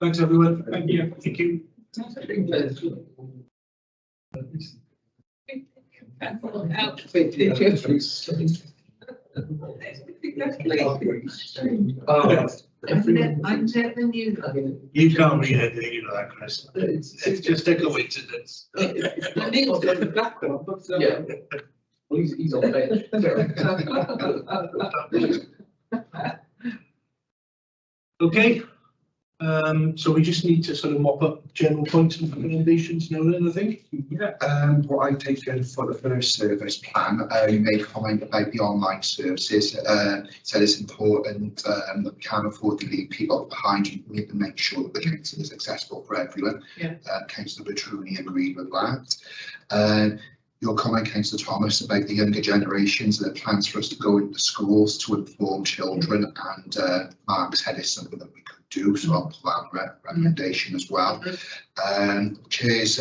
Thanks, everyone. Thank you. Thank you. You can't read anything into that, Chris. It's just a coincidence. Yeah. Well, he's on bench. Okay. So we just need to sort of mop up general points and recommendations, Nolan, I think. Yeah, what I've taken for the first service plan, you made a comment about the online services. Said it's important that we can't afford to leave people behind. We need to make sure that the council is accessible for everyone. Yeah. Councillor Petruni agreed with that. Your comment, Councillor Thomas, about the younger generations and the plans for us to go into schools to inform children, and Mark said it's something that we could do, so I'll pull that recommendation as well. Chair's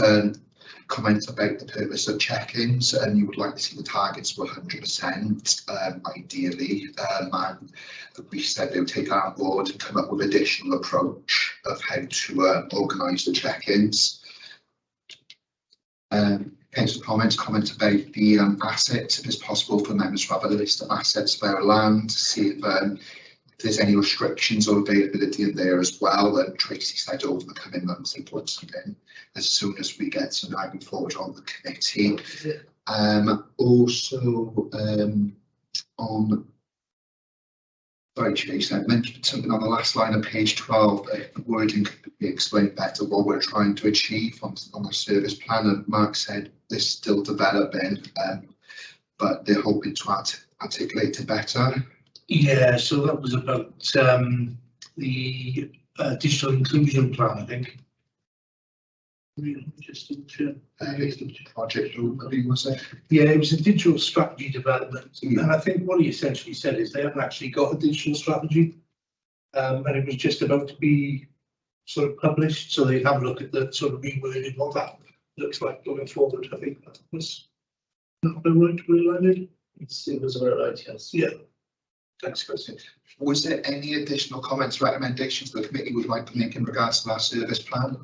comment about the purpose of check-ins, and you would like to see the targets to 100%, ideally, and we said they would take that on board and come up with additional approach of how to organise the check-ins. Councillor comment about the assets, if it's possible for members to have a list of assets of our land, see if there's any restrictions or availability in there as well. Tracy said over the coming months they put some in as soon as we get some moving forward on the committee. Also on, sorry, Chase, I mentioned something on the last line of page 12, the wording could be explained better what we're trying to achieve on the service plan, and Mark said this is still developing, but they're hoping to articulate it better. Yeah, so that was about the digital inclusion plan, I think. Just project group, I think, was it? Yeah, it was a digital strategy development, and I think what he essentially said is they haven't actually got a digital strategy, and it was just about to be sort of published, so they have a look at the sort of rewording what that looks like going forward. I think that was not the right word. It was all right, yes. Yeah. Thanks, Chris. Was there any additional comments, recommendations the committee would like to make in regards to that service plan?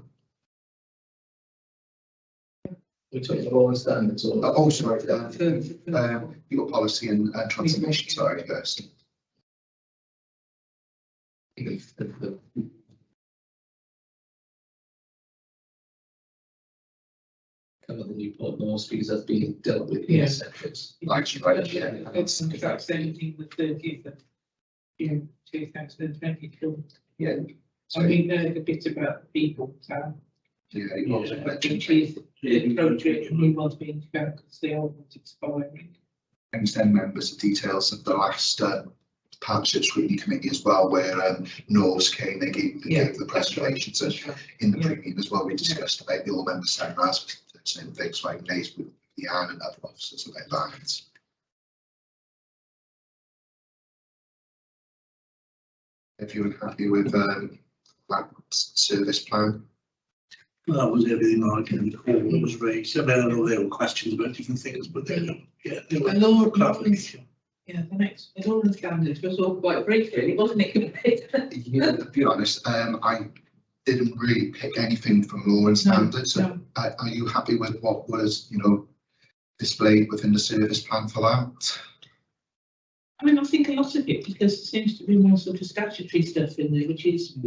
We took the law and standards. Oh, sorry, your policy and transformation, sorry, first. Kind of the Newport North, because that's being dealt with in sections. Actually, right, yeah. It's about 17 the 30th of June 2022. Yeah. I mean, a bit about people, yeah, which is appropriate and we want to be into because they are not expiring. And then members the details of the last partnership scrutiny committee as well, where Norse came, they gave the presentations, and in the premium as well we discussed about the all member seminars, same things like days with Leanne and other officers about that. If you were happy with that service plan. Well, that was everything I can recall that was raised. I mean, I know there were questions about different things, but they were clarification. Yeah, the next, the law and standards was all quite brief, really, wasn't it? Yeah, to be honest, I didn't really pick anything from law and standards. No. Are you happy with what was, displayed within the service plan for that? I mean, I think a lot of it, because there seems to be more sort of statutory stuff in there, which is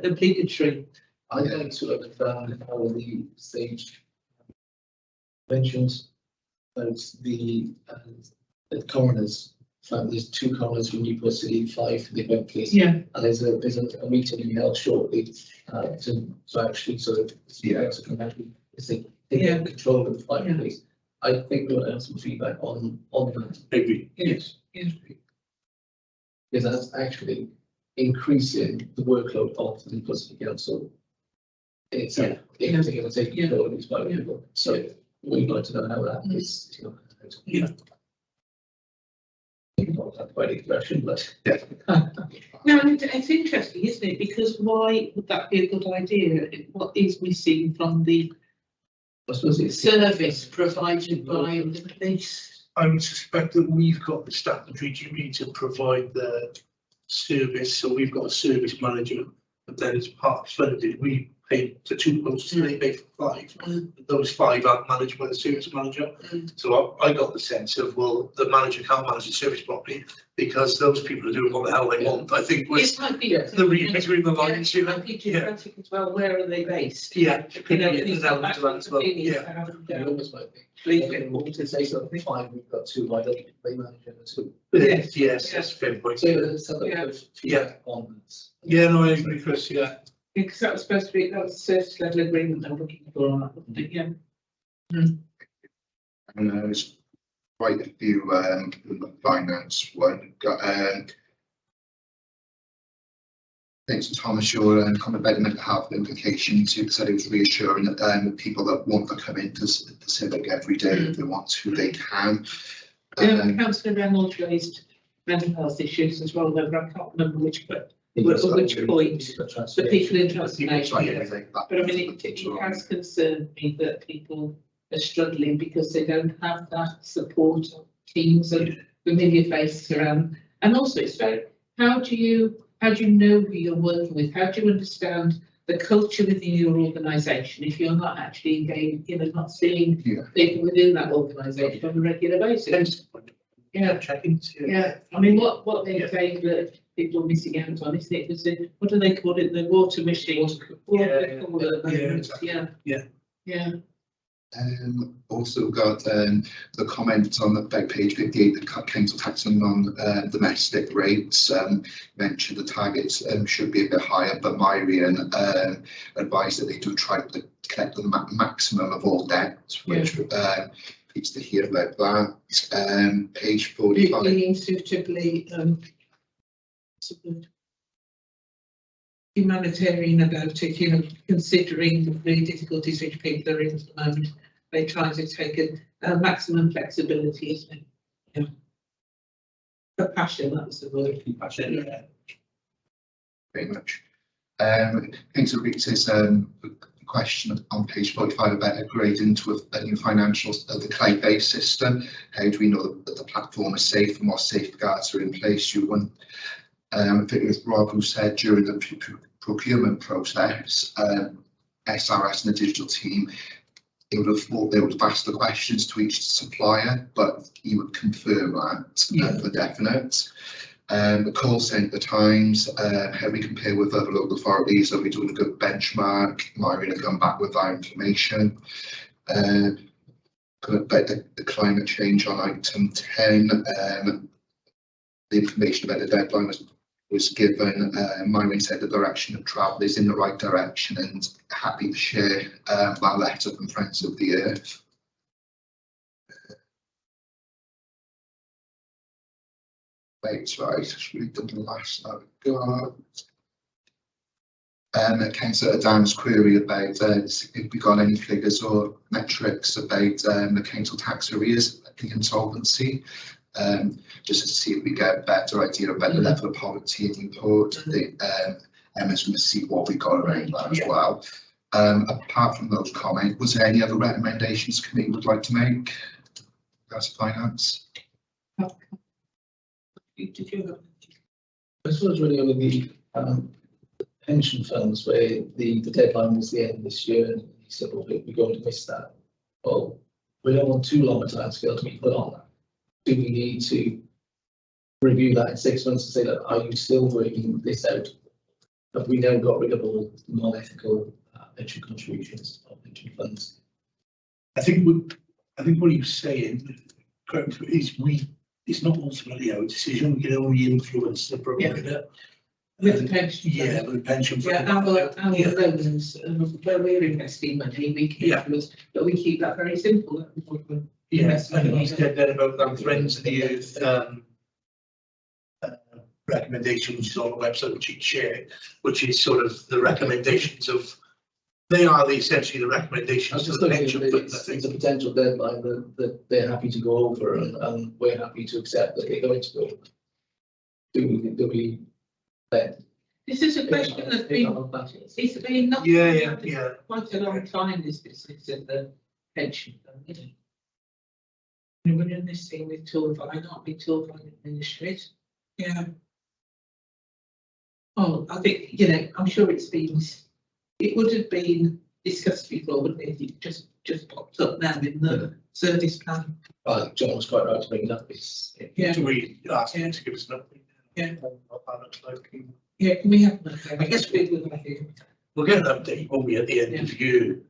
obligatory. I'd like to look at how the stage mentions about the coroners. There's 2 coroners from Newport City, 5 for the event police. Yeah. And there's a meeting being held shortly to actually sort of take control of the flight police. I think we want to have some feedback on that. Maybe. Yes. Because that's actually increasing the workload of the Newport City Council. It's going to take control of these 5 people. So we'd like to know how that is. Yeah. Not that quite expression, but no, it's interesting, isn't it? Because why would that be a good idea? What is missing from the service provided by the police? I would suspect that we've got the statutory duty to provide the service, so we've got a service manager, but then as part funded, we pay for 2 posts, they pay for 5. Those 5 aren't managed by the service manager. So I got the sense of, well, the manager can't manage the service properly because those people are doing what the hell they want. I think was the read between the lines. You know, geographic as well. Where are they based? Yeah, You know, there's an element to that as well. Yeah. You almost might be. To say something fine, we've got 2, why don't they manage it? 2. Yes, that's a fair point. So there's something of feedback on this. Yeah, no, I agree, Chris. Yeah. Because that was supposed to be, that was the service level agreement I'm looking for on that, wasn't it? Yeah. And there's quite a few finance one. Got thanks to Thomas, your comment about the mental health implications. You said it was reassuring that the people that want to come into the civic every day, if they want to, they can. Councillor Reynolds raised mental health issues as well, though I can't remember which, but at which point the people in transformation. But I mean, it has concerned me that people are struggling because they don't have that support of teams and familiar faces around. And also, it's very, how do you know who you're working with? How do you understand the culture within your organisation if you're not actually engaged, you know, not seeing people within that organisation on a regular basis? Yeah, check-ins. Yeah, I mean, what they say that people are missing out on, isn't it? Because what do they call it? The water machine. Yeah. Also got the comment on the page 58, the council tax on non-domestic rates. Mentioned the targets should be a bit higher, but Myrian advised that they do try to collect the maximum of all debt, which needs to hear about that. Page 45. Being suitably humanitarian about it, you know, considering the difficulties which people are in at the moment. They try to take a maximum flexibility, isn't it? Yeah. Compassion, that was the word. Compassion, yeah. Very much. Councillor Reese's question on page 45 about upgrading to a new financial, the cloud-based system. How do we know that the platform is safe and what safeguards are in place? I think it was Rob who said during the procurement process, SRS and the digital team, they would have thought they would have asked the questions to each supplier, but he would confirm that for definite. The call centre times, how we compare with other local authorities, are we doing a good benchmark? Myrian have come back with that information. About the climate change on item 10, the information about the deadline was given. Myrian said the direction of travel is in the right direction and happy to share that letter from Friends of the Earth. Right, let's read the last I've got. Councillor Adam's query about if we got any figures or metrics about the council tax arrears, the insolvency. Just to see if we get a better idea about the level of poverty in Newport. Emma's going to see what we got around that as well. Apart from those comments, was there any other recommendations the committee would like to make? As finance. This was really only the pension funds where the deadline was the end of this year, and he said, well, we're going to miss that. Well, we don't want too long a time scale to be put on that. Do we need to review that in 6 months and say, that are you still working this out? Have we now got rid of all non-ethical pension contributions or pension funds? I think what you're saying, correct, is it's not ultimately our decision. We can only influence the provider. With the pension, with the pension. Our loans, where we're investing money, we can influence, but we keep that very simple. Yes, and he said then about that Friends of the Earth recommendation, which is on the website, which he'd share, which is sort of the recommendations of. They are essentially the recommendations to the pension fund. It's a potential deadline that they're happy to go over, and we're happy to accept that they're going to go over. Do we then? This is a question that's been quite a long time. This business of the pension fund, isn't it? We're in this thing with Torvine, aren't we? Torvine administrator. Yeah. Oh, I think, I'm sure it's been it would have been discussed before, wouldn't it? It just popped up now in the service plan. John was quite right to bring it up. It's, Yeah. Do we ask him to give us an update? Yeah. What that looks like? Yeah, can we have that? I guess we'll get an update, won't we, at the end of the year,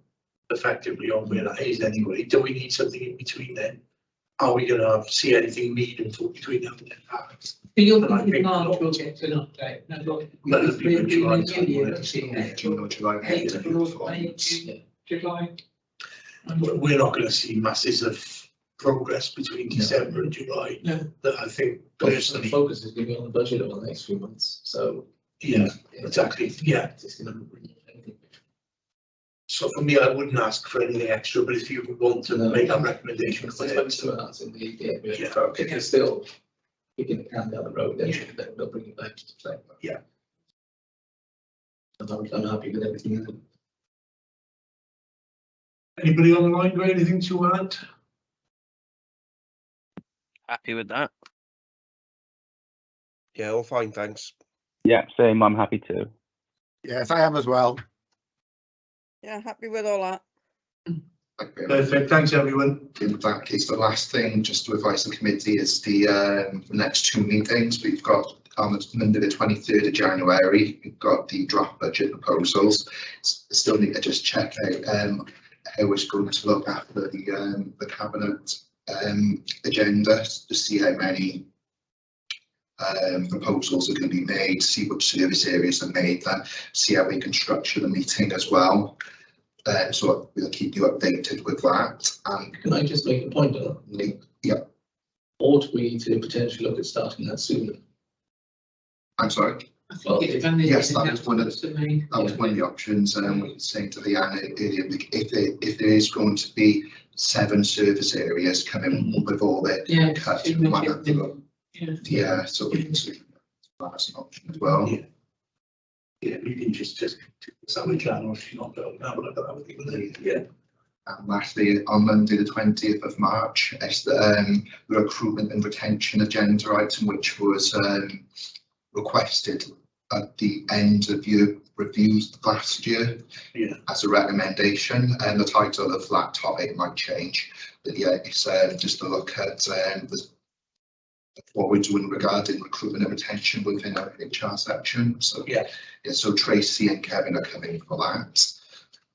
effectively on where that is anyway. Do we need something in between then? Are we gonna see anything meaningful between now and then? For your And I think March, we'll get an update. No, that'd be good, July we're time, doing wouldn't it, it? yeah. June or July. July. We're not gonna see masses of progress between December and July. No. That I think the personally, focus is going to be on the budget over the next few months. So yeah, exactly, yeah. it's going to be anything. So for me, I wouldn't ask for anything extra, but if you want to make that recommendation, It's like some of that's in the if it's still kicking the can down the road, then they'll bring it back to the play. Yeah. I'm happy with everything. Anybody online got anything to add? Happy with that. Yeah, all fine, thanks. Yeah, same. I'm happy to. Yes, I am as well. Yeah, happy with all that. Perfect, thanks everyone. In that case, the last thing, just to advise the committee, is the next two meetings. We've got on Monday the 23rd of January, we've got the draft budget proposals. Still need to just check out how it's going to look after the cabinet agenda to see how many proposals are going to be made, see which service areas are made, then see how we can structure the meeting as well. So we'll keep you updated with that. And can I just make a point on that? Yeah. Ought we to potentially look at starting that sooner? I'm sorry. Well, yes, that was one of the options. We were saying to Leanne earlier, if there is going to be 7 service areas coming with all their cuts, we might have to look. Yeah, so that's an option as well. Yeah, we can just summer channel if you're not going to have a look at that with you. Yeah. And lastly, on Monday the 20th of March, is the recruitment and retention agenda item, which was requested at the end of your reviews last year as a recommendation, and the title of that topic might change, but yeah, it's just a look at what we're doing regarding recruitment and retention within our HR section. So so Tracy and Kevin are coming for that,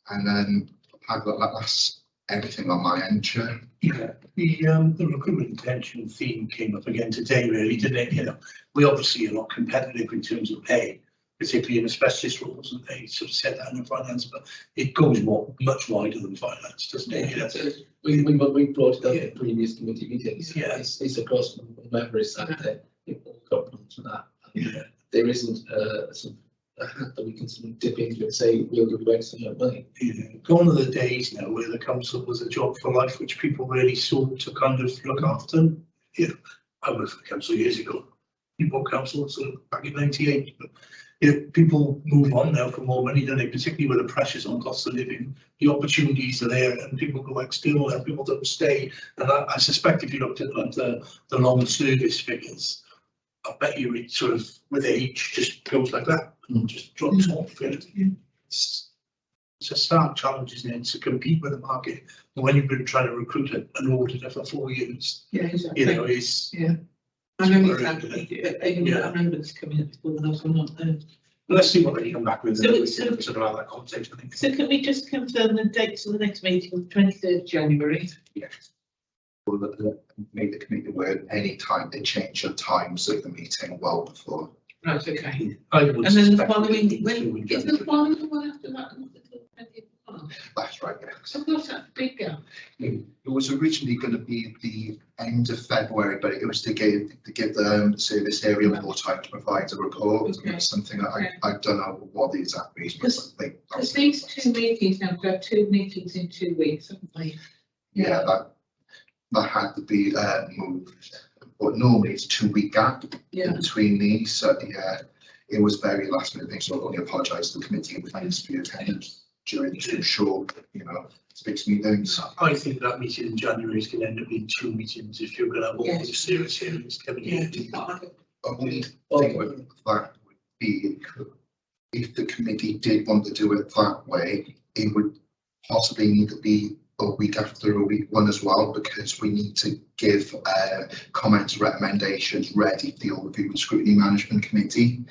and then that's everything on my end, Chair. Yeah, the recruitment and retention theme came up again today, really, didn't it? You know, we obviously are not competitive in terms of pay, particularly in the specialist roles, and they sort of said that in finance, but it goes much wider than finance, doesn't it? You know? We brought it up in previous committee meetings. Yeah, it's across memories that people got onto that. There isn't a hat that we can sort of dip into and say we'll give away some money. Gone are the days now where the council was a job for life, which people really sought to kind of look after. You know, I worked for the council years ago. Newport Council, sort of back in '98. But people move on now for more money, don't they? Particularly with the pressures on cost of living, the opportunities are there, and people go external, and people don't stay. And I suspect if you looked at like the long service figures, I bet you it sort of with age just goes like that and just drops off. It's a stark challenge, isn't it, to compete with the market. And when you've been trying to recruit an auditor for 4 years, exactly. You know, it's I remember this coming up before when I was not there. Let's see what they come back with. So that context, I think. So can we just confirm the dates of the next meeting, 23rd January? Yes. We'll make the committee aware at any time they change the times of the meeting well before. Right, okay. And then the following, when is the following one after that? That's right, yeah. So what's that big gap? It was originally going to be the end of February, but it was to give the service area more time to provide a report. Okay. It's something that I don't know what the exact reason is. Because these 2 meetings now, we've got 2 meetings in 2 weeks, haven't we? Yeah, that had to be moved. But normally it's a 2-week gap in between these. So yeah, it was very last minute thing. So I only apologise to the committee and thanks for your attendance during the 2 short, space meetings. I think that meeting in January is going to end up being 2 meetings if you're going to have all the serious hearings coming in. Only thing with that would be if the committee did want to do it that way, it would possibly need to be a week after a week one as well, because we need to give comments, recommendations ready for the overview and scrutiny management committee,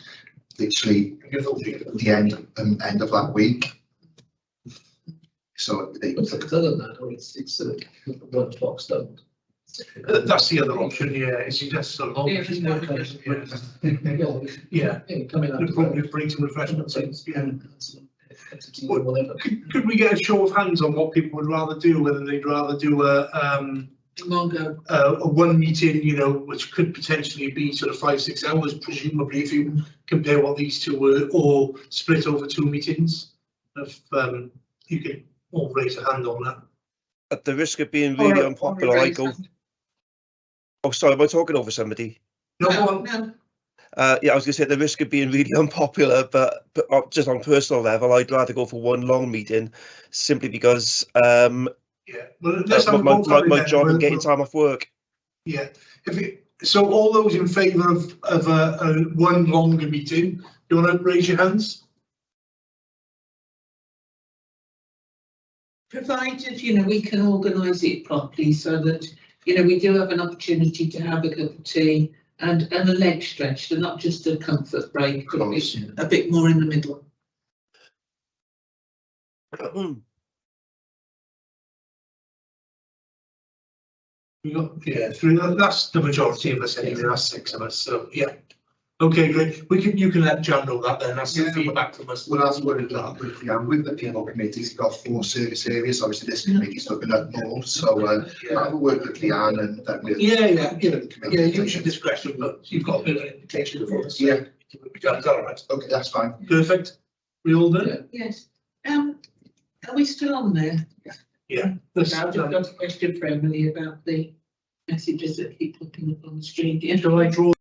literally at the end of that week. So they, Other than that, or it's one box done. That's the other option, yeah, is you just sort of. Yeah, coming out. Probably bring some refreshments in, yeah. Could we get a show of hands on what people would rather do, whether they'd rather do a one meeting, you know, which could potentially be sort of 5-6 hours, presumably, if you compare what these two were, or split over 2 meetings. If you could all raise a hand on that. At the risk of being really unpopular, I go. Oh, sorry, am I talking over somebody? No. Yeah, I was going to say at the risk of being really unpopular, but just on a personal level, I'd rather go for one long meeting, simply because well, my job and getting time off work. Yeah, so all those in favour of a one longer meeting, you want to raise your hands? Provided, you know, we can organise it properly so that, you know, we do have an opportunity to have a cup of tea and a leg stretch, and not just a comfort break, but a bit more in the middle. Yeah, that's the majority of us anyway, that's 6 of us, so yeah. Okay, great. You can let Jan know that then. That's the feedback from us. Well, that's what it is. With the people committees, you've got 4 service areas. Obviously, this committee's looking at more. So I'll work with Leanne and then we'll. Yeah, use your discretion, but you've got a bit of an indication of us. Yeah. Is that all right? Okay, that's fine. Perfect. We all done? Yes. Are we still on there? Yeah. I've just got a question for Emily about the messages that keep popping up on the screen. Shall I draw